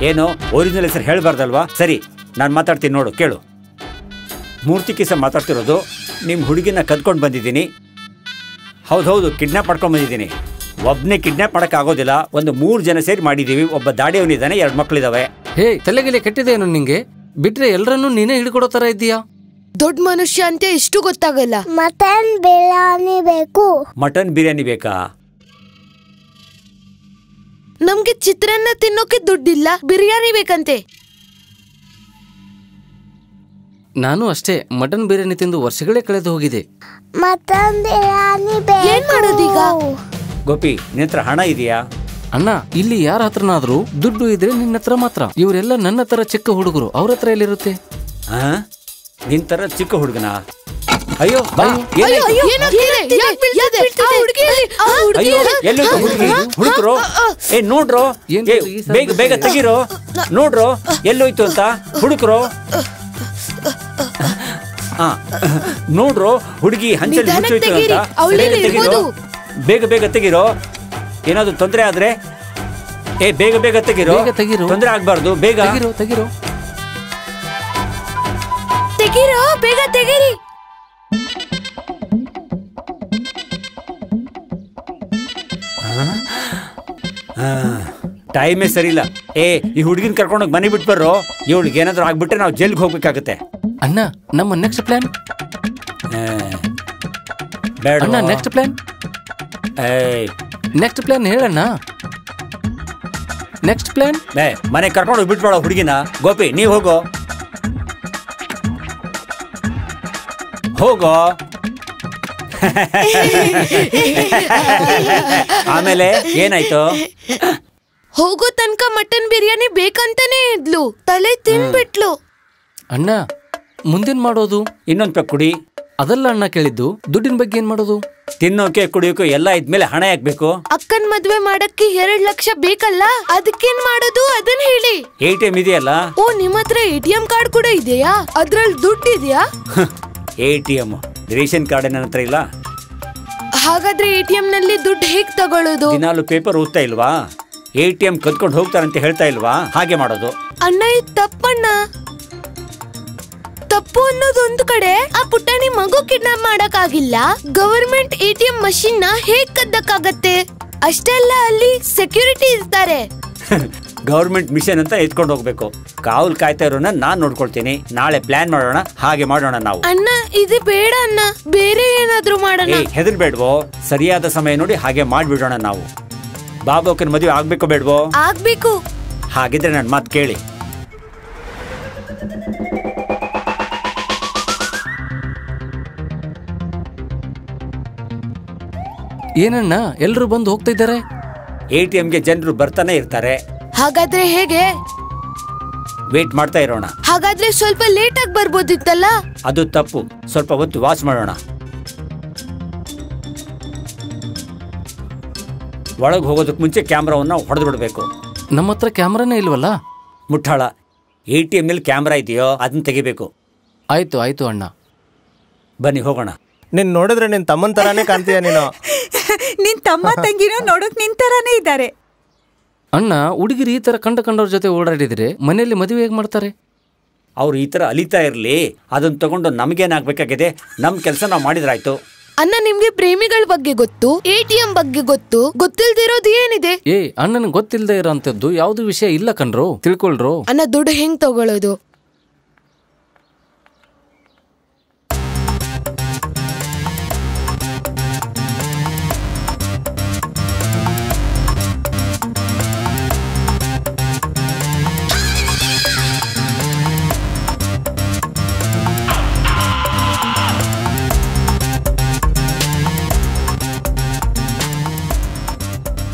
S4: ಏನೋ ಒರಿಜಿನಲ್ ಹೆಸರು ಹೇಳ್ಬಾರ್ದಲ್ವಾ? ಸರಿ, ನಾನ್ ಮಾತಾಡ್ತೀನಿ ನೋಡು, ಕೇಳು. ಮೂರ್ತಿ ಕಿಸ ಮಾತಾಡ್ತಿರೋದು. ನಿಮ್ ಹುಡುಗಿನ ಕದ್ಕೊಂಡು ಬಂದಿದ್ದೀನಿ. ಹೌದೌದು, ಕಿಡ್ನಾಪ್ ಮಾಡ್ಕೊಂಡ್ ಬಂದಿದ್ದೀನಿ. ಒಬ್ನೇ ಕಿಡ್ನಾಪ್ ಮಾಡಕ್ ಆಗೋದಿಲ್ಲ. ಒಂದು 3 ಜನ ಸೇರಿ ಮಾಡಿದೀವಿ. ಒಬ್ಬ ದಾಡಿಯವನಿದ್ದಾನೆ, 2 ಮಕ್ಳಿದಾವೆ.
S6: ಹೇ, ತಲೆಗೆಲೆ ಕೆಟ್ಟಿದೇನು ನಿಂಗೆ? ಬಿಟ್ರೆ ಎಲ್ಲರನ್ನೂ ನೀನೇ ಹಿಡ್ಕೊಡೋ ತರ ಇದ್ದೀಯಾ?
S5: ದೊಡ್ಡ ಮನುಷ್ಯ ಅಂತ ಎಷ್ಟು ಗೊತ್ತಾಗಲ್ಲ.
S16: ಮಟನ್ ಬಿರಿಯಾನಿ ಬೇಕು.
S4: ಮಟನ್ ಬಿರಿಯಾನಿ ಬೇಕಾ?
S5: ನಮ್ಗೆ ಚಿತ್ರಾನ್ನ ತಿನ್ನೋಕೆ ದುಡ್ಡಿಲ್ಲ, ಬಿರಿಯಾನಿ ಬೇಕಂತೆ.
S6: ನಾನು ಅಷ್ಟೇ. ಮಟನ್ ಬಿರಿಯಾನಿ ತಿಂದು ವರ್ಷಗಳೇ ಕಳೆದು ಹೋಗಿದೆ.
S16: ಮಟನ್ ಬಿರಿಯಾನಿ ಬೇಕು.
S5: ಏನ್ ಮಾಡೋದೀಗ?
S4: ಗೋಪಿ, ನಿನ್ನತ್ರ ಹಣ ಇದೆಯಾ?
S6: ಅಣ್ಣ, ಇಲ್ಲಿ ಯಾರ ಹತ್ರನಾದ್ರೂ ದುಡ್ಡು ಇದ್ರೆ ನಿನ್ನ ಹತ್ರ ಮಾತ್ರ. ಇವರೆಲ್ಲ ನನ್ನ ತರ ಚಿಕ್ಕ ಹುಡುಗರು, ಅವ್ರ ಹತ್ರ ಎಲ್ಲಿರುತ್ತೆ?
S4: ನಿನ್ ತರ ಚಿಕ್ಕ ಹುಡುಗನ? ಅಯ್ಯೋ, ಹುಡುಗರು ನೋಡ್ರೋ, ಬೇಗ ಬೇಗ ತೆಗಿರೋ. ನೋಡ್ರೋ ಎಲ್ಲೋಯ್ತು ಅಂತ. ಹುಡುಕರು ನೋಡ್ರೋ, ಹುಡುಗಿ ಹಂಚಲ್ಲಿ ಮುಚ್ಚೋಯ್ತು ಅಂತ. ಬೇಗ ಬೇಗ ತೆಗಿರೋ. ಏನಾದ್ರು ತೊಂದರೆ ಆದ್ರೆ ಬೇಗ ಬೇಗ ತೆಗಿರೋ. ತೊಂದರೆ ಆಗ್ಬಾರ್ದು. ಬೇಗ
S6: ತೆಗಿರೋ
S5: ತೆಗಿರೋ ಬೇಗ ತೆಗಿರಿ.
S4: ಟೈಮೇ ಸರಿ ಇಲ್ಲ. ಈ ಹುಡುಗಿನ ಕರ್ಕೊಂಡೋಗಿ ಮನೆ ಬಿಟ್ಟು ಬರ್ರೋ. ಇವಳಿಗೆ ಏನಾದ್ರು ಆಗ್ಬಿಟ್ರೆ ನಾವು ಜೈಲ್ಗೆ ಹೋಗ್ಬೇಕಾಗತ್ತೆ.
S6: ಅಣ್ಣ, ನಮ್ಮ ನೆಕ್ಸ್ಟ್ ಪ್ಲಾನ್
S4: ಬೇಡ.
S6: ನೆಕ್ಸ್ಟ್ ಪ್ಲಾನ್ ನೆಕ್ಸ್ಟ್ ಪ್ಲಾನ್ ಹೇಳಣ್ಣ. ನೆಕ್ಸ್ಟ್ ಪ್ಲಾನ್
S4: ಮನೆ ಕರ್ಕೊಂಡು ಹೋಗಿ ಬಿಟ್ಬೇಡ ಹುಡುಗಿನ. ಗೋಪಿ, ನೀವ್ ಹೋಗೋ. ಹೋಗೋ. ಆಮೇಲೆ ಏನಾಯ್ತು?
S5: ಹೋಗೋ ತನಕ ಮಟನ್ ಬಿರಿಯಾನಿ ಬೇಕಂತಾನೆ ಇದ್ಲು. ತಲೆ ತಿನ್ಬಿಟ್ಲು.
S6: ಅಣ್ಣ, ಮುಂದೇನ್ ಮಾಡೋದು?
S4: ಇನ್ನೊಂದ್ ಪೆಕ್ ಕುಡಿ.
S6: ಅದಲ್ಲ ಅಣ್ಣ ಕೇಳಿದ್ದು. ದುಡ್ಡಿನ ಬಗ್ಗೆ ಏನ್ ಮಾಡೋದು?
S4: ತಿನ್ನೋಕೆ ಕುಡಿಯೋಕೆ ಎಲ್ಲ ಇದ್ಮೇಲೆ ಹಣ ಯಾಕ್ಬೇಕು?
S5: ಅಕ್ಕನ್ ಮದ್ವೆ ಮಾಡಕ್ಕೆ 2 ಲಕ್ಷ ಬೇಕಲ್ಲ, ಅದಕ್ಕೇನ್ ಮಾಡೋದು ಅದನ್ನ ಹೇಳಿ.
S4: ATM ಇದೆಯಲ್ಲ?
S5: ಓ, ನಿಮ್ ಹತ್ರ ATM ಕಾರ್ಡ್ ಕೂಡ ಇದೆಯಾ? ಅದ್ರಲ್ಲಿ ದುಡ್ಡು ಇದೆಯಾ?
S4: ATM ರೇಷನ್ ಕಾರ್ಡ್ ನನ್ನ ಹತ್ರ ಇಲ್ಲ.
S5: ಹಾಗಾದ್ರೆ ATM ನಲ್ಲಿ ದುಡ್ಡು ಹೇಗ್ ತಗೊಳ್ಳೋದು?
S4: ದಿನಾಲು ಪೇಪರ್ ಓದ್ತಾ ಇಲ್ವಾ? ATM ಕದ್ಕೊಂಡು ಹೋಗ್ತಾರಂತ ಹೇಳ್ತಾ ಇಲ್ವಾ? ಹಾಗೆ ಮಾಡೋದು.
S5: ಅಣ್ಣ, ಇದು ತಪ್ಪಣ್ಣ. ತಪ್ಪು ಅನ್ನೋದೊಂದು ಕಡೆ, ಆ ಪುಟಾಣಿ ಮಗು ಕಿಡ್ನಾಪ್ ಮಾಡಕ್ ಆಗಿಲ್ಲ. ಗವರ್ಮೆಂಟ್ ATM ಮಷೀನ್ ನ ಹೇಗ್ ಕದ್ದಕ್ಕಾಗತ್ತೆ? ಅಷ್ಟೆಲ್ಲ ಅಲ್ಲಿ ಸೆಕ್ಯೂರಿಟಿ ಇರ್ತಾರೆ.
S4: ಗವರ್ಮೆಂಟ್ ಮಿಷನ್ ಅಂತ ಎತ್ಕೊಂಡು ಹೋಗ್ಬೇಕು. ಕಾವಲ್ ಕಾಯ್ತಾ ಇರೋನ ನಾನ್ ನೋಡ್ಕೊಳ್ತೀನಿ. ನಾಳೆ ಪ್ಲಾನ್ ಮಾಡೋಣ, ಹಾಗೆ ಮಾಡೋಣ ನಾವು.
S5: ಅಣ್ಣ ಇದು ಬೇಡ ಅಣ್ಣ, ಬೇರೆ ಏನಾದ್ರೂ ಮಾಡೋಣ.
S4: ಹೆದರ್ಬೇಡ್ವೋ, ಸರಿಯಾದ ಸಮಯ ನೋಡಿ ಹಾಗೆ ಮಾಡ್ಬಿಡೋಣ ನಾವು. ಬಾಬೋಕನ್ ಮದುವೆ ಆಗ್ಬೇಕೋ ಬೇಡ್ವೋ?
S5: ಆಗ್ಬೇಕು.
S4: ಹಾಗಿದ್ರೆ ನನ್ ಮಾತು ಕೇಳಿ.
S6: ಏನಣ್ಣ ಎಲ್ರು ಬಂದು ಹೋಗ್ತಾ ಇದ್ದಾರೆ?
S4: ATMಗೆ ಜನರು ಬರ್ತಾನೆ ಇರ್ತಾರೆ.
S5: ಹಾಗಾದ್ರೆ ಹೇಗೆ?
S4: ವೇಟ್ ಮಾಡ್ತಾ ಇರೋಣ.
S5: ಹಾಗಾದ್ರೆ ಸ್ವಲ್ಪ ಲೇಟ್ ಆಗಿ ಬರ್ಬೋದಿತ್ತಲ್ಲ?
S4: ಅದು ತಪ್ಪು, ಸ್ವಲ್ಪ ಹೊತ್ತು ವಾಚ್ ಮಾಡೋಣ. ಒಳಗೆ ಹೋಗೋದಕ್ಕೆ ಮುಂಚೆ ಕ್ಯಾಮ್ರಾವನ್ನ ಹೊಡೆದು ಬಿಡಬೇಕು.
S6: ನಮ್ಮ ಹತ್ರ ಕ್ಯಾಮ್ರಾನೇ ಇಲ್ವಲ್ಲ?
S4: ಮುಟ್ಟಾಳ, ATM ನಲ್ಲಿ ಕ್ಯಾಮ್ರಾ ಇದೆಯೋ ಅದನ್ನ ತೆಗಿಬೇಕು.
S6: ಆಯ್ತು ಆಯ್ತು ಅಣ್ಣ,
S4: ಬನ್ನಿ ಹೋಗೋಣ.
S12: ನೀನ್ ನೋಡಿದ್ರೆ ನಿನ್ ತಮ್ಮನ್ ತರಾನೇ ಕಾಣ್ತೀಯ ನೀನು.
S7: ನಿನ್ ತಮ್ಮ ತಂಗಿನೂ ನೋಡಕ್ ನಿನ್ ತರಾನೇ ಇದ್ದಾರೆ.
S6: ಅಣ್ಣ, ಹುಡುಗಿರು ಈ ತರ ಕಂಡವ್ರ ಜೊತೆ ಓಡಾಡಿದ್ರೆ ಮನೆಯಲ್ಲಿ ಮದುವೆ ಹೇಗೆ ಮಾಡ್ತಾರೆ?
S4: ಅವ್ರು ಈ ತರ ಅಲಿತಾ ಇರ್ಲಿ, ಅದನ್ನ ತಗೊಂಡು ನಮಗೇನಾಗಬೇಕಾಗಿದೆ, ನಮ್ ಕೆಲಸ ನಾವು ಮಾಡಿದ್ರಾಯ್ತು.
S5: ಅಣ್ಣ, ನಿಮ್ಗೆ ಪ್ರೇಮಿಗಳ ಬಗ್ಗೆ ಗೊತ್ತು, ATM ಬಗ್ಗೆ ಗೊತ್ತು, ಗೊತ್ತಿಲ್ದಿರೋದು ಏನಿದೆ?
S6: ಅಣ್ಣನ್ ಗೊತ್ತಿಲ್ಲದೆ ಇರೋಂಥದ್ದು ಯಾವ್ದು ವಿಷಯ ಇಲ್ಲ ಕಣ್ರು, ತಿಳ್ಕೊಳ್ರು.
S5: ಅಣ್ಣ, ದುಡ್ಡು ಹೆಂಗ್ ತಗೊಳ್ಳೋದು?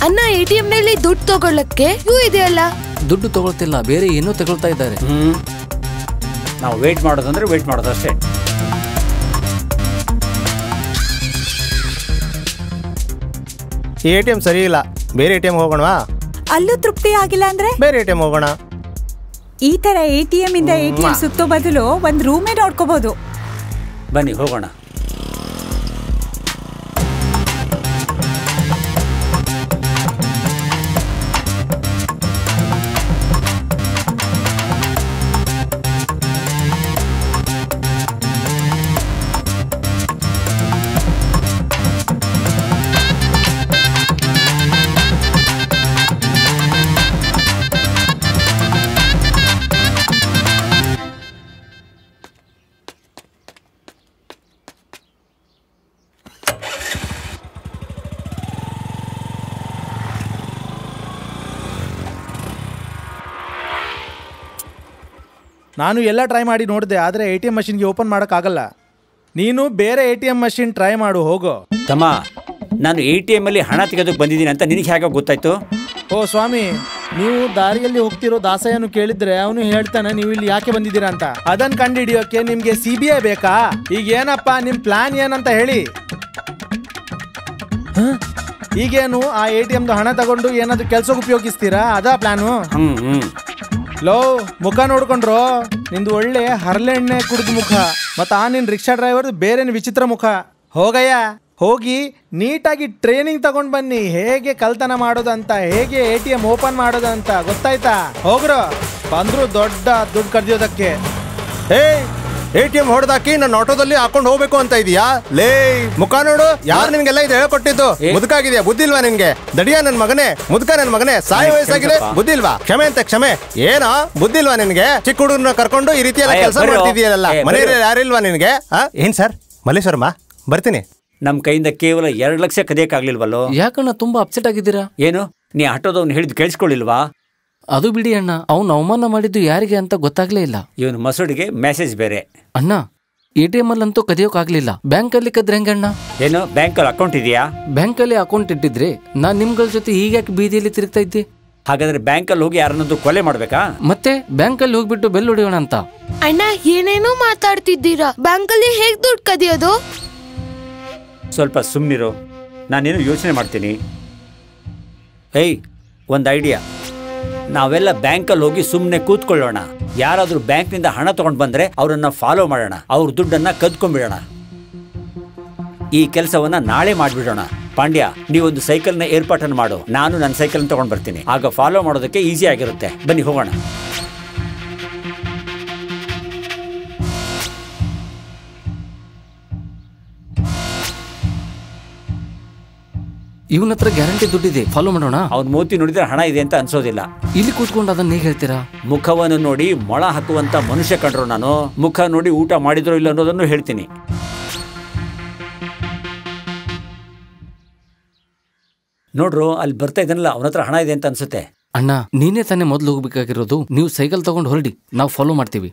S5: ಅಣ್ಣ, ATM ನಲ್ಲಿ ದುಡ್ಡು ತಗೊಳ್ಳಕ್ಕೆ ಇವು ಇದೆಯಲ್ಲ?
S6: ದುಡ್ಡು ತಗೊಳ್ತಿಲ್ಲ, ಬೇರೆ ಏನೋ ತಗೊಳ್ತಾ ಇದ್ದಾರೆ.
S4: ನಾವು ವೇಟ್ ಮಾಡೋದಂದ್ರೆ ವೇಟ್ ಮಾಡೋದಷ್ಟೇ.
S12: ATM ಸರಿ ಇಲ್ಲ, ಬೇರೆ ATM ಹೋಗೋಣವಾ?
S7: ಅಲ್ಲೂ ತೃಪ್ತಿ ಆಗಿಲ್ಲ ಅಂದ್ರೆ
S12: ಬೇರೆ ATM ಹೋಗೋಣ.
S7: ಈ ತರ ATM ಇಂದ ATM ಸುತ್ತೋ ಬದಲು ಒಂದ್ ರೂಮೇ ನೋಡ್ಕೋಬಹುದು.
S4: ಬನ್ನಿ ಹೋಗೋಣ.
S17: ನಾನು ಎಲ್ಲ ಟ್ರೈ ಮಾಡಿ ನೋಡಿದೆ, ಆದರೆ ATM ಮಷಿನ್ಗೆ ಓಪನ್ ಮಾಡೋಕ್ಕಾಗಲ್ಲ. ನೀನು ಬೇರೆ ATM ಮಷಿನ್ ಟ್ರೈ ಮಾಡು, ಹೋಗೋ.
S4: ತಮ್ಮ, ನಾನು ATM ಅಲ್ಲಿ ಹಣ ತೆಗೆದಕ್ಕೆ ಬಂದಿದ್ದೀನಿ ಅಂತ ನಿನಗೆ ಹೇಗೆ ಗೊತ್ತಾಯ್ತು?
S17: ಓ ಸ್ವಾಮಿ, ನೀವು ದಾರಿಯಲ್ಲಿ ಹೋಗ್ತಿರೋ ದಾಸಯ್ಯನು ಕೇಳಿದ್ರೆ ಅವನು ಹೇಳ್ತಾನೆ ನೀವು ಇಲ್ಲಿ ಯಾಕೆ ಬಂದಿದ್ದೀರಾ ಅಂತ. ಅದನ್ನ ಕಂಡುಹಿಡಿಯೋಕೆ ನಿಮ್ಗೆ CBI ಬೇಕಾ? ಈಗ ಏನಪ್ಪ ನಿಮ್ ಪ್ಲಾನ್ ಏನಂತ ಹೇಳಿ. ಈಗೇನು ಆ ATM ಹಣ ತಗೊಂಡು ಏನಾದ್ರು ಕೆಲ್ಸಕ್ಕೆ ಉಪಯೋಗಿಸ್ತೀರಾ? ಅದಾ ಪ್ಲಾನು? ಲೋ, ಮುಖ ನೋಡ್ಕೊಂಡ್ರು ನಿಂದು ಒಳ್ಳೆ ಹರಳೆಣ್ಣೆ ಕುಡಿದ ಮುಖ, ಮತ್ತ ನಿನ್ ರಿಕ್ಷಾ ಡ್ರೈವರ್ ಬೇರೆ ವಿಚಿತ್ರ ಮುಖ. ಹೋಗಯ್ಯ, ಹೋಗಿ ನೀಟಾಗಿ ಟ್ರೈನಿಂಗ್ ತಗೊಂಡ್ ಬನ್ನಿ, ಹೇಗೆ ಕಳ್ತನ ಮಾಡೋದಂತ, ಹೇಗೆ ATM ಓಪನ್ ಮಾಡೋದಂತ, ಗೊತ್ತಾಯ್ತಾ? ಹೋಗ್ರು, ಬಂದ್ರು ದೊಡ್ಡ ದುಡ್ಡು ಕರ್ದಿಯೋದಕ್ಕೆ.
S12: ATM ಹೊಡೆದಾಕಿ ನನ್ನ ಆಟೋದಲ್ಲಿ ಹಾಕೊಂಡು ಹೋಗ್ಬೇಕು ಅಂತ ಇದೀಯಾ? ಲೇ, ಮುಖ ನೋಡು, ಯಾರು ನಿನ್ಗೆಲ್ಲ ಇದು ಹೇಳ್ಕೊಟ್ಟಿದ್ದು? ಮುದುಕಾಗಿದ್ಯಾ? ಬುದ್ಧಿಲ್ವಾ ನಿನ್ಗೆ? ದಡಿಯಾ ನನ್ ಮಗನೇ, ಮುದುಕ ನನ್ ಮಗನೇ, ಸಾಯ ವಯಸ್ಸಾಗಿದೆ, ಬುದ್ಧಿಲ್ವಾ? ಕ್ಷಮೆ ಅಂತ ಕ್ಷಮೆ ಏನೋ ಬುದ್ಧಿಲ್ವಾ ನಿನ್ಗೆ? ಚಿಕ್ಕ ಹುಡುಗರನ್ನ ಕರ್ಕೊಂಡು ಈ ರೀತಿ ಎಲ್ಲ ಕೆಲಸ ಮಾಡ್ತಿದೀಯಲ್ಲ, ಮನೆಯಲ್ಲಿ ಯಾರಿಲ್ವಾ ನಿನ್ಗೆ? ಏನ್ ಸರ್ ಮಲ್ಲೇಶ್ವರಮ್ಮ, ಬರ್ತೀನಿ.
S4: ನಮ್ ಕೈಯಿಂದ ಕೇವಲ 2 ಲಕ್ಷ ಕದಿಯಕ್ಕಾಗ್ಲಿಲ್ವಲ್ಲೋ?
S6: ಯಾಕಣ್ಣ ತುಂಬಾ ಅಪ್ಸೆಟ್ ಆಗಿದ್ದೀರಾ?
S4: ಏನು, ನೀ ಆಟೋದವ್ನು ಹೇಳಿದ್ ಕೇಳಿಸ್ಕೊಳ್ಳಿಲ್ವಾ?
S6: ಅದು ಬಿಡಿ ಅಣ್ಣ, ಅವ್ನು ಅವಮಾನ ಮಾಡಿದ್ದು ಯಾರಿಗೆ ಅಂತ ಗೊತ್ತಾಗ್ಲೇ ಇಲ್ಲ.
S4: ಇವನು ಮಸೂಡಿಗೆ ಮೆಸೇಜ್ ಬೇರೆ.
S6: ಅಣ್ಣ, ATM ಅಲ್ಲಂತೂ ಕದಿಯೋಕಾಗ್ಲಿಲ್ಲ, ಬ್ಯಾಂಕ್ ಅಲ್ಲಿ ಕದ್ರೆ ಹೆಂಗಣ್ಣ?
S4: ಏನು, ಬ್ಯಾಂಕ್ ಅಲ್ಲಿ ಅಕೌಂಟ್ ಇದೆಯಾ?
S6: ಬ್ಯಾಂಕ್ ಅಲ್ಲಿ ಅಕೌಂಟ್ ಇಟ್ಟಿದ್ರೆ ನಾನ್ ನಿಮ್ಗಳ ಜೊತೆ ಹೀಗ್ಯಾಕೆ ಬೀದಿಯಲ್ಲಿ ತಿರುಗ್ತಾ ಇದ್ದೆ?
S4: ಹಾಗಾದ್ರೆ ಬ್ಯಾಂಕ್ ಅಲ್ಲಿ ಹೋಗಿ ಯಾರನ್ನಾದ್ರೂ ಕೊಲೆ ಮಾಡ್ಬೇಕಾ?
S6: ಮತ್ತೆ ಬ್ಯಾಂಕ್ ಅಲ್ಲಿ ಹೋಗ್ಬಿಟ್ಟು ಬೆಲ್ ಹೊಡಿಯೋಣ ಅಂತ.
S5: ಅಣ್ಣ, ಏನೇನೋ ಮಾತಾಡ್ತಿದ್ದೀರಾ, ಬ್ಯಾಂಕಲ್ಲಿ ಹೇಗ್ ದುಡ್ಡು ಕದಿಯೋದು?
S4: ಸ್ವಲ್ಪ ಸುಮ್ಮನಿರು, ನಾನೇನು ಯೋಚನೆ ಮಾಡ್ತೀನಿ. ಒಂದು ಐಡಿಯಾ, ನಾವೆಲ್ಲ ಬ್ಯಾಂಕಲ್ಲಿ ಹೋಗಿ ಸುಮ್ಮನೆ ಕೂತ್ಕೊಳ್ಳೋಣ. ಯಾರಾದ್ರೂ ಬ್ಯಾಂಕ್ನಿಂದ ಹಣ ತಗೊಂಡು ಬಂದ್ರೆ ಅವರನ್ನ ಫಾಲೋ ಮಾಡೋಣ, ಅವ್ರ ದುಡ್ಡನ್ನ ಕದ್ಕೊಂಡ್ಬಿಡೋಣ. ಈ ಕೆಲಸವನ್ನ ನಾಳೆ ಮಾಡ್ಬಿಡೋಣ. ಪಾಂಡ್ಯ, ನೀವೊಂದು ಸೈಕಲ್ನ ಏರ್ಪಾಟನ್ನು ಮಾಡು, ನಾನು ನನ್ನ ಸೈಕಲ್ ತಗೊಂಡ್ ಬರ್ತೀನಿ. ಆಗ ಫಾಲೋ ಮಾಡೋದಕ್ಕೆ ಈಸಿ ಆಗಿರುತ್ತೆ. ಬನ್ನಿ ಹೋಗೋಣ.
S6: ಇವನ ಹತ್ರ ಗ್ಯಾರಂಟಿ ದುಡ್ಡಿದೆ, ಫಾಲೋ ಮಾಡೋಣ.
S4: ಅವ್ನ ಮೂತಿ ನೋಡಿದ್ರೆ ಹಣ ಇದೆ ಅಂತ ಅನ್ಸೋದಿಲ್ಲ.
S6: ಇಲ್ಲಿ ಕೂತ್ಕೊಂಡು ಅದನ್ನ ಹೇಗೆ ಹೇಳ್ತೀರಾ?
S4: ಮುಖವನ್ನು ನೋಡಿ ಮೊಳ ಹಾಕುವಂತ ಮನುಷ್ಯ ಕಂಡ್ರು ನಾನು. ಮುಖ ನೋಡಿ ಊಟ ಮಾಡಿದ್ರೋ ಇಲ್ಲ ಅನ್ನೋದನ್ನು ಹೇಳ್ತೀನಿ. ನೋಡ್ರು, ಅಲ್ಲಿ ಬರ್ತಾ ಇದ್ದಾನಲ್ಲ, ಅವನ ಹತ್ರ ಹಣ ಇದೆ ಅಂತ ಅನ್ಸುತ್ತೆ.
S6: ಅಣ್ಣ, ನೀನೇ ತಾನೇ ಮೊದಲು ಹೋಗ್ಬೇಕಾಗಿರೋದು. ನೀವು ಸೈಕಲ್ ತಗೊಂಡು ಹೊರಡಿ, ನಾವು ಫಾಲೋ ಮಾಡ್ತೀವಿ.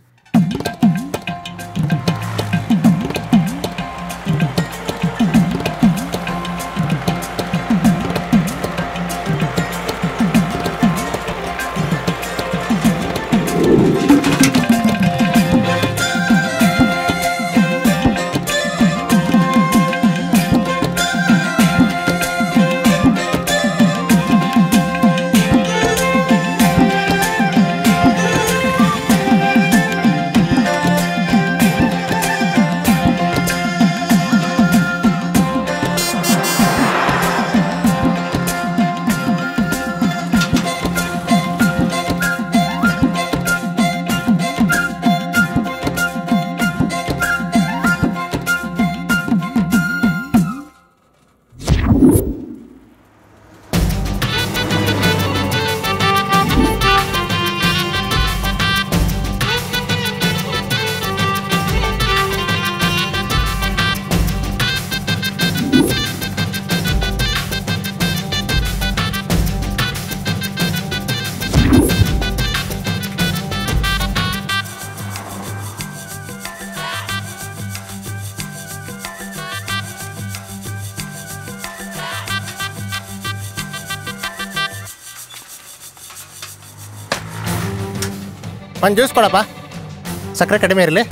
S12: ಒಂದು ಜ್ಯೂಸ್ ಕೊಡಪ್ಪ, ಸಕ್ಕರೆ ಕಡಿಮೆ ಇರಲಿ.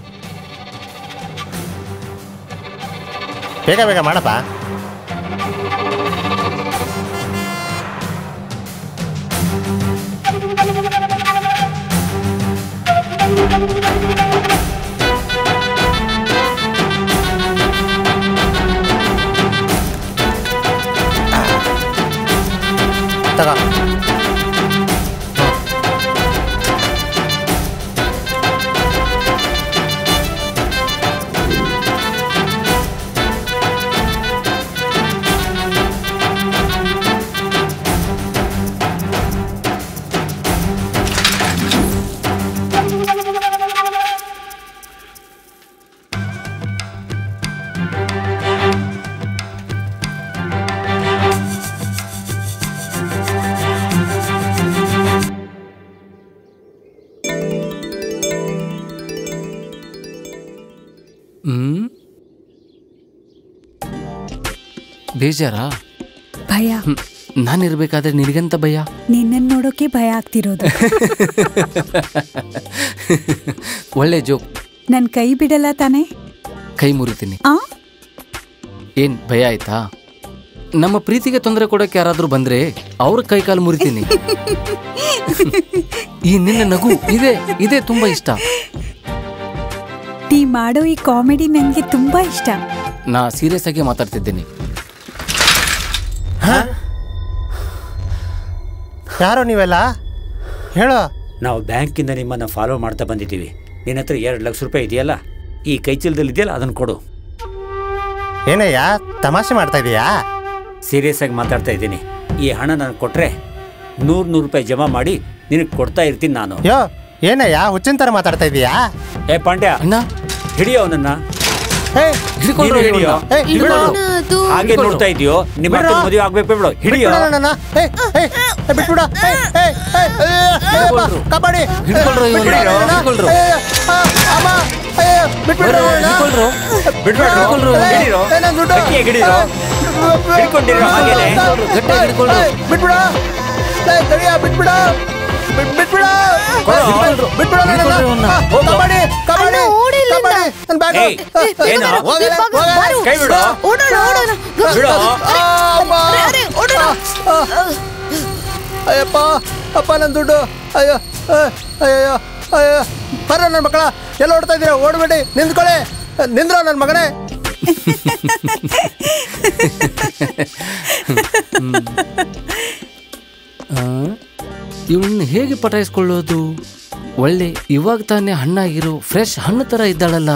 S12: ಬೇಗ ಬೇಗ ಮಾಡಪ್ಪ. ತಗೋ.
S6: ಬೇಜಾರಾ?
S7: ಭಯ.
S6: ನಾನಿರ್ಬೇಕಾದ್ರೆ ನಿನಗಂತ ಭಯ?
S7: ನಿನ್ನನ್ನು ನೋಡೋಕೆ ಭಯ ಆಗ್ತಿರೋದು.
S6: ಒಳ್ಳೆ ಜೋಕ್.
S7: ನನ್ ಕೈ ಬಿಡಲ್ಲ ತಾನೆ?
S6: ಕೈ ಮುರಿತೀನಿ. ಏನ್ ಭಯ ಆಯ್ತಾ? ನಮ್ಮ ಪ್ರೀತಿಗೆ ತೊಂದರೆ ಕೊಡಕ್ಕೆ ಯಾರಾದ್ರೂ ಬಂದ್ರೆ ಅವ್ರ ಕೈ ಕಾಲು ಮುರಿತೀನಿ. ಈ ನಿನ್ನ ನಗು ಇದೇ ತುಂಬಾ ಇಷ್ಟ.
S7: ನೀ ಮಾಡೋ ಈ ಕಾಮಿಡಿ ನನ್ಗೆ ತುಂಬಾ ಇಷ್ಟ.
S6: ನಾ ಸೀರಿಯಸ್ ಆಗಿ ಮಾತಾಡ್ತಿದ್ದೀನಿ.
S12: ಯಾರೋ ನೀವೆಲ್ಲ ಹೇಳೋ.
S4: ನಾವು ಬ್ಯಾಂಕಿಂದ ನಿಮ್ಮನ್ನ ಫಾಲೋ ಮಾಡ್ತಾ ಬಂದಿದ್ದೀವಿ. ನಿನ್ನ ಹತ್ರ 2 ಲಕ್ಷ ರೂಪಾಯಿ ಇದೆಯಲ್ಲ, ಈ ಕೈ ಚೀಲದಲ್ಲಿ ಇದೆಯಲ್ಲ, ಅದನ್ನು ಕೊಡು.
S12: ಏನಯ್ಯ, ತಮಾಷೆ ಮಾಡ್ತಾ ಇದೀಯಾ?
S4: ಸೀರಿಯಸ್ ಆಗಿ ಮಾತಾಡ್ತಾ ಇದ್ದೀನಿ. ಈ ಹಣ ನನಗೆ ಕೊಟ್ರೆ 100 ರೂಪಾಯಿ ಜಮಾ ಮಾಡಿ ನಿನಗೆ ಕೊಡ್ತಾ ಇರ್ತೀನಿ ನಾನು.
S12: ಯೋ, ಏನಯ್ಯ ಹುಚ್ಚಿನ ಥರ ಮಾತಾಡ್ತಾ ಇದೀಯಾ?
S4: ಏ ಪಾಂಡ್ಯ, ಹಿಡಿಯೋ ಅವನನ್ನ. ಹಾಗೆ ನೋಡ್ತಾ ಇದೆಯೋ? ನಿಮ್ಮ ಮದುವೆ ಆಗ್ಬೇಕು ಬಿಡು. ಹಿಡಿಯೋ.
S12: ಕಬಡ್ಡಿ ಅಯ್ಯಪ್ಪ, ಅಪ್ಪ ನನ್ನ ದುಡ್ಡು. ಅಯ್ಯೋ ಅಯ್ಯೋ ಅಯ್ಯೋ, ಬರ್ರ ನನ್ನ ಮಕ್ಕಳ, ಎಲ್ಲ ಓಡ್ತಾ ಇದ್ದೀರಾ? ಓಡ್ಬೇಡಿ, ನಿಂತ್ಕೊಳ್ಳಿ. ನಿಂದ್ರ ನನ್ನ ಮಗನೇ.
S6: ಇವಳನ್ನ ಹೇಗೆ ಪಟಾಯಿಸ್ಕೊಳ್ಳೋದು? ಒಳ್ಳೆ ಇವಾಗ ತಾನೇ ಹಣ್ಣಾಗಿರೋ ಫ್ರೆಶ್ ಹಣ್ಣು ತರ ಇದ್ದಾಳಲ್ಲ.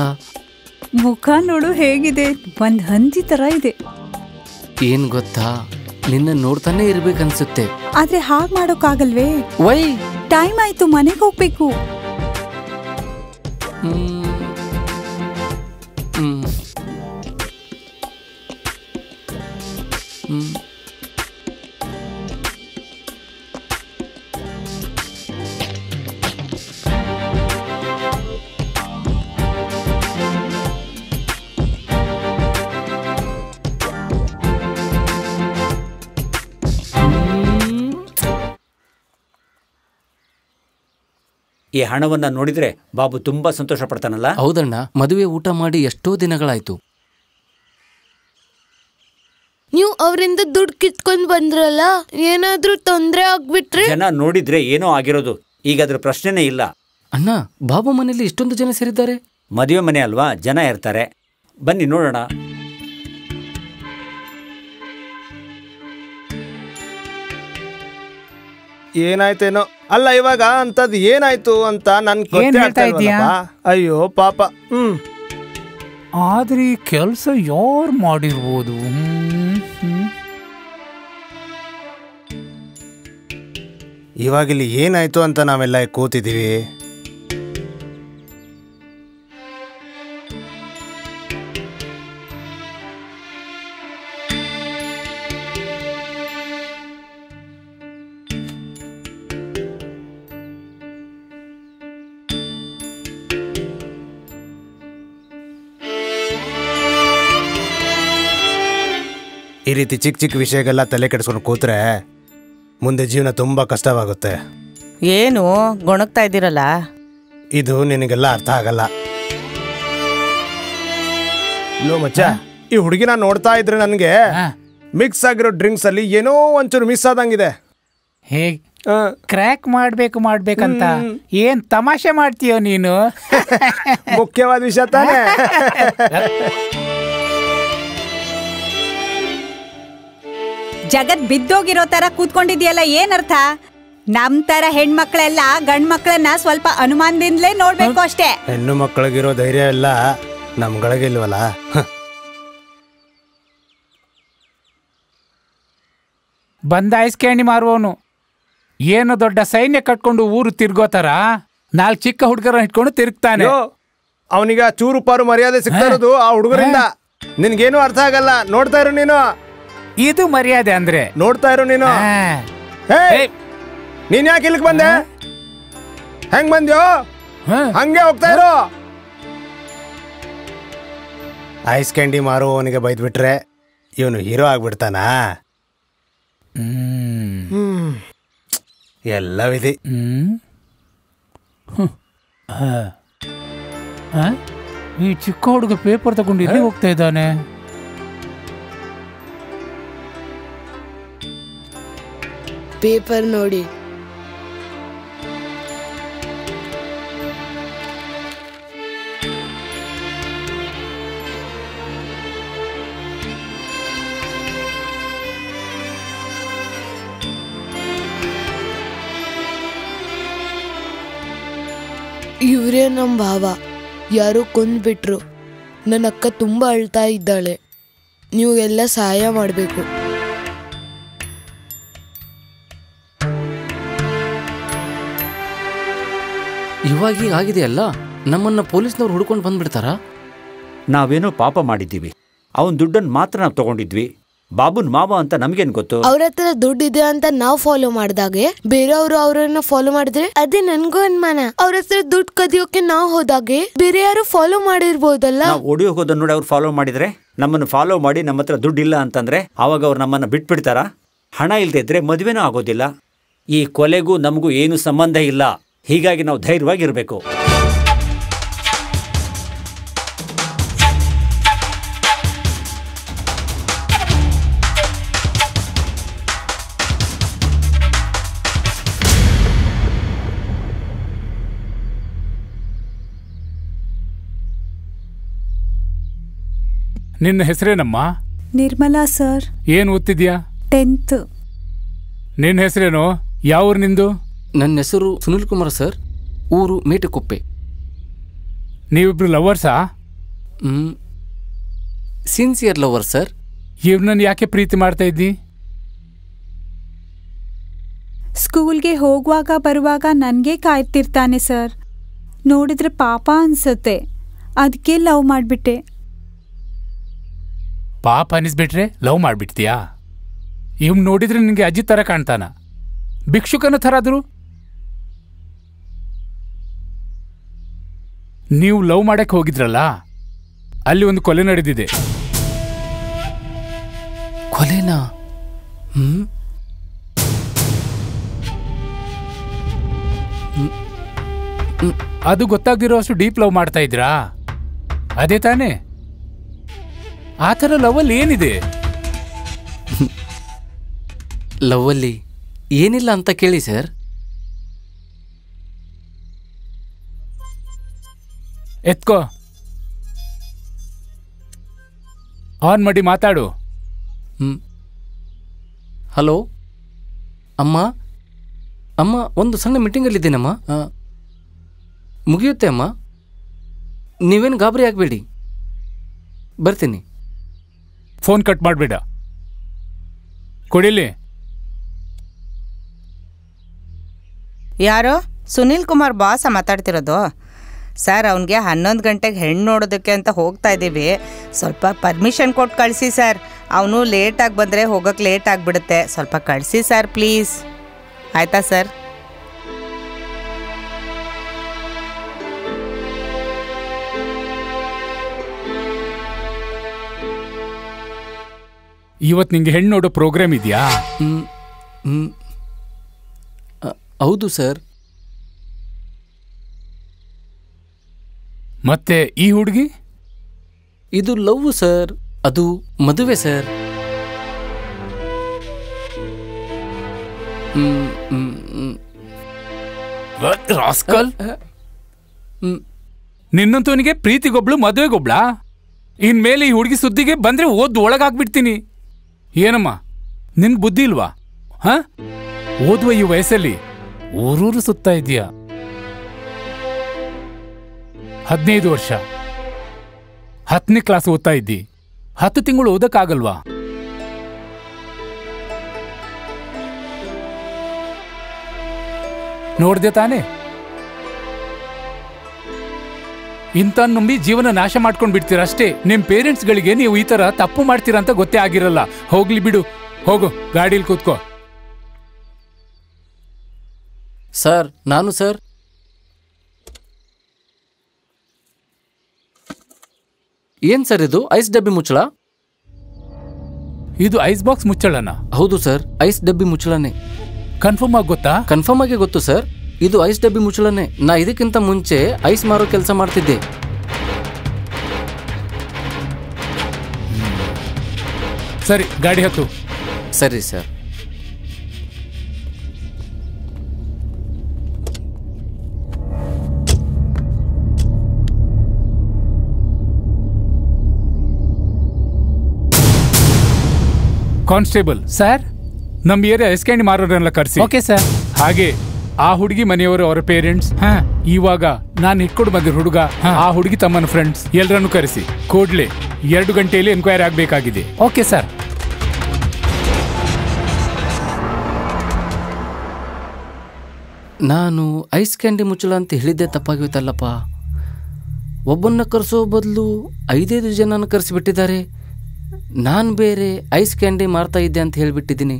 S7: ಮುಖ ನೋಡು ಹೇಗಿದೆ, ಒಂದ್ ಹಂದಿ ತರ ಇದೆ.
S6: ಏನ್ ಗೊತ್ತಾ, ನಿನ್ನ ನೋಡ್ತಾನೆ ಇರ್ಬೇಕನ್ಸುತ್ತೆ.
S7: ಆದ್ರೆ ಹಾಗ್ ಮಾಡೋಕ್ಕಾಗಲ್ವೇ?
S6: ವೈ?
S7: ಟೈಮ್ ಆಯ್ತು, ಮನೆಗೆ ಹೋಗ್ಬೇಕು.
S4: ಈ ಹಣವನ್ನ ನೋಡಿದ್ರೆ ಬಾಬು ತುಂಬಾ ಸಂತೋಷ ಪಡ್ತಾನಲ್ಲ?
S6: ಹೌದಣ್ಣ, ಮದುವೆ ಊಟ ಮಾಡಿ ಎಷ್ಟೋ ದಿನಗಳಾಯ್ತು.
S5: ನೀವು ಅವರಿಂದ ದುಡ್ಡು ಕಿತ್ಕೊಂಡ್ ಬಂದ್ರಲ್ಲ, ಏನಾದ್ರೂ ತೊಂದ್ರೆ ಆಗ್ಬಿಟ್ರೆ?
S4: ಜನ ನೋಡಿದ್ರೆ ಏನೋ ಆಗಿರೋದು, ಈಗ ಅದ್ರ ಪ್ರಶ್ನೆನೇ ಇಲ್ಲ.
S6: ಅಣ್ಣ, ಬಾಬು ಮನೆಯಲ್ಲಿ ಇಷ್ಟೊಂದು ಜನ ಸೇರಿದ್ದಾರೆ.
S4: ಮದುವೆ ಮನೆ ಅಲ್ವಾ, ಜನ ಇರ್ತಾರೆ. ಬನ್ನಿ ನೋಡೋಣ.
S12: ಏನಾಯ್ತೇನೋ. ಅಲ್ಲ ಇವಾಗ ಅಂತದ್ ಏನಾಯ್ತು ಅಂತ ನನ್ ಅಯ್ಯೋ ಪಾಪ.
S3: ಆದ್ರೆ ಈ ಕೆಲಸ ಯಾರು ಮಾಡಿರ್ಬೋದು?
S12: ಇವಾಗಿಲ್ಲಿ ಏನಾಯ್ತು ಅಂತ ನಾವೆಲ್ಲ ಕೂತಿದೀವಿ. ಈ ರೀತಿ ಚಿಕ್ಕ ಚಿಕ್ಕ ವಿಷಯಗೆಲ್ಲ ತಲೆ ಕೆಡಿಸ್ಕೊಂಡು ಕೂತ್ರೆ ಮುಂದೆ ಜೀವನ ತುಂಬಾ ಕಷ್ಟವಾಗುತ್ತೆ.
S11: ಏನು ಗೊಣಗ್ತಾ ಇದ್ದೀರಲ್ಲ?
S12: ಇದು ನಿನಗೆಲ್ಲ ಅರ್ಥ ಆಗಲ್ಲ. ಲೋ ಮಚ್ಚ, ಈ ಹುಡುಗಿನ ನೋಡ್ತಾ ಇದ್ರೆ ನನಗೆ ಮಿಕ್ಸ್ ಆಗಿರೋ ಡ್ರಿಂಕ್ಸ್ ಅಲ್ಲಿ ಏನೋ ಒಂಚೂರು ಮಿಸ್ ಆದಂಗಿದೆ.
S3: ಹೇಗ್ ಕ್ರ್ಯಾಕ್ ಮಾಡ್ಬೇಕಂತ ಏನ್ ತಮಾಷೆ ಮಾಡ್ತೀಯೋ ನೀನು?
S12: ಮುಖ್ಯವಾದ ವಿಷಯ ತಾನೇ.
S7: ಜಗತ್ ಬಿದ್ದೋಗಿರೋ ತರ ಕೂತ್ಕೊಂಡಿದ್ಯಲ್ಲ, ಏನರ್ಥ? ನಮ್ ತರ ಹೆಣ್ಮಕ್ಳೆಲ್ಲ ಗಂಡ್ ಮಕ್ಳನ್ನ ಸ್ವಲ್ಪ ಅನುಮಾನದಿಂದಲೇ ನೋಡ್ಬೇಕು ಅಷ್ಟೇ.
S12: ಹೆಣ್ಣು ಮಕ್ಕಳಿಗಿರೋ ಧೈರ್ಯ ಎಲ್ಲ ನಮ್ಗಳಿಗಿಲ್ವಲ್ಲ.
S3: ಬಂದಾಯಿಸ್ಕೇಣಿ ಮಾರುವವನು ಏನು ದೊಡ್ಡ ಸೈನ್ಯ ಕಟ್ಕೊಂಡು ಊರು ತಿರ್ಗೋತಾರ, 4 ಚಿಕ್ಕ ಹುಡುಗರ ಇಟ್ಕೊಂಡು ತಿರುಗ್ತಾನೆ.
S12: ಅವನಿಗೆ ಚೂರು ಪಾರು ಮರ್ಯಾದೆ ಸಿಗ್ತಾ ಇರೋದು ಆ ಹುಡುಗರಿಂದ. ನಿನ್ಗೇನು ಅರ್ಥ ಆಗಲ್ಲ, ನೋಡ್ತಾ ಇರು ನೀನು.
S3: ಇದು ಮರ್ಯಾದೆ ಅಂದ್ರೆ?
S12: ನೋಡ್ತಾ ಇರು ನೀನು. ನೀನ್ ಯಾಕೆ ಇಲ್ಲಿಗೆ ಬಂದೆ? ಹೆಂಗ್ ಬಂದ್ಯೋ ಹಂಗೆ ಹೋಗ್ತಾ ಇರು. ಐಸ್ ಕ್ಯಾಂಡಿ ಮಾರು ಅವನಿಗೆ ಬೈದ್ಬಿಟ್ರೆ ಇವನು ಹೀರೋ ಆಗ್ಬಿಡ್ತಾನ. ಎಲ್ಲ ವಿಧಿ.
S3: ಈ ಚಿಕ್ಕ ಹುಡುಗ ಪೇಪರ್ ತಗೊಂಡು ಇಲ್ಲಿ ಹೋಗ್ತಾ ಇದ್ದಾನೆ.
S5: ಪೇಪರ್ ನೋಡಿ. ಇವರೇ ನಮ್ಮ ಭಾವ. ಯಾರೋ ಕೊಂದ್ಬಿಟ್ರು. ನನ್ನ ಅಕ್ಕ ತುಂಬಾ ಅಳ್ತಾ ಇದ್ದಾಳೆ. ನೀವು ಎಲ್ಲ ಸಹಾಯ ಮಾಡಬೇಕು.
S6: ಇವಾಗ ಆಗಿದೆಯಲ್ಲ, ನಮ್ಮನ್ನ ಪೊಲೀಸ್ನವ್ರು ಹುಡ್ಕೊಂಡು ಬಂದ್ಬಿಡ್ತಾರ?
S4: ನಾವೇನೋ ಪಾಪ ಮಾಡಿದ್ದೀವಿ, ಅವನ್ ದುಡ್ಡನ್ನು ಮಾತ್ರ ನಾವು ತಗೊಂಡಿದ್ವಿ. ಬಾಬುನ್ ಮಾವ ಅಂತ ನಮ್ಗೇನ್ ಗೊತ್ತು?
S5: ಅವ್ರ ಹತ್ರ ದುಡ್ಡಿದೆ ಅಂತ ನಾವು ಫಾಲೋ ಮಾಡಿದಾಗೆ ಬೇರೆಯವರು ಅವ್ರನ್ನ ಫಾಲೋ ಮಾಡಿದ್ರೆ ಅದೇ ನನ್ಗೂ ಅನುಮಾನ. ಅವ್ರ ಹತ್ರ ದುಡ್ಡು ಕದಿಯೋಕೆ ನಾವು ಹೋದಾಗೆ ಬೇರೆ ಯಾರು ಫಾಲೋ ಮಾಡಿರ್ಬೋದಲ್ಲ.
S4: ನಾವು ಓಡಿ ಹೋಗೋದನ್ನ ನೋಡಿ ಅವ್ರು ಫಾಲೋ ಮಾಡಿದ್ರೆ, ನಮ್ಮನ್ನು ಫಾಲೋ ಮಾಡಿ ನಮ್ಮ ಹತ್ರ ದುಡ್ಡಿಲ್ಲ ಅಂತಂದ್ರೆ ಅವಾಗ ಅವ್ರು ನಮ್ಮನ್ನ ಬಿಟ್ಬಿಡ್ತಾರ? ಹಣ ಇಲ್ದೇ ಇದ್ರೆ ಮದುವೆನೂ ಆಗೋದಿಲ್ಲ. ಈ ಕೊಲೆಗೂ ನಮಗೂ ಏನು ಸಂಬಂಧ ಇಲ್ಲ. ಹೀಗಾಗಿ ನಾವು ಧೈರ್ಯವಾಗಿರ್ಬೇಕು.
S3: ನಿನ್ನ ಹೆಸರೇನಮ್ಮ?
S7: ನಿರ್ಮಲಾ ಸರ್.
S3: ಏನ್ ಓದ್ತಿದ್ಯಾ?
S7: 10th.
S3: ನಿನ್ನ ಹೆಸರೇನು? ಯಾವ ಊರು ನಿಂದು?
S6: ನನ್ನ ಹೆಸರು ಸುನಿಲ್ ಕುಮಾರ್ ಸರ್, ಊರು ಮೇಟುಕುಪ್ಪೆ.
S3: ನೀವಿಬ್ರು ಲವರ್ಸಾ?
S6: Sincere lover sir.
S3: ಇವ್ನನ್ನ ಯಾಕೆ ಪ್ರೀತಿ ಮಾಡ್ತಾ ಇದ್ದಿ?
S7: ಸ್ಕೂಲ್ಗೆ ಹೋಗುವಾಗ ಬರುವಾಗ ನನಗೆ ಕಾಯ್ತಿರ್ತಾನೆ ಸರ್. ನೋಡಿದ್ರೆ ಪಾಪ ಅನ್ಸುತ್ತೆ, ಅದಕ್ಕೆ ಲವ್ ಮಾಡಿಬಿಟ್ಟೆ.
S3: ಪಾಪ ಅನಿಸ್ಬಿಟ್ರೆ ಲವ್ ಮಾಡ್ಬಿಡ್ತೀಯಾ? ಇವ್ ನೋಡಿದ್ರೆ ನಿನಗೆ ಅಜ್ಜಿ ಥರ ಕಾಣ್ತಾನ, ಭಿಕ್ಷುಕನ ಥರ ಆದ್ರು. ನೀವು ಲವ್ ಮಾಡಕ್ಕೆ ಹೋಗಿದ್ರಲ್ಲ, ಅಲ್ಲಿ ಒಂದು ಕೊಲೆ ನಡೆದಿದೆ.
S6: ಕೊಲೆನಾ?
S3: ಅದು ಗೊತ್ತಾಗ್ದಿರೋ ಅಷ್ಟು ಡೀಪ್ ಲವ್ ಮಾಡ್ತಾ ಇದ್ರಾ? ಅದೇ ತಾನೇ? ಆ ಥರ ಲವಲ್ಲಿ ಏನಿದೆ?
S6: ಲವ್ವಲ್ಲಿ ಏನಿಲ್ಲ ಅಂತ ಕೇಳಿ ಸರ್.
S3: ಎತ್ಕೋ, ಆನ್ ಮಾಡಿ ಮಾತಾಡು.
S6: ಹಲೋ ಅಮ್ಮ, ಅಮ್ಮ ಒಂದು ಸಣ್ಣ ಮೀಟಿಂಗಲ್ಲಿದ್ದೇನಮ್ಮ, ಮುಗಿಯುತ್ತೆ ಅಮ್ಮ, ನೀವೇನು ಗಾಬರಿ ಆಗಬೇಡಿ, ಬರ್ತೀನಿ.
S3: ಫೋನ್ ಕಟ್ ಮಾಡಬೇಡ, ಕೊಡಿಲಿ.
S11: ಯಾರೋ ಸುನೀಲ್ ಕುಮಾರ್ ಬಾಸ ಮಾತಾಡ್ತಿರೋದು? ಸರ್, ಅವನಿಗೆ 11 ಗಂಟೆಗೆ ಹೆಣ್ಣು ನೋಡೋದಕ್ಕೆ ಅಂತ ಹೋಗ್ತಾ ಇದ್ದೀವಿ. ಸ್ವಲ್ಪ ಪರ್ಮಿಷನ್ ಕೊಟ್ಟು ಕಳಿಸಿ ಸರ್. ಅವನು ಲೇಟಾಗಿ ಬಂದರೆ ಹೋಗೋಕ್ಕೆ ಲೇಟ್ ಆಗಿಬಿಡುತ್ತೆ. ಸ್ವಲ್ಪ ಕಳಿಸಿ ಸರ್ ಪ್ಲೀಸ್. ಆಯಿತಾ ಸರ್?
S3: ಇವತ್ತು ನಿಂಗೆ ಹೆಣ್ಣು ನೋಡೋ ಪ್ರೋಗ್ರಾಮ್ ಇದೆಯಾ?
S6: ಹೌದು ಸರ್.
S3: ಮತ್ತೆ ಈ ಹುಡುಗಿ?
S6: ಇದು ಲವ್ ಸರ್, ಅದು ಮದುವೆ ಸರ್.
S3: ರಾಸ್ಕಲ್, ನಿನ್ನಂತವನಿಗೆ ಪ್ರೀತಿಗೊಬ್ಳು ಮದುವೆಗೊಬ್ಳಾ? ಇನ್ಮೇಲೆ ಈ ಹುಡುಗಿ ಸುದ್ದಿಗೆ ಬಂದ್ರೆ ಓದ್ ಒಳಗಾಗ್ಬಿಡ್ತೀನಿ. ಏನಮ್ಮ, ನಿನ್ ಬುದ್ಧಿ ಇಲ್ವಾ? ಹ, ಓದುವ ಈ ವಯಸ್ಸಲ್ಲಿ ಊರೂರು ಸುತ್ತಾ ಇದೀಯ. 15 ವರ್ಷ, 10ನೇ ಕ್ಲಾಸ್ ಓದ್ತಾ ಇದ್ದಿ, 10 ತಿಂಗಳು ಓದಕ್ಕಾಗಲ್ವಾ? ನೋಡ್ದೆ ತಾನೆ? ಇಂಥ ನಂಬಿ ಜೀವನ ನಾಶ ಮಾಡ್ಕೊಂಡ್ ಬಿಡ್ತೀರ ಅಷ್ಟೇ. ನಿಮ್ ಪೇರೆಂಟ್ಸ್ಗಳಿಗೆ ನೀವು ಈ ತರ ತಪ್ಪು ಮಾಡ್ತೀರಾ ಅಂತ ಗೊತ್ತೇ ಆಗಿರಲ್ಲ. ಹೋಗ್ಲಿ ಬಿಡು, ಹೋಗು, ಗಾಡೀಲಿ ಕೂತ್ಕೋ.
S6: ಸರ್, ನಾನು ಸರ್. ಏನ್ ಸರ್ ಇದು? ಐಸ್ ಡಬ್ಬಿ ಮುಚ್ಚಳ?
S3: ಇದು ಐಸ್ ಬಾಕ್ಸ್ ಮುಚ್ಚಳನ?
S6: ಹೌದು ಸರ್, ಐಸ್ ಡಬ್ಬಿ ಮುಚ್ಚಳನೆ.
S3: ಕನ್ಫರ್ಮ್ ಆಗಿ ಗೊತ್ತಾ?
S6: ಕನ್ಫರ್ಮ್ ಆಗಿ ಗೊತ್ತು ಸರ್, ಇದು ಐಸ್ ಡಬ್ಬಿ ಮುಚ್ಚಳನೆ. ನಾ ಇದಕ್ಕಿಂತ ಮುಂಚೆ ಐಸ್ ಮಾರೋ ಕೆಲಸ ಮಾಡ್ತಿದ್ದೆ.
S3: ಸರಿ, ಗಾಡಿ ಹತ್ತು.
S6: ಸರಿ ಸರ್.
S3: ಕಾನ್ಸ್ಟೇಬಲ್ ಸರ್, ನಮ್ ಏರಿಯಾ ಎಸ್ಕ್ಯಾಂಡಿ ಮಾರೋರೆಲ್ಲ ಕರ್ಸಿ.
S6: Okay sir.
S3: ಹಾಗೆ ಆ ಹುಡುಗಿ ಮನೆಯವರು, ಅವರ ಪೇರೆಂಟ್ಸ್, ಇವಾಗ ನಾನು ಇಟ್ಕೊಂಡು ಬಂದಿರೋ ಹುಡುಗ, ಆ ಹುಡುಗಿ ತಮ್ಮನ ಫ್ರೆಂಡ್ಸ್ ಎಲ್ಲರನ್ನು ಕರೆಸಿ. ಕೂಡ್ಲೆ 2 ಗಂಟೆಯಲ್ಲಿ ಎನ್ಕ್ವೈರಿ ಆಗ್ಬೇಕಾಗಿದೆ.
S6: Okay sir. ನಾನು ಐಸ್ ಕ್ಯಾಂಡಿ ಮುಚ್ಚಳ ಅಂತ ಹೇಳಿದ್ದೆ ತಪ್ಪಾಗಿತ್ತಲ್ಲಪ್ಪ. ಒಬ್ಬನ್ನ ಕರೆಸೋ ಬದಲು 5 ಜನನ ಕರೆಸಿಬಿಟ್ಟಿದ್ದಾರೆ. ನಾನು ಬೇರೆ ಐಸ್ ಕ್ಯಾಂಡಿ ಮಾರ್ತಾ ಇದ್ದೆ ಅಂತ ಹೇಳಿಬಿಟ್ಟಿದ್ದೀನಿ.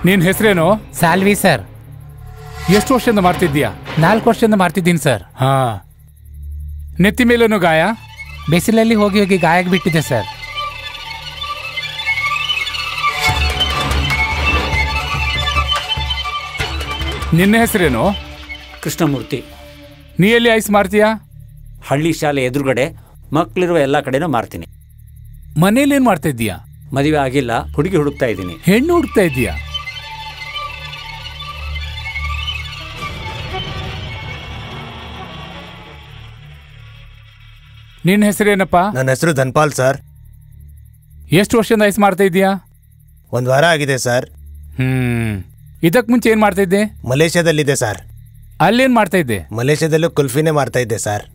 S3: ನಿನ್ ಹೆಸರೇನು?
S18: ಸಾಲ್ವಿ ಸರ್.
S3: ಎಷ್ಟು ವರ್ಷದಿಂದ ಮಾಡ್ತಿದ್ದೀಯಾ?
S18: 4 ವರ್ಷದಿಂದ ಮಾಡ್ತಿದ್ದೀನಿ ಸರ್.
S3: ಹಾ. ನೆತ್ತಿ ಮೇಲೇನು ಗಾಯ?
S18: ಬಿಸಿಲಲ್ಲಿ ಹೋಗಿ ಹೋಗಿ ಗಾಯ ಬಿಟ್ಟಿದೆ ಸರ್.
S3: ನಿನ್ನ ಹೆಸರೇನು?
S4: ಕೃಷ್ಣಮೂರ್ತಿ.
S3: ನೀ ಎಲ್ಲಿ ಐಸ್ ಮಾರ್ತೀಯಾ?
S4: ಹಳ್ಳಿ ಶಾಲೆ ಎದುರುಗಡೆ ಮಕ್ಕಳಿರುವ ಎಲ್ಲ ಕಡೆನೂ ಮಾರ್ತೀನಿ.
S3: ಮನೇಲಿ ಏನ್ ಮಾಡ್ತಾ ಇದ್ದೀಯಾ?
S4: ಮದುವೆ ಆಗಿಲ್ಲ, ಹುಡುಗಿ ಹುಡುಕ್ತಾ ಇದ್ದೀನಿ.
S3: ಹೆಣ್ಣು ಹುಡುಕ್ತಾ ಇದ್ದೀಯಾ? ನಿನ್ನ ಹೆಸರೇನಪ್ಪ?
S12: ನನ್ನ ಹೆಸರು ಧನ್ಪಾಲ್ ಸರ್.
S3: ಎಷ್ಟು ವರ್ಷದಿಂದ ಐಸ್ ಮಾಡ್ತಾ ಇದೀಯಾ?
S12: 1 ವಾರ ಆಗಿದೆ ಸರ್.
S3: ಇದಕ್ ಮುಂಚೆ ಏನ್ ಮಾಡ್ತಾ ಇದ್ದೆ?
S12: ಮಲೇಷ್ಯಾದಲ್ಲಿದೆ ಸರ್.
S3: ಅಲ್ಲೇನ್ ಮಾಡ್ತಾ ಇದ್ದೆ?
S12: ಮಲೇಷ್ಯಾದಲ್ಲೂ ಕುಲ್ಫಿನೇ ಮಾಡ್ತಾ ಇದ್ದೆ ಸರ್.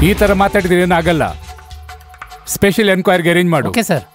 S3: ಈ ತರ ಮಾತಾಡಿದ್ರೆ ಏನಾಗಲ್ಲ. ಸ್ಪೆಷಲ್ ಎನ್ಕ್ವೈರಿಗೆ ಅರೇಂಜ್ ಮಾಡು.
S18: Okay sir.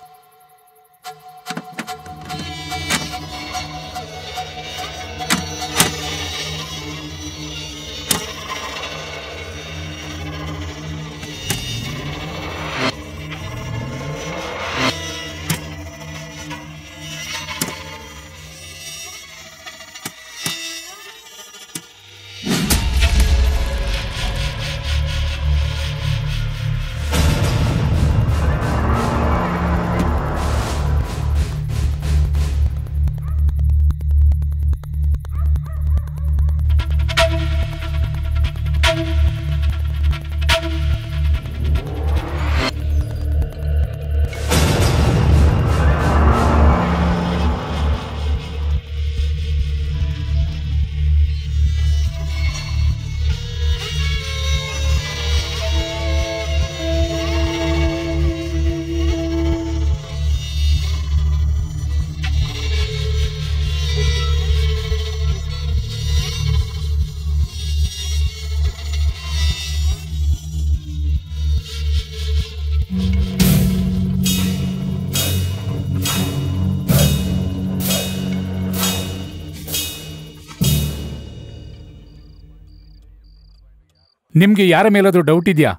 S3: ನಿಮ್ಗೆ ಯಾರ ಮೇಲಾದ್ರೂ ಡೌಟ್ ಇದೆಯಾ?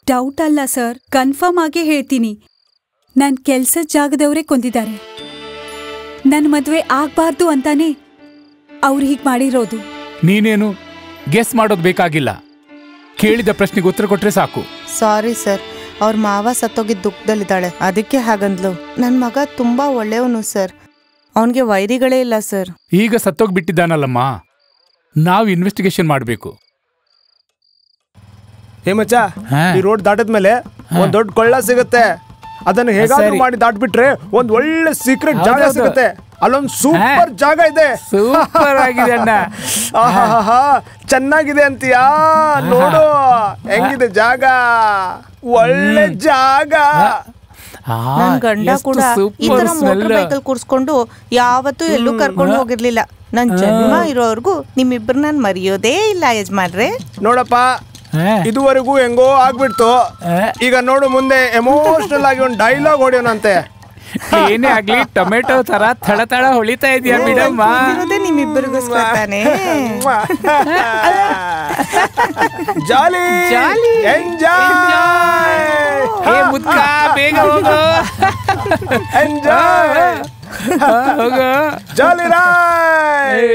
S7: ಡೌಟ್ ಅಲ್ಲ ಸರ್, ಕನ್ಫರ್ಮ್ ಆಗಿ ಹೇಳ್ತೀನಿ. ನನ್ ಕೆಲ್ಸದ ಜಾಗದವರೇ ಕೊಂದಿದ್ದಾರೆ. ನನ್ ಮದ್ವೆ ಆಗ್ಬಾರ್ದು ಅಂತಾನೆ ಅವ್ರು ಹೀಗ್ ಮಾಡಿರೋದು.
S3: ನೀನೇನು ಗೆಸ್ ಮಾಡೋದು ಬೇಕಾಗಿಲ್ಲ. ಕೇಳಿದ ಪ್ರಶ್ನೆಗೆ ಉತ್ತರ ಕೊಟ್ರೆ ಸಾಕು.
S11: ಸಾರಿ ಸರ್, ಅವ್ರ ಮಾವ ಸತ್ತೋಗಿದ್ದ ದುಃಖದಲ್ಲಿದ್ದಾಳೆ, ಅದಕ್ಕೆ ಹಾಗಂದ್ಲು. ನನ್ ಮಗ ತುಂಬಾ ಒಳ್ಳೆಯವನು ಸರ್, ಅವನ್ಗೆ ವೈರಿಗಳೇ ಇಲ್ಲ ಸರ್.
S3: ಈಗ ಸತ್ತೋಗ್ಬಿಟ್ಟಿದ್ದಾನಲ್ಲಮ್ಮ, ನಾವು ಇನ್ವೆಸ್ಟಿಗೇಷನ್ ಮಾಡಬೇಕು.
S12: ಹೇ ಮಚ್ಚ, ಈ ರೋಡ್ ದಾಟದ್ಮೇಲೆ ಒಂದ್ ದೊಡ್ಡ ಕೊಳ್ಳ ಸಿಗುತ್ತೆ. ಅದನ್ನ ಹೇಗಾದ್ರೂ ಮಾಡಿ ದಾಟ್ಬಿಟ್ರೆ ಒಂದ್ ಒಳ್ಳೆ ಸೀಕ್ರೆಟ್ ಜಾಗ ಸಿಗುತ್ತೆ. ಅಲ್ಲೊಂದ್ ಸೂಪರ್ ಜಾಗ ಇದೆ.
S3: ಸೂಪರ್ ಆಗಿದೆ ಅಣ್ಣ.
S12: ಚೆನ್ನಾಗಿದೆ ಅಂತೀಯಾ? ನೋಡು ಹೆಂಗಿದೆ ಜಾಗ, ಒಳ್ಳೆ ಜಾಗ.
S11: ನನ್ ಗಂಡ ಕೂಡ ಈ ತರ ಮೋಟರ್ ಸೈಕಲ್ ಕೂರ್ಸ್ಕೊಂಡು ಯಾವತ್ತೂ ಎಲ್ಲೂ ಕರ್ಕೊಂಡು ಹೋಗಿರ್ಲಿಲ್ಲ. ನನ್ ಜನ್ಮ ಇರೋವರೆಗೂ ನಿಮ್ಮಿಬ್ರು ನಾನ್ ಮರೆಯೋದೇ ಇಲ್ಲ ಯಜಮಾನ್ರೆ.
S12: ನೋಡಪ್ಪ, ಇದುವರೆಗೂ ಹೆಂಗೋ ಆಗ್ಬಿಡ್ತು. ಈಗ ನೋಡು, ಮುಂದೆ ಎಮೋಷನಲ್ ಆಗಿ ಒಂದು ಡೈಲಾಗ್ ಹೊಡೆಯೋಣಂತೆ.
S3: ಏನೇ ಆಗ್ಲಿ ಟೊಮೆಟೊ ತರ ಥಳ ಥಳ ಹೊಳಿತಾ ಇದೆಯಾ ಬಿಡಮ್ಮ.
S11: ನಿಮ್ಮಿಬ್ಬರಿಗೋಸ್ಕರ ತಾನೇ.
S12: ಜಾಲಿ ಎಂಜಾಯ್.
S3: ಏ ಮುದ್ಕ, ಬೇಗ ಹೋಗು.
S12: ಎಂಜಾಯ್
S3: ಹೋಗು.
S12: ಜಾಲಿ ರಾಯ್.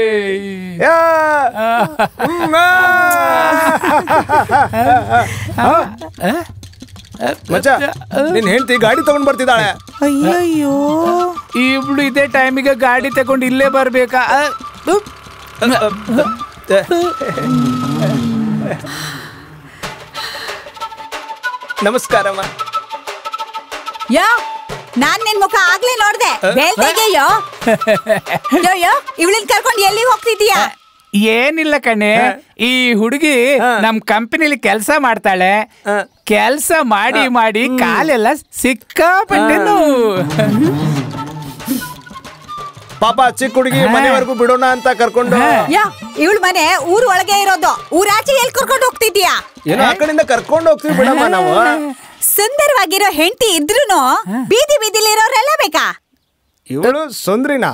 S12: ಮಚ್ಚ, ನಿನ್ ಹೆಂಡತಿ ಗಾಡಿ ತಗೊಂಡ್ ಬರ್ತಿದ್ದಾಳೆ.
S11: ಅಯ್ಯಯ್ಯೋ,
S3: ಇಬ್ಳು ಇದೇ ಟೈಮಿಗೆ ಗಾಡಿ ತಗೊಂಡು ಇಲ್ಲೇ ಬರ್ಬೇಕಾ?
S12: ನಮಸ್ಕಾರಮ್ಮ.
S7: ಯೋ, ನಾನ್ ನಿನ್ ಮುಖ ಆಗ್ಲೇ ನೋಡ್ದೆ. ಬೇಲ್ತೆಗೆಯೋ ಇವಳನ್ ಕರ್ಕೊಂಡು ಎಲ್ಲಿ ಹೋಗ್ತಿದೀಯಾ?
S3: ಏನಿಲ್ಲ ಕಣೆ, ಈ ಹುಡುಗಿ ನಮ್ ಕಂಪನಿಲಿ ಕೆಲಸ ಮಾಡ್ತಾಳೆ. ಕೆಲಸ ಮಾಡಿ ಮಾಡಿ ಕಾಲೆಲ್ಲ ಸಿಕ್ಕಾಪಟ್ಟೆ ನೋವು.
S12: ಪಾಪ ಚಿಕ್ಕ ಹುಡುಗಿ ಮನೆವರೆಗೂ ಬಿಡೋಣ ಅಂತ ಕರ್ಕೊಂಡು.
S7: ಇವಳ ಮನೆ ಊರ್ ಒಳಗೆ ಇರೋದು, ಊರಾಚೆ ಎಲ್ಲಿ ಕರ್ಕೊಂಡು ಹೋಗ್ತಿದ್ಯಾ?
S12: ಏನೋ ಆ ಕಡೆಯಿಂದ ಕರ್ಕೊಂಡು ಹೋಗ್ತೀವಿ ಬಿಡಮ್ಮ ನಾವು.
S7: ಸುಂದರವಾಗಿರೋ ಹೆಂಡತಿ ಇದ್ರೂನು ಬೀದಿ ಬೀದಿಲಿರೋರೆಲ್ಲ ಬೇಕಾ?
S12: ಇವಳು ಸುಂದ್ರಿನಾ?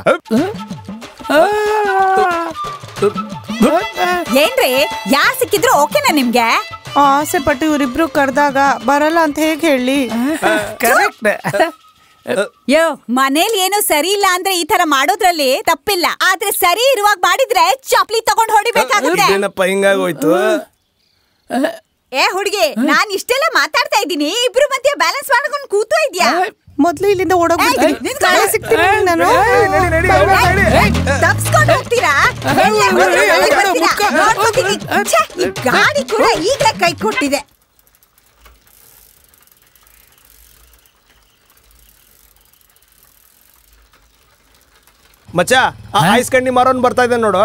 S7: ಏನ್ರಿ, ಯಾರ್ ಸಿಕ್ಕಿದ್ರು ಓಕೆನಾ ನಿಮ್ಗೆ?
S11: ಆಸೆ ಪಟ್ಟು ಇವರಿಬ್ರು ಕರೆದಾಗ ಬರಲ್ಲ ಅಂತ ಹೇಗೆ ಹೇಳಿ?
S7: ಯೋ, ಮನೇಲಿ ಏನು ಸರಿ ಇಲ್ಲ ಅಂದ್ರೆ ಈ ತರ ಮಾಡೋದ್ರಲ್ಲಿ ತಪ್ಪಿಲ್ಲ. ಆದ್ರೆ ಸರಿ ಇರುವಾಗ ಮಾಡಿದ್ರೆ ಚಪ್ಲಿ ತಗೊಂಡ್ ಹೊಡಿಬೇಕಾಗುತ್ತೆ.
S12: ಹಿಂಗಾಗೋಯ್ತು.
S7: ಏ ಹುಡುಗಿ, ನಾನ್ ಇಷ್ಟೆಲ್ಲ ಮಾತಾಡ್ತಾ ಇದ್ದೀನಿ, ಇಬ್ರು ಮಧ್ಯೆ ಬ್ಯಾಲೆನ್ಸ್ ಮಾಡ್ಕೊಂಡು ಕೂತು ಇದ್ಯಾ?
S11: ಮೊದ್ಲು ಇಲ್ಲಿಂದ ಓಡೋಗ್ಬಿಡ್ತೀನಿ.
S7: ತಪ್ಸ್ಕೊಂಡು ಹೋಗ್ತೀರಾ? ಈ ಗಾಡಿ ಕೂಡ ಈಗಲೇ ಕೈ ಕೊಟ್ಟಿದೆ.
S12: ಮಚ್ಚ, ಆ ಐಸ್ ಕಂಡಿ ಮಾರೋನ್ ಬರ್ತಾ ಇದ್ದಾನೆ ನೋಡು.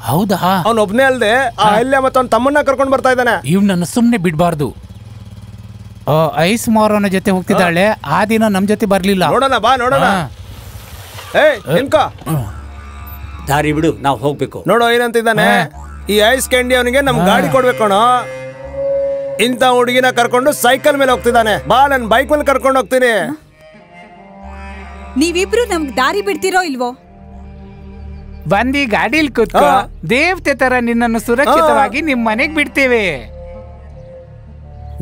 S3: ಹೌದಾ?
S12: ಅವ್ನ ಒಬ್ನೇ ಅಲ್ದೆ ಆ ಅಲ್ಯ ಮತ್ತೆ ಅವ್ನ ತಮ್ಮನ್ನ ಕರ್ಕೊಂಡ್ ಬರ್ತಾ ಇದ್ದಾನೆ.
S3: ಇವ್ನನ್ನ ಸುಮ್ನೆ ಬಿಡ್ಬಾರ್ದು. ಐಸ್ ಮಾರೋನ ಜೊತೆ ಹೋಗ್ತಿದ್ದಾಳೆ, ಆ ದಿನ ನಮ್ ಜೊತೆ ಬರ್ಲಿಲ್ಲ.
S12: ನೋಡೋಣ ಬಾ, ನೋಡೋಣ.
S4: ದಾರಿ ಬಿಡು, ನಾವು ಹೋಗ್ಬೇಕು.
S12: ನೋಡೋ ಏನಂತಿದ್ದಾನೆ, ಈ ಐಸ್ ಕ್ಯಾಂಡಿ ಅವನಿಗೆ ನಮ್ ಗಾಡಿ ಕೊಡ್ಬೇಕಣ. ಇಂಥ ಹುಡುಗಿನ ಕರ್ಕೊಂಡು ಸೈಕಲ್ ಮೇಲೆ ಹೋಗ್ತಿದ್ದಾನೆ. ಬಾ ನನ್ ಬೈಕ್ ಮೇಲೆ ಕರ್ಕೊಂಡು ಹೋಗ್ತೀನಿ.
S7: ನೀವಿಬ್ರು ನಮ್ಗ್ ದಾರಿ ಬಿಡ್ತಿರೋ ಇಲ್ವೋ?
S3: ಬಂದಿ ಗಾಡಿಲಿ ಕೂತ್ಕೋ, ದೇವತೆ ತರ ನಿನ್ನನ್ನು ಸುರಕ್ಷಿತವಾಗಿ ನಿಮ್ ಮನೆಗ್ ಬಿಡ್ತೇವೆ.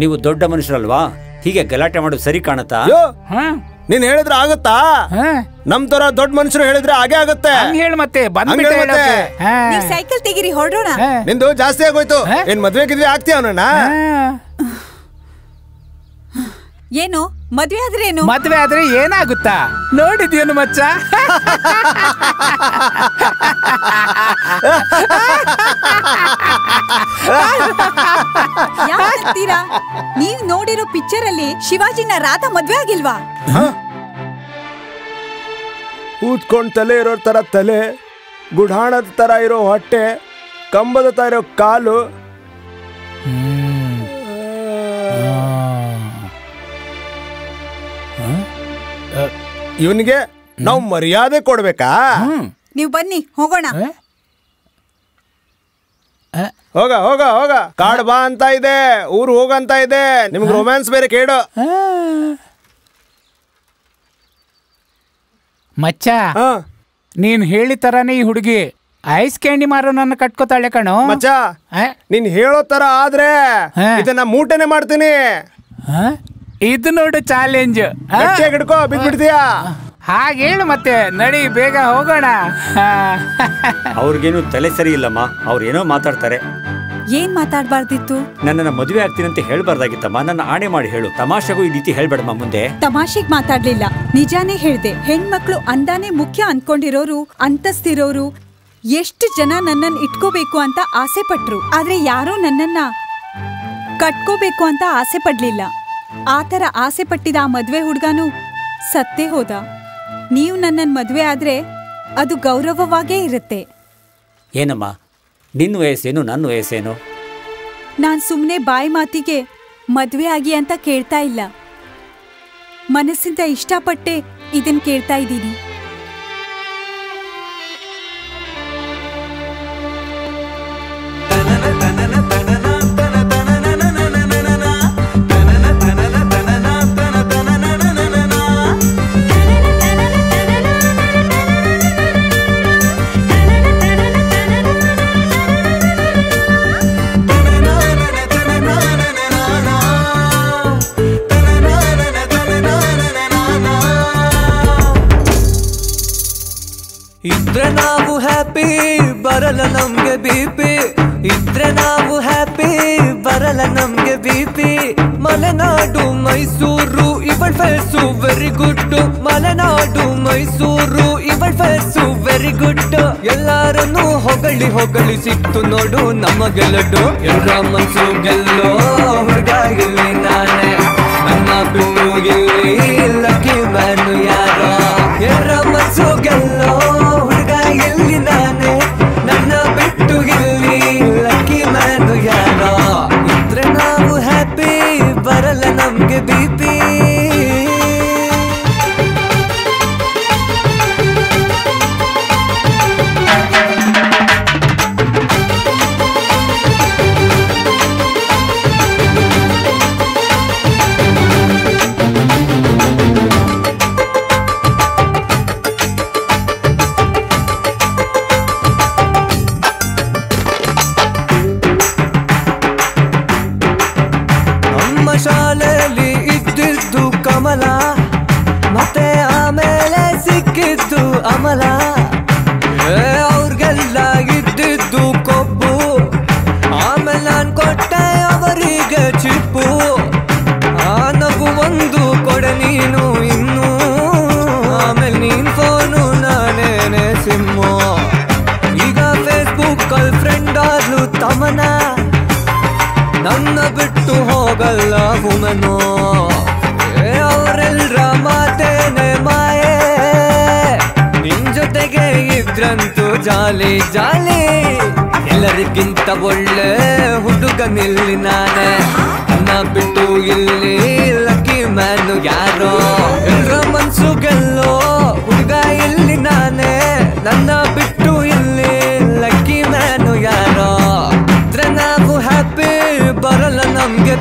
S4: ನೀವು ದೊಡ್ಡ ಮನುಷ್ಯರಲ್ವಾ, ಹೀಗೆ ಗಲಾಟೆ ಮಾಡೋದು ಸರಿ ಕಾಣತ್ತಾ?
S12: ನೀನ್ ಹೇಳಿದ್ರೆ ಆಗುತ್ತಾ? ನಮ್ ತರ ದೊಡ್ಡ ಮನುಷ್ಯರು ಹೇಳಿದ್ರೆ ಹಾಗೆ ಆಗುತ್ತೆ.
S3: ಹೇಳ ಮತ್ತೆ
S7: ನೀವ್ ಸೈಕಲ್ ತೆಗಿರಿ, ಹೊರಡೋಣ.
S12: ನಿಂದು ಜಾಸ್ತಿ ಆಗೋಯ್ತು. ಏನ್ ಮದ್ವೆ ಗಿದ್ವೆ ಆಗ್ತೀಯ ಅವನನ್ನ?
S7: ಏನು ಮದ್ವೆ ಆದ್ರೆ ಏನು?
S3: ಮದ್ವೆ ಆದ್ರೆ ಏನಾಗುತ್ತಾ ನೋಡಿದ್ಯೇನು ಮಚ್ಚ?
S7: ಯಾಕಂತೀರಾ? ನೀವ್ ನೋಡಿರೋ ಪಿಕ್ಚರ್ ಅಲ್ಲಿ ಶಿವಾಜಿನ ರಾಧಾ ಮದ್ವೆ ಆಗಿಲ್ವಾ?
S12: ಕೂತ್ಕೊಂಡ್ ತಲೆ ಇರೋ ತರ ತಲೆ, ಗುಢಾಣದ ತರ ಇರೋ ಹೊಟ್ಟೆ, ಕಂಬದ ತರ ಇರೋ ಕಾಲು. ಇವನಿಗೆ ನಾವು ಮರ್ಯಾದೆ ಕೊಡ್ಬೇಕಾ?
S7: ನೀವ್ ಬನ್ನಿ ಹೋಗೋಣ.
S12: ಹೋಗ ಹೋಗ ಹೋಗ, ಕಾಡ್ ಬಾ ಅಂತ ಇದೆ, ಊರು ಹೋಗಂತ ಇದೆ. ನಿಮ್ಗೆ ರೊಮ್ಯಾನ್ಸ್ ಬೇರೆ ಕೇಳು.
S3: ಮಚ್ಚ, ನೀನ್ ಹೇಳಿ ತರಾನೇ ಈ ಹುಡುಗಿ ಐಸ್ ಕ್ಯಾಂಡಿ ಮಾರೋ ನನ್ನ ಕಟ್ಕೋತಾಳೆ ಕಣೋ.
S12: ಮಚ್ಚ, ನೀನ್ ಹೇಳೋ ತರ ಆದ್ರೆ ಇದನ್ನ ಮೂಟೆನೆ ಮಾಡ್ತೀನಿ.
S3: ಇದು ನೋಡು ಚಾಲೆಂಜ್.
S12: ಹಿಡ್ಕೋ, ಬಿದ್ಬಿಡ್ತೀಯಾ?
S3: ಹಾಗೆ ಹೇಳು ಮತ್ತೆ, ನಡಿ ಬೇಗ ಹೋಗೋಣ.
S4: ಅವ್ರಿಗೇನು ತಲೆ ಸರಿ ಇಲ್ಲಮ್ಮ, ಅವ್ರೇನೋ ಮಾತಾಡ್ತಾರೆ.
S7: ಏನ್ ಮಾತಾಡ್ಬಾರ್ದಿತ್ತು?
S4: ನನ್ನನ್ನ ಮದುವೆ ಆಗ್ತೀನಿ ಅಂತ ಹೇಳ್ಬಾರ್ದಾಗಿತ್ತಮ್ಮ. ನನ್ನ ಆಣೆ ಮಾಡಿ ಹೇಳು, ತಮಾಷೆಗೂ ಈ ರೀತಿ ಹೇಳ್ಬೇಡಮ್ಮ ಮುಂದೆ.
S7: ತಮಾಷೆಗ್ ಮಾತಾಡ್ಲಿಲ್ಲ, ನಿಜಾನೇ ಹೇಳ್ದೆ. ಹೆಣ್ಮಕ್ಳು ಅಂದಾನೆ ಮುಖ್ಯ ಅನ್ಕೊಂಡಿರೋರು, ಅಂತಸ್ತಿರೋರು ಎಷ್ಟು ಜನ ನನ್ನನ್ ಇಟ್ಕೋಬೇಕು ಅಂತ ಆಸೆ ಪಟ್ರು. ಆದ್ರೆ ಯಾರೂ ನನ್ನನ್ನ ಕಟ್ಕೋಬೇಕು ಅಂತ ಆಸೆ ಪಡ್ಲಿಲ್ಲ. ಆತರ ಆಸೆ ಪಟ್ಟಿದ ಆ ಮದ್ವೆ ಹುಡ್ಗಾನು ಸತ್ತೇ ಹೋದ. ನೀವು ನನ್ನನ್ ಮದ್ವೆ ಆದ್ರೆ ಅದು ಗೌರವವಾಗೇ ಇರುತ್ತೆ.
S4: ಏನಮ್ಮ, ನಿನ್ನ ವಯಸ್ಸೇನು, ನನ್ನ ವಯಸ್ಸೇನು?
S7: ನಾನ್ ಸುಮ್ನೆ ಬಾಯಿ ಮಾತಿಗೆ ಮದ್ವೆ ಆಗಿ ಅಂತ ಕೇಳ್ತಾ ಇಲ್ಲ. ಮನಸ್ಸಿಂದ ಇಷ್ಟಪಟ್ಟೆ ಇದನ್ ಕೇಳ್ತಾ ಇದ್ದೀನಿ.
S2: ಇದ್ರೆ ನಾವು ಹ್ಯಾಪಿ, ಬರಲ್ಲ ನಮ್ಗೆ ಬಿಪಿ. ಇದ್ರೆ ನಾವು ಹ್ಯಾಪಿ, ಬರಲ್ಲ ನಮ್ಗೆ ಬಿಪಿ. ಮಲೆನಾಡು ಮೈಸೂರು ಇವಳ್ face very good. Malenadu Mysuru ಇವಳ್ ಫೇಸು ವೆರಿ ಗುಡ್. ಎಲ್ಲಾರನ್ನು ಹೊಗಳಿ ಹೊಗಳಿ ಸಿಕ್ತು ನೋಡು ನಮಗೆ ಲಡ್ಡು. ಎಲ್ಲರ ಮನ್ಸು ಗೆಲ್ಲೋ ಹುಡುಗ ಇಲ್ಲಿ ನಾನೇ, ನನ್ನ ಬಿಟ್ಟು ಇಲ್ಲಿ ಲಕ್ಕಿ ಮ್ಯಾನು ಯಾರೋ. ಎಲ್ಲರ ಮನ್ಸು ಗೆಲ್ಲೋ ಹುಡುಗ ಇಲ್ಲಿ ನಾನೇ, ನನ್ನ ಬಿಟ್ಟು ಇಲ್ಲಿ ಲಕ್ಕಿ ಮ್ಯಾನು ಯಾರೋ. ಇದ್ರೆ ನಾವು ಹ್ಯಾಪಿ, ಬರಲ್ಲ ನಮ್ಗೆ ಬಿಪಿ. ಶಾಲೆಯಲ್ಲಿ ಇದ್ದಿದ್ದು ಕಮಲ, ಮತ್ತೆ ಆಮೇಲೆ ಸಿಕ್ಕಿದ್ದು ಅಮಲ. ಅವ್ರಿಗೆಲ್ಲ ಇದ್ದಿದ್ದು ಕೊಬ್ಬು, ಆಮೇಲೆ ನಾನ್ ಕೊಟ್ಟೆ ಅವರಿಗೆ ಚಿಪ್ಪು. ಆ ನಗು ಒಂದು ಕೊಡೆ ನೀನು ಇನ್ನು, ಆಮೇಲೆ ನೀನ್ ಫೋನು ನಾನೇನೆ ಸಿಮ್ಮು. ಈಗ ಫೇಸ್ಬುಕ್ ಅಲ್ಲಿ ಫ್ರೆಂಡ್ ಆದ್ಲು ತಮನ, ನನ್ನ ಬಿಟ್ಟು ಹೋಗಲ್ಲ ವುಮನು. ಅವರೆಲ್ರ ಮಾತೇನೆ ಮಾಯೆ, ನಿನ್ ಜೊತೆಗೆ ಇದ್ರಂತೂ ಜಾಲಿ ಜಾಲಿ. ಎಲ್ಲರಿಗಿಂತ ಒಳ್ಳೆ ಹುಡುಗ ನಿಲ್ಲಿ ನಾನೇ, ನನ್ನ ಬಿಟ್ಟು ಇಲ್ಲಿ ಲಕ್ಕಿ ಮ್ಯಾನು ಯಾರೋ. ಎಲ್ಲರ ಮನ್ಸು ಗೆಲ್ಲೋ ಹುಡುಗ ಇಲ್ಲಿ ನಾನೇ, ನನ್ನ ಬಿಟ್ಟು ಇಲ್ಲಿ ಲಕ್ಕಿ ಮ್ಯಾನು ಯಾರೋ. ಇದ್ರೆ ನಾವು ಹ್ಯಾಪಿ, ಬರಲ್ಲ ನಮ್ಗೆ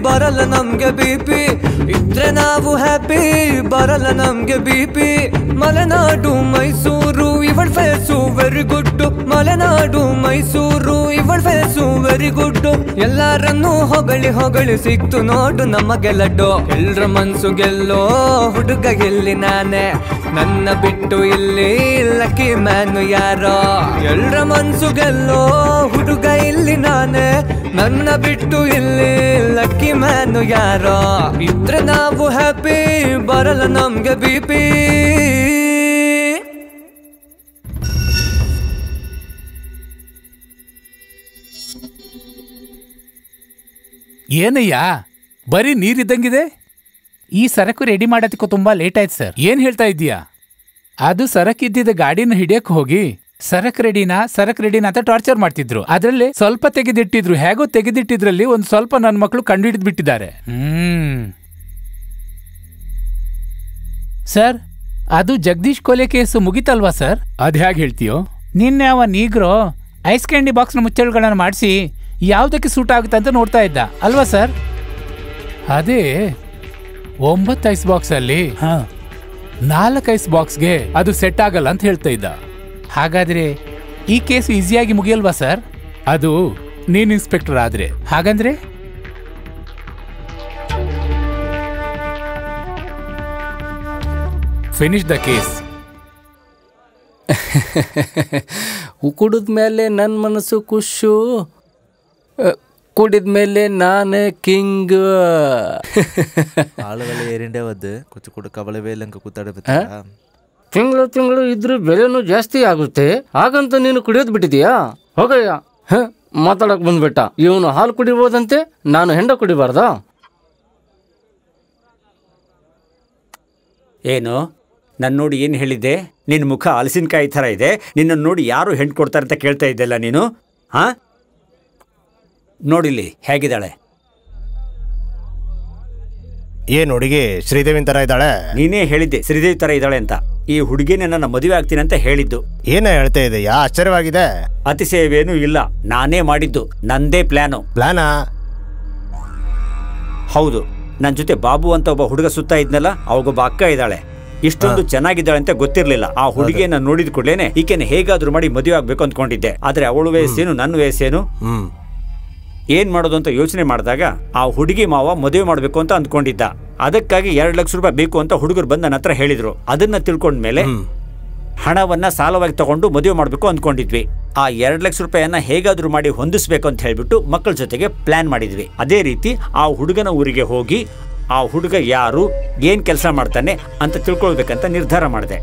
S2: ಬರಲ್ಲ ನಮ್ಗೆ ಬಿಪಿ ಇದ್ರೆ ನಾವು ಹ್ಯಾಪಿ ಬರಲ್ಲ ನಮ್ಗೆ ಬಿಪಿ ಮಲೆನಾಡು ಮೈಸೂರು ಇವಳ face very good Malenadu Mysuru ಇವಳ ಫೇಸು ವೆರಿ ಗುಡ್ ಎಲ್ಲರನ್ನೂ ಹೊಗಳಿ ಹೊಗಳಿ ಸಿಕ್ತು ನೋಡು ನಮಗೆ ಲಡ್ಡು ಎಲ್ರ ಮನ್ಸು ಗೆಲ್ಲೋ ಹುಡುಗ ಗೆಲ್ಲಿ ನಾನೇ ನನ್ನ ಬಿಟ್ಟು ಇಲ್ಲಿ ಲಕ್ಕಿ ಮ್ಯಾನು ಯಾರೋ ಎಲ್ರ ಮನ್ಸು ಗೆಲ್ಲೋ ಹುಡುಗ ಇಲ್ಲಿ ನಾನೇ ನನ್ನ ಬಿಟ್ಟು ಇಲ್ಲಿ ಲಕ್ಕಿ ಮ್ಯಾನು ಯಾರೋ ಇದ್ರೆ ನಾವು ಹ್ಯಾಪಿ ಬರಲ್ಲ ನಮ್ಗೆ ಬಿಪಿ
S3: ಏನಯ್ಯ ಬರೀ ನೀರಿದ್ದಂಗಿದೆ. ಈ ಸರಕು ರೆಡಿ ಮಾಡೋದಕ್ಕೂ ತುಂಬಾ ಲೇಟ್ ಆಯ್ತು ಸರ್. ಏನ್ ಹೇಳ್ತಾ ಇದ್ದೀಯಾ? ಅದು ಸರಕಿದ್ದಿದ್ದ ಗಾಡಿನ ಹಿಡಿಯಕ್ ಹೋಗಿ ಸರಕ್ ರೆಡಿನಾ ಅಂತ ಟಾರ್ಚರ್ ಮಾಡ್ತಿದ್ರು. ಅದ್ರಲ್ಲಿ ಸ್ವಲ್ಪ ತೆಗೆದಿಟ್ಟಿದ್ರು. ಹೇಗೋ ತೆಗೆದಿಟ್ಟಿದ್ರಲ್ಲಿ ಒಂದ್ ಸ್ವಲ್ಪ ನನ್ನ ಮಕ್ಕಳು ಕಂಡು ಹಿಡಿದ್ ಬಿಟ್ಟಿದ್ದಾರೆ. ಸರ್, ಅದು ಜಗದೀಶ್ ಕೊಲೆ ಕೇಸು ಮುಗಿತಲ್ವಾ ಸರ್? ಅದ್ ಹೇಗೆ ಹೇಳ್ತೀಯೋ? ನಿನ್ನೆ ಅವ ನೀಗ್ರೋ ಐಸ್ ಕ್ಯಾಂಡಿ ಬಾಕ್ಸ್ನ ಮುಚ್ಚಳುಗಳನ್ನ ಮಾಡಿಸಿ ಯಾವ್ದಕ್ಕೆ ಸೂಟ್ ಆಗುತ್ತೆ ಅಂತ ನೋಡ್ತಾ ಇದ್ದ ಅಲ್ವಾ ಸರ್? ಅದೇ 9 ಐಸ್ ಬಾಕ್ಸ್ ಅಲ್ಲಿ 4 ಐಸ್ ಬಾಕ್ಸ್ಗೆ ಅದು ಸೆಟ್ ಆಗಲ್ಲ ಅಂತ ಹೇಳ್ತಾ ಇದ್ದ. ಹಾಗಾದ್ರೆ ಈ ಕೇಸು ಈಸಿಯಾಗಿ ಮುಗಿಯಲ್ವಾ ಸರ್? ಅದು ನೀನ್ ಇನ್ಸ್ಪೆಕ್ಟರ್ ಆದ್ರೆ. ಹಾಗಂದ್ರೆ ಫಿನಿಶ್ ದ ಕೇಸ್.
S6: ಕುಡಿದ್ಮೇಲೆ ನನ್ನ ಮನಸ್ಸು ಖುಷು, ಕುಡಿದ್ಮೇಲೆ ನಾನೇ ಕಿಂಗ್.
S17: ಆಳುಗಳ ಏರಿಂಡೆ ಒದ್ದು ಕುಚ್ಚು ಕುಡು ಕಬಳೆ ಬೇಲಂಕ ಕೂತಾಡ
S6: ತಿಂಗಳು ಇದ್ರೆ ಬೆಲೆನೂ ಜಾಸ್ತಿ ಆಗುತ್ತೆ. ಹಾಗಂತ ನೀನು ಕುಡಿಯೋದು ಬಿಟ್ಟಿದೀಯಾ? ಹೋಗಯ್ಯ. ಮಾತಾಡಕ್ ಬಂದ್ಬಿಟ್ಟ. ಇವನು ಹಾಲು ಕುಡಿಬೋದಂತೆ, ನಾನು ಹೆಂಡ ಕುಡಿಬಾರ್ದಾ?
S4: ಏನು ನನ್ನ ನೋಡಿ ಏನು ಹೇಳಿದ್ದೆ? ನಿನ್ನ ಮುಖ ಹಲಸಿನಕಾಯಿ ಥರ ಇದೆ, ನಿನ್ನನ್ನು ನೋಡಿ ಯಾರು ಹೆಣ್ಣು ಕೊಡ್ತಾರೆ ಅಂತ ಕೇಳ್ತಾ ಇದ್ದಲ್ಲ ನೀನು. ಹಾ, ನೋಡಿಲ್ಲಿ ಹೇಗಿದ್ದಾಳೆ.
S12: ಏನು ಹುಡುಗಿ ಶ್ರೀದೇವಿನ ಥರ ಇದ್ದಾಳೆ?
S4: ನೀನೇ ಹೇಳಿದ್ದೆ ಶ್ರೀದೇವಿ ಥರ ಇದ್ದಾಳೆ ಅಂತ. ಈ ಹುಡುಗಿನೇ ನನ್ನ ಮದುವೆ ಆಗ್ತೀನಿ ಅಂತ ಹೇಳಿದ್ದು.
S12: ಏನ ಹೇಳ್ತಾ ಇದೆಯಾ? ಆಶ್ಚರ್ಯವಾಗಿದೆ.
S4: ಅತಿಶಯವೇನೂ ಇಲ್ಲ, ನಾನೇ ಮಾಡಿದ್ದು, ನಂದೇ ಪ್ಲಾನು.
S12: ಪ್ಲಾನಾ?
S4: ಹೌದು. ನನ್ನ ಜೊತೆ ಬಾಬು ಅಂತ ಒಬ್ಬ ಹುಡುಗ ಸುತ್ತ ಇದ್ನಲ್ಲ, ಅವಾಗೊಬ್ಬ ಅಕ್ಕ ಇದ್ದಾಳೆ. ಇಷ್ಟೊಂದು ಚೆನ್ನಾಗಿದ್ದಾಳೆ ಅಂತ ಗೊತ್ತಿರ್ಲಿಲ್ಲ. ಆ ಹುಡುಗಿಯನ್ನ ನೋಡಿದ ಕೂಡಲೇನೆ ಈಕೆನ ಹೇಗಾದ್ರೂ ಮಾಡಿ ಮದುವೆ ಆಗ್ಬೇಕು ಅಂದ್ಕೊಂಡಿದ್ದೆ. ಆದ್ರೆ ಅವಳು ವಯಸ್ಸೇನು, ನನ್ನ ವಯಸ್ಸೇನು, ಏನ್ ಮಾಡೋದು ಅಂತ ಯೋಚನೆ ಮಾಡಿದಾಗ ಆ ಹುಡುಗಿ ಮಾವ ಮದುವೆ ಮಾಡ್ಬೇಕು ಅಂತ ಅಂದ್ಕೊಂಡಿದ್ದ. ಅದಕ್ಕಾಗಿ 2 ಲಕ್ಷ ರೂಪಾಯಿ ಬೇಕು ಅಂತ ಹುಡುಗರು ಬಂದು ನನ್ನ ಹತ್ರ ಹೇಳಿದ್ರು. ಅದನ್ನ ತಿಳ್ಕೊಂಡ್ಮೇಲೆ ಹಣವನ್ನ ಸಾಲವಾಗಿ ತಗೊಂಡು ಮದುವೆ ಮಾಡ್ಬೇಕು ಅಂದ್ಕೊಂಡಿದ್ವಿ. ಆ 2 ಲಕ್ಷ ರೂಪಾಯಿಯನ್ನ ಹೇಗಾದ್ರೂ ಮಾಡಿ ಹೊಂದಿಸ್ಬೇಕು ಅಂತ ಹೇಳ್ಬಿಟ್ಟು ಮಕ್ಕಳ ಜೊತೆಗೆ ಪ್ಲಾನ್ ಮಾಡಿದ್ವಿ. ಅದೇ ರೀತಿ ಆ ಹುಡುಗನ ಊರಿಗೆ ಹೋಗಿ ಆ ಹುಡುಗ ಯಾರು, ಏನ್ ಕೆಲಸ ಮಾಡ್ತಾನೆ ಅಂತ ತಿಳ್ಕೊಳ್ಬೇಕಂತ ನಿರ್ಧಾರ ಮಾಡಿದೆ.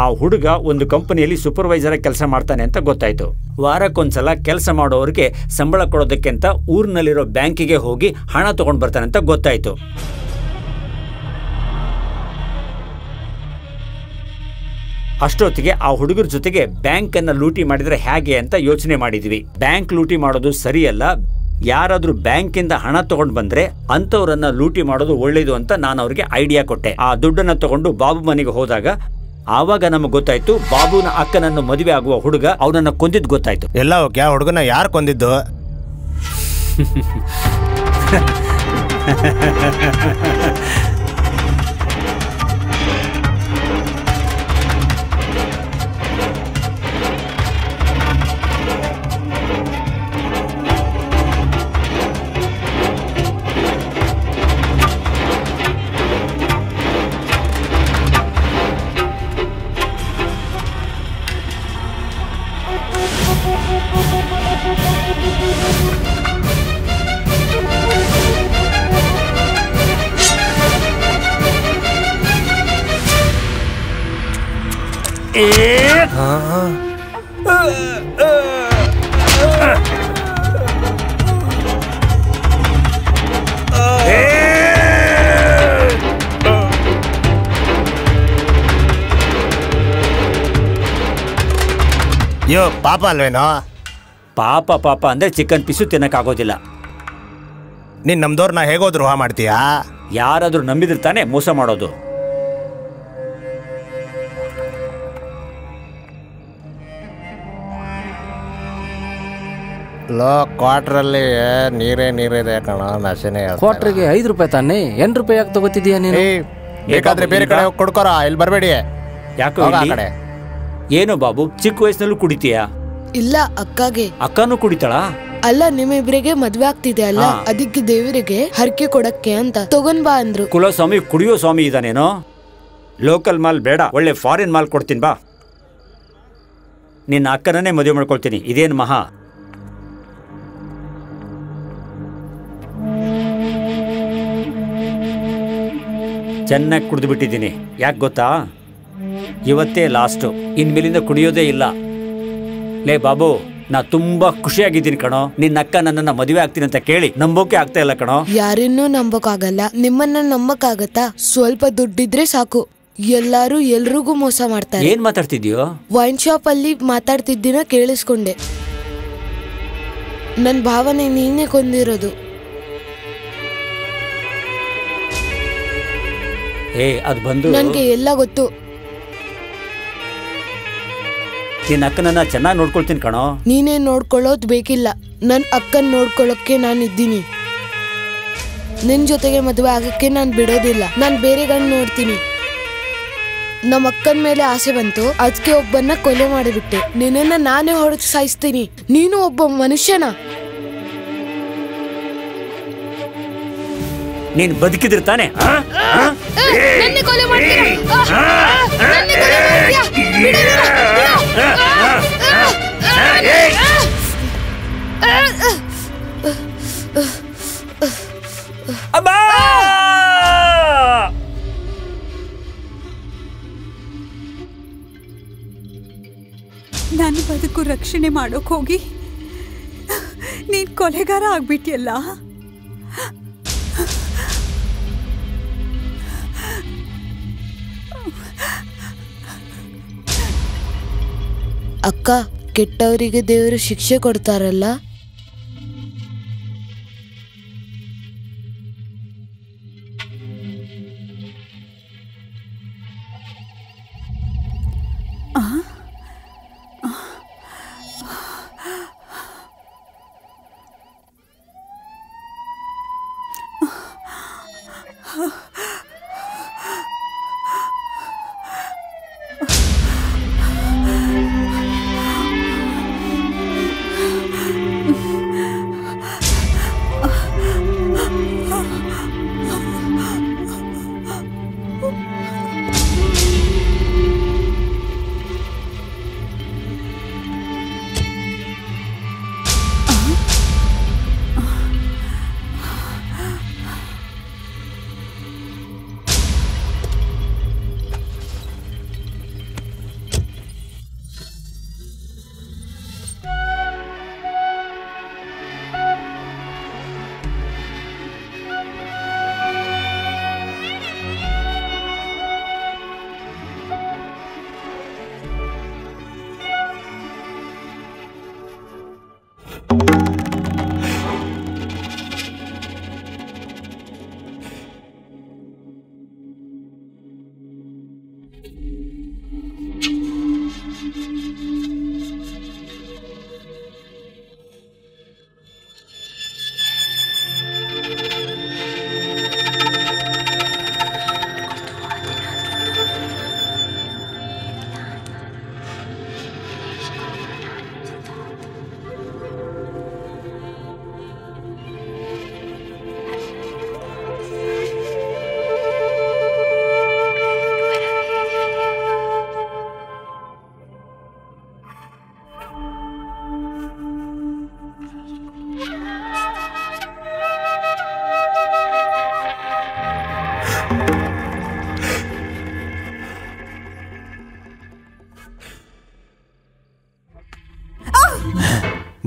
S4: ಆ ಹುಡುಗ ಒಂದು ಕಂಪನಿಯಲ್ಲಿ ಸೂಪರ್ವೈಸರ್ ಆಗಿ ಕೆಲಸ ಮಾಡ್ತಾನೆ ಅಂತ ಗೊತ್ತಾಯ್ತು. ವಾರಕ್ಕೊಂದ್ಸಲ ಕೆಲಸ ಮಾಡೋರಿಗೆ ಸಂಬಳ ಕೊಡೋದಕ್ಕೆ ಅಂತ ಊರಿನಲ್ಲಿರೋ ಬ್ಯಾಂಕಿಗೆ ಹೋಗಿ ಹಣ ತಗೊಂಡು ಬರ್ತಾನೆ ಅಂತ ಗೊತ್ತಾಯ್ತು. ಅಷ್ಟೊತ್ತಿಗೆ ಆ ಹುಡುಗರ ಜೊತೆಗೆ ಬ್ಯಾಂಕ್ ಅನ್ನ ಲೂಟಿ ಮಾಡಿದ್ರೆ ಹೇಗೆ ಅಂತ ಯೋಚನೆ ಮಾಡಿದ್ವಿ. ಬ್ಯಾಂಕ್ ಲೂಟಿ ಮಾಡೋದು ಸರಿಯಲ್ಲ, ಯಾರಾದ್ರೂ ಬ್ಯಾಂಕಿಂದ ಹಣ ತಗೊಂಡು ಬಂದ್ರೆ ಅಂಥವ್ರನ್ನ ಲೂಟಿ ಮಾಡೋದು ಒಳ್ಳೇದು ಅಂತ ನಾನು ಅವ್ರಿಗೆ ಐಡಿಯಾ ಕೊಟ್ಟೆ. ಆ ದುಡ್ಡನ್ನ ತಗೊಂಡು ಬಾಬು ಮನೆಗೆ ಹೋದಾಗ ಆವಾಗ ನಮಗೆ ಗೊತ್ತಾಯ್ತು ಬಾಬುನ ಅಕ್ಕನನ್ನು ಮದುವೆ ಆಗುವ ಹುಡುಗ ಅವನನ್ನ ಕೊಂದಿದ್ದು ಗೊತ್ತಾಯ್ತು.
S12: ಎಲ್ಲ ಓಕೆ, ಆ ಹುಡುಗನ ಯಾರು ಕೊಂದಿದ್ದು? ಅಯ್ಯೋ ಪಾಪ ಅಲ್ವೇನೋ?
S4: ಪಾಪ ಪಾಪ ಅಂದ್ರೆ ಚಿಕನ್ ಪೀಸು ತಿನ್ನಕ್ಕಾಗೋದಿಲ್ಲ.
S12: ನೀನ್ ನಮ್ದವ್ರನ್ನ ಹೇಗೋ ದ್ರೋಹ ಮಾಡ್ತೀಯಾ?
S4: ಯಾರಾದ್ರೂ ನಂಬಿದ್ರೆ ತಾನೇ ಮೋಸ ಮಾಡೋದು.
S12: ಲೋ ಕ್ವಾರ್ಟ್ರಲ್ಲಿ ನೀರಿದೆ ಕಣ, ನಶೆನೇ.
S6: ಕ್ವಾರ್ಟ್ರಿಗೆ 5 ರೂಪಾಯಿ ತಾನೆ, 8 ರೂಪಾಯಿ ಯಾಕೆ ತಗೋತಿದೀಯ ನೀನು?
S12: ಬೇಕಾದ್ರೆ ಬೇರೆ ಕಡೆ ಹೋಗಿ ಕೊಡ್ಕೋರ, ಇಲ್ಲಿ ಬರಬೇಡಿ.
S4: ಯಾಕೋ ಕಡೆ ಏನು ಬಾಬು, ಚಿಕ್ಕ ವಯಸ್ಸಿನಲ್ಲೂ ಕುಡಿತೀಯಾ?
S5: ಇಲ್ಲ, ಅಕ್ಕಗೆ.
S4: ಅಕ್ಕನೂ ಕುಡಿತಾಳಾ?
S5: ಅಲ್ಲ, ನಿಮ್ಮಿಬ್ರಿಗೆ ಮದ್ವೆ ಆಗ್ತಿದೆ ಅಲ್ಲ, ಅದಕ್ಕೆ ದೇವರಿಗೆ ಹರಕೆ ಕೊಡಕ್ಕೆ ಅಂತ ತಗೊಂಡ್ ಬಾ ಅಂದ್ರು.
S4: ಕುಲಸ್ವಾಮಿ ಕುಡಿಯೋ ಸ್ವಾಮಿ ಇದಾನೇನೋ? ಲೋಕಲ್ ಮಾಲ್ ಬೇಡ, ಒಳ್ಳೆ ಫಾರಿನ್ ಮಾಲ್ ಕೊಡ್ತೀನಿ ಬಾ. ನಿನ್ನ ಅಕ್ಕನನ್ನೇ ಮದುವೆ ಮಾಡ್ಕೊಳ್ತೀನಿ. ಇದೇನು ಮಹಾ? ಚೆನ್ನಾಗಿ ಕುಡಿದು ಬಿಟ್ಟಿದ್ದೀನಿ. ಯಾಕೆ ಗೊತ್ತಾ? ಇವತ್ತೇ ಲಾಸ್ಟು, ಇನ್ಮೇಲಿಂದ ಕುಡಿಯೋದೇ ಇಲ್ಲ. ಲೇ ಬಾಬು, ನಾ ತುಂಬಾ ಖುಷಿಯಾಗಿದ್ದೀನಿ ಕಣೋ. ನಿನ್ನ ಅಕ್ಕ ನನ್ನನ್ನ ಮದುವೆ ಆಗ್ತೀನಿ ಅಂತ ಕೇಳಿ ನಂಬೋಕೆ ಆಗ್ತಾ ಇಲ್ಲ ಕಣೋ.
S5: ಯಾರನ್ನೂ ನಂಬಕ್ಕಾಗಲ್ಲ. ನಿಮ್ಮನ್ನ ನಂಬಕ್ಕಾಗತ್ತಾ? ಸ್ವಲ್ಪ ದುಡ್ಡಿದ್ರೆ ಸಾಕು, ಎಲ್ಲಾರು ಎಲ್ರಿಗೂ ಮೋಸ ಮಾಡ್ತಾರೆ.
S4: ಏನ್ ಮಾತಾಡ್ತಿದ್ಯೋ?
S5: ವೈನ್ ಶಾಪ್ ಅಲ್ಲಿ ಮಾತಾಡ್ತಿದ್ದೀನ ಕೇಳಿಸ್ಕೊಂಡೆ. ನನ್ ಭಾವನೆ ನೀನೇ ಕೊಂದಿರೋದು.
S4: ಅದು ಬಂದು
S5: ನನ್ಗೆ ಎಲ್ಲ ಗೊತ್ತು.
S4: ನಿನ್ನ ಅಕ್ಕನನ್ನ ಚೆನ್ನಾಗಿ ನೋಡ್ಕೊಳ್ತೀನಿ ಕಣೋ.
S5: ನೀನೇ ನೋಡ್ಕೊಳ್ಳೋದ್ ಬೇಕಿಲ್ಲ, ನನ್ ಅಕ್ಕನ್ ನೋಡ್ಕೊಳ್ಳೋಕೆ ನಾನು ಇದ್ದೀನಿ. ನಿನ್ ಜೊತೆಗೆ ಮದುವೆ ಆಗಕ್ಕೆ ನಾನು ಬಿಡೋದಿಲ್ಲ. ನಾನು ಬೇರೆ ಗಂಡು ನೋಡ್ತೀನಿ. ನಮ್ಮ ಅಕ್ಕನ ಮೇಲೆ ಆಸೆ ಬಂತು, ಅದಕ್ಕೆ ಒಬ್ಬನ್ನ ಕೊಲೆ ಮಾಡಿಬಿಟ್ಟೆ. ನಿನ್ನನ್ನ ನಾನೇ ಹೊಡೆದು ಸಾಯಿಸ್ತೀನಿ. ನೀನು ಒಬ್ಬ ಮನುಷ್ಯನ?
S4: ನೀನ್ ಬದುಕಿದ್ರೆ ತಾನೆ?
S7: ನನ್ನ ಬದುಕು ರಕ್ಷಣೆ ಮಾಡೋಕ್ ಹೋಗಿ ನೀನ್ ಕೊಲೆಗಾರ ಆಗ್ಬಿಟ್ಟಿಯಲ್ಲ.
S5: ಅಕ್ಕ, ಕೆಟ್ಟವರಿಗೆ ದೇವರು ಶಿಕ್ಷೆ ಕೊಡ್ತಾರಲ್ಲ.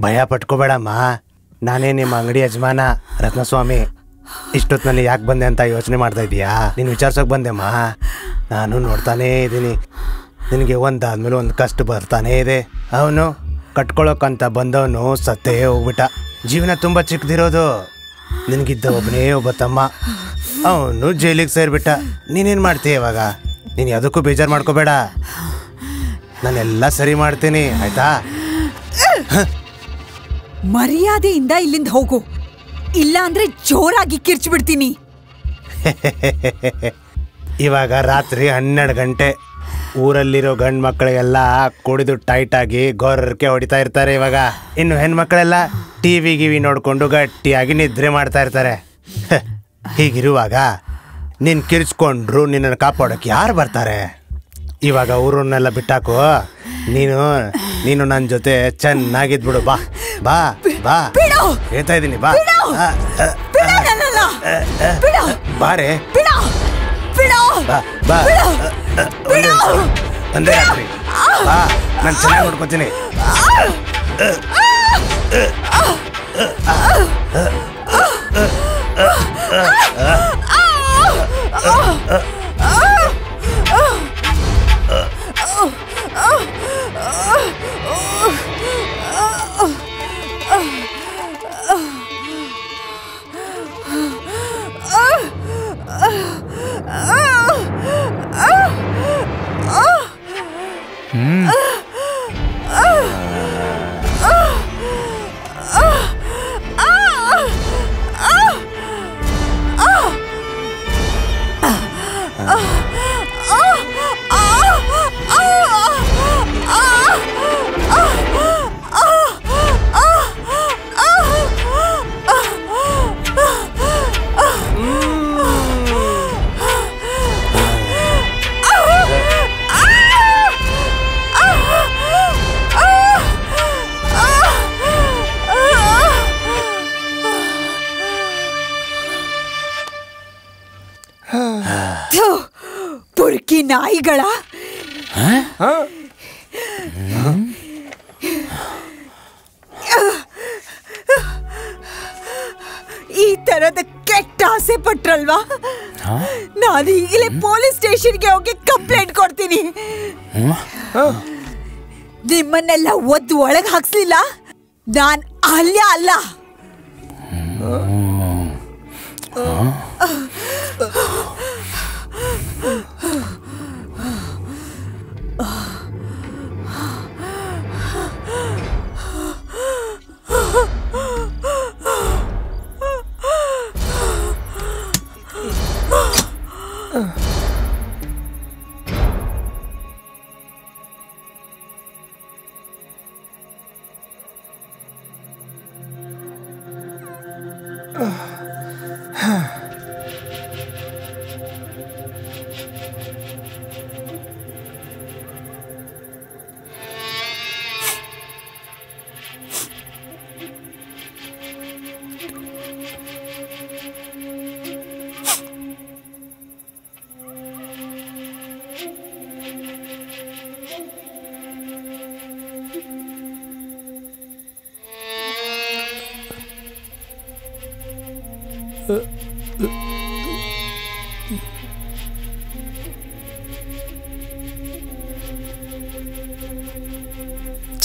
S8: ಭಯ ಪಟ್ಕೋಬೇಡಮ್ಮ, ನಾನೇ ನಿಮ್ಮ ಅಂಗಡಿ ಯಜಮಾನ ರತ್ನಸ್ವಾಮಿ. ಇಷ್ಟೊತ್ತಿನಲ್ಲಿ ಯಾಕೆ ಬಂದೆ ಅಂತ ಯೋಚನೆ ಮಾಡ್ತಾ ಇದೀಯಾ? ನೀನು ವಿಚಾರ್ಸೋಕೆ ಬಂದೆಮ್ಮ. ನಾನು ನೋಡ್ತಾನೇ ಇದ್ದೀನಿ, ನಿನಗೆ ಒಂದಾದ್ಮೇಲೆ ಒಂದು ಕಷ್ಟ ಬರ್ತಾನೇ ಇದೆ. ಅವನು ಕಟ್ಕೊಳ್ಳೋಕ್ಕಂತ ಬಂದವನು ಸತ್ತೇ ಹೋಗ್ಬಿಟ್ಟ. ಜೀವನ ತುಂಬ ಚಿಕ್ಕದಿರೋದು. ನಿನಗಿದ್ದ ಒಬ್ಬನೇ ಒಬ್ಬ ತಮ್ಮ, ಅವನು ಜೈಲಿಗೆ ಸೇರಿಬಿಟ್ಟ. ನೀನೇನು ಮಾಡ್ತೀಯ ಇವಾಗ? ನೀನು ಯಾವುದಕ್ಕೂ ಬೇಜಾರು ಮಾಡ್ಕೋಬೇಡ, ನಾನೆಲ್ಲ ಸರಿ ಮಾಡ್ತೀನಿ, ಆಯ್ತಾ?
S7: ಮರ್ಯಾದೆಯಿಂದ ಇಲ್ಲಿಂದ ಹೋಗು, ಇಲ್ಲ ಅಂದ್ರೆ ಜೋರಾಗಿ ಕಿರ್ಚ್ಬಿಡ್ತೀನಿ.
S8: ಇವಾಗ ರಾತ್ರಿ 12 ಗಂಟೆ. ಊರಲ್ಲಿರೋ ಗಂಡು ಮಕ್ಕಳಿಗೆಲ್ಲ ಕುಡಿದು ಟೈಟ್ ಆಗಿ ಗೊರ್ರಕ್ಕೆ ಹೊಡಿತಾ ಇರ್ತಾರೆ. ಇವಾಗ ಇನ್ನು ಹೆಣ್ಮಕ್ಳೆಲ್ಲ ಟಿವಿ ನೋಡ್ಕೊಂಡು ಗಟ್ಟಿಯಾಗಿ ನಿದ್ರೆ ಮಾಡ್ತಾ ಇರ್ತಾರೆ. ಹೀಗಿರುವಾಗ ನೀನು ಕಿರ್ಚ್ಕೊಂಡ್ರು ನಿನ್ನನ್ನು ಕಾಪಾಡೋಕೆ ಯಾರು ಬರ್ತಾರೆ? ಇವಾಗ ಊರನ್ನೆಲ್ಲ ಬಿಟ್ಟಾಕು, ನೀನು ನನ್ನ ಜೊತೆ ಚೆನ್ನಾಗಿದ್ಬಿಡು. ಬಾ ಬಾ ಬಾ, ಹೇಳ್ತಾ ಇದ್ದೀನಿ ಬಾ. ಬಾರೆ ಬಾ ಬಾ, ಒಂದೇ ರಾತ್ರಿ ಬಾ, ನಾನು ಚೆನ್ನಾಗಿ ನೋಡ್ಕೊತೀನಿ.
S7: ಪುರ್ಕಿ ನಾಯಿಗಳ, ಈ ತರದ ಕೆಟ್ಟ ಆಸೆ ಪಟ್ರಲ್ವಾ? ನಾನು ಈಗಲೇ ಪೊಲೀಸ್ ಸ್ಟೇಷನ್ಗೆ ಹೋಗಿ ಕಂಪ್ಲೇಂಟ್ ಕೊಡ್ತೀನಿ. ನಿಮ್ಮನ್ನೆಲ್ಲ ಒದ್ದು ಒಳಗೆ ಹಾಕ್ಸ್ಲಿಲ್ಲ, ನಾನ್ ಅಲ್ಯ ಅಲ್ಲ.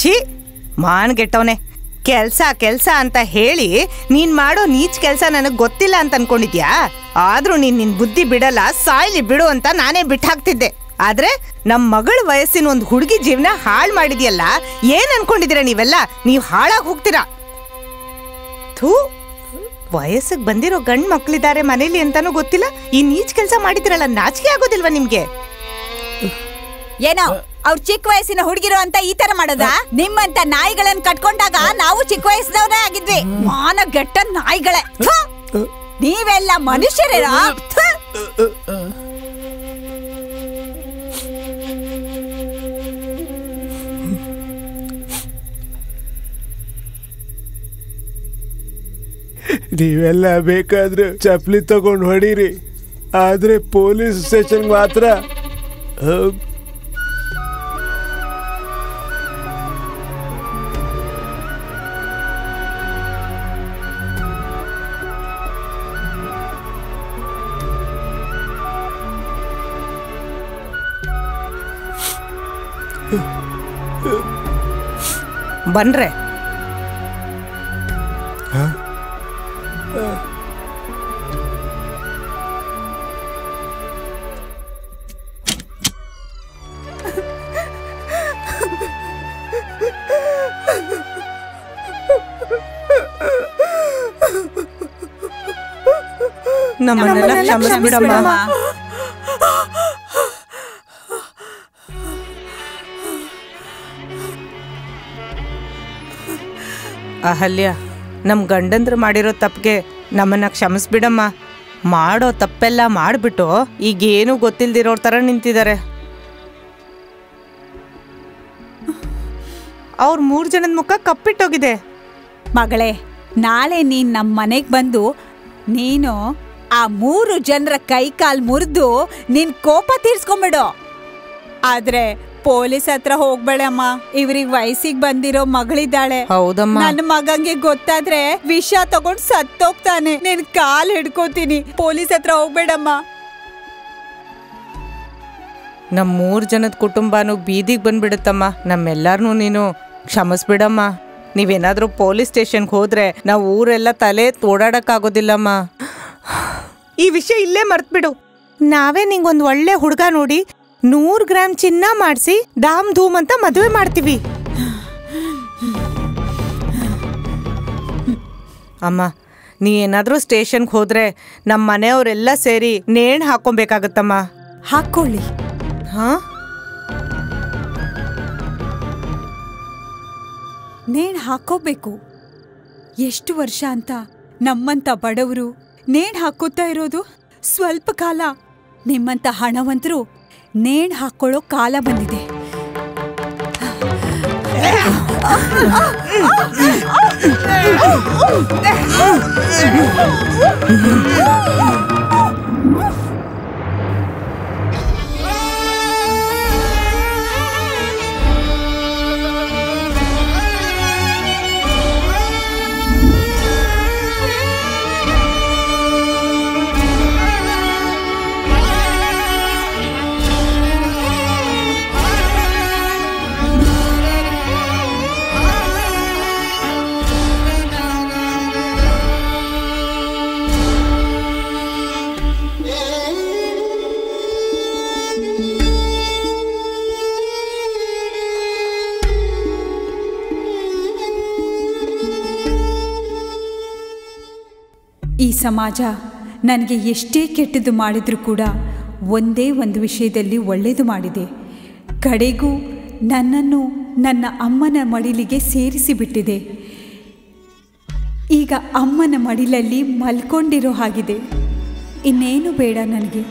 S11: ಛೀ, ಮಾನ್ಗೆಟ್ಟವನೆ. ಕೆಲ್ಸ ಕೆಲ್ಸ ಅಂತ ಹೇಳಿ ನೀನ್ ಮಾಡೋ ನೀಚ್ ಕೆಲ್ಸ ನನಗ್ ಗೊತ್ತಿಲ್ಲ ಅಂತ ಅನ್ಕೊಂಡಿದ್ಯಾ? ಆದ್ರೂ ನಿನ್ ಬುದ್ಧಿ ಬಿಡಲ್ಲ, ಸಾಯ್ಲಿ ಬಿಡು ಅಂತ ನಾನೇ ಬಿಟ್ಟಾಕ್ತಿದ್ದೆ. ಆದ್ರೆ ನಮ್ ಮಗಳ ವಯಸ್ಸಿನ ಒಂದು ಹುಡುಗಿ ಜೀವನ ಹಾಳು ಮಾಡಿದ್ಯಲ್ಲ, ಏನ್ ಅನ್ಕೊಂಡಿದೀರ ನೀವೆಲ್ಲ? ನೀವ್ ಹಾಳಾಗಿ ಹೋಗ್ತೀರಾ. ಥೂ, ವಯಸ್ಸಿಗೆ ಬಂದಿರೋ ಗಂಡ್ ಮಕ್ಳಿದ್ದಾರೆ ಮನೇಲಿ ಅಂತಾನೂ ಗೊತ್ತಿಲ್ಲ, ಈ ನೀಚ್ ಕೆಲಸ ಮಾಡಿದಿರಲ್ಲ, ನಾಚಿಕೆ ಆಗೋದಿಲ್ವಾ ನಿಮ್ಗೆ?
S7: ಏನೋ ಅವ್ರ ಚಿಕ್ಕ ವಯಸ್ಸಿನ ಹುಡುಗಿರು ಅಂತ ಈ ತರ ಮಾಡೋದ? ನಿಮ್ಮಂತ ನಾಯಿಗಳನ್ನ ಕಟ್ಕೊಂಡಾಗ ನಾವು ಚಿಕ್ಕ ವಯಸ್ಸಿನವರೇ ಆಗಿದ್ವಿ. ಮಾನ ಗೆಟ್ಟ ನಾಯಿಗಳೇ. ನೀವೆಲ್ಲ ಮನುಷ್ಯರೇನಾ?
S12: ನೀವೆಲ್ಲ ಬೇಕಾದ್ರೆ ಚಪ್ಲಿ ತಗೊಂಡು ಹೊಡೀರಿ, ಆದ್ರೆ ಪೊಲೀಸ್ ಸ್ಟೇಷನ್ ಮಾತ್ರ
S11: ಬನ್ರೆ. ನಮ್ಮನ್ನೆಲ್ಲ ಕ್ಷಮಿಸ್ಬಿಡಮ್ಮ. ಅಹಲ್ಯ, ನಮ್ ಗಂಡಂದ್ರು ಮಾಡಿರೋ ತಪ್ಪಿಗೆ ನಮ್ಮನ್ನ ಕ್ಷಮಿಸ್ಬಿಡಮ್ಮ. ಮಾಡೋ ತಪ್ಪೆಲ್ಲ ಮಾಡ್ಬಿಟ್ಟು ಈಗೇನು ಗೊತ್ತಿಲ್ದಿರೋರ್ ತರ ನಿಂತಿದ್ದಾರೆ. ಅವ್ರ 3 ಜನದ ಮುಖ ಕಪ್ಪಿಟ್ಟೋಗಿದೆ.
S7: ಮಗಳೇ, ನಾಳೆ ನೀನ್ ನಮ್ಮ ಮನೆಗ್ ಬಂದು ನೀನು ಆ 3 ಜನರ ಕೈ ಕಾಲ್ ಮುರಿದು ನಿನ್ ಕೋಪ ತೀರ್ಸ್ಕೊಂಬಿಡು. ಆದ್ರೆ ಪೊಲೀಸ್ ಹತ್ರ ಹೋಗ್ಬೇಡಮ್ಮ. ಇವ್ರಿಗೆ ವಯಸ್ಸಿಗೆ ಬಂದಿರೋ ಮಗಳಿದ್ದಾಳೆ.
S11: ಹೌದಮ್ಮ.
S7: ನನ್ನ ಮಗಂಗೆ ಗೊತ್ತಾದ್ರೆ ವಿಷ ತಗೊಂಡ್ ಸತ್ತೋಗ್ತಾನೆ. ನಿನ್ ಕಾಲ್ ಹಿಡ್ಕೋತೀನಿ. ಪೊಲೀಸ್ ಹತ್ರ ಹೋಗ್ಬೇಡಮ್ಮ.
S11: ನಮ್ 3 ಜನದ ಕುಟುಂಬನೂ ಬೀದಿಗೆ ಬಂದ್ಬಿಡುತ್ತಮ್ಮ. ನಮ್ಮೆಲ್ಲಾರ್ನೂ ನೀನು ಕ್ಷಮಿಸ್ಬಿಡಮ್ಮ. ನೀವೇನಾದ್ರೂ ಪೊಲೀಸ್ ಸ್ಟೇಷನ್ಗೆ ಹೋದ್ರೆ ನಾವು ಊರೆಲ್ಲ ತಲೆ ಓಡಾಡಕ್ಕಾಗೋದಿಲ್ಲಮ್ಮ. ಈ ವಿಷಯ ಇಲ್ಲೇ ಮರ್ತ್ಬಿಡು. ನಾವೇ ನಿಂಗೊಂದು ಒಳ್ಳೆ ಹುಡುಗ ನೋಡಿ 100 ಗ್ರಾಮ್ ಚಿನ್ನ ಮಾಡಿಸಿ ಧಾಮ್ ಧೂಮ್ ಅಂತ ಮದುವೆ ಮಾಡ್ತೀವಿ. ಅಮ್ಮ, ನೀ ಏನಾದ್ರೂ ಸ್ಟೇಷನ್ಗೆ ಹೋದ್ರೆ ನಮ್ಮ ಮನೆಯವರೆಲ್ಲ ಸೇರಿ ನೇಣು ಹಾಕೊಬೇಕಾಗತ್ತಮ್ಮ.
S7: ಹಾಕೊಳ್ಳಿ.
S11: ಹಾ,
S7: ನೇಣು ಹಾಕೋಬೇಕು. ಎಷ್ಟು ವರ್ಷ ಅಂತ ನಮ್ಮಂತ ಬಡವರು ನೇಣು ಹಾಕೋತಾ ಇರೋದು? ಸ್ವಲ್ಪ ಕಾಲ. ನಿಮ್ಮಂತ ಹಣವಂತರು ನೇಣು ಹಾಕೊಳ್ಳೋ ಕಾಲ ಬಂದಿದೆ. ಈ ಸಮಾಜ ನನಗೆ ಎಷ್ಟೇ ಕೆಟ್ಟದ್ದು ಮಾಡಿದರೂ ಕೂಡ ಒಂದೇ ಒಂದು ವಿಷಯದಲ್ಲಿ ಒಳ್ಳೆಯದು ಮಾಡಿದೆ. ಕಡೆಗೂ ನನ್ನನ್ನು ನನ್ನ ಅಮ್ಮನ ಮಡಿಲಿಗೆ ಸೇರಿಸಿಬಿಟ್ಟಿದೆ. ಈಗ ಅಮ್ಮನ ಮಡಿಲಲ್ಲಿ ಮಲ್ಕೊಂಡಿರೋ ಹಾಗಿದೆ. ಇನ್ನೇನು ಬೇಡ ನನಗೆ.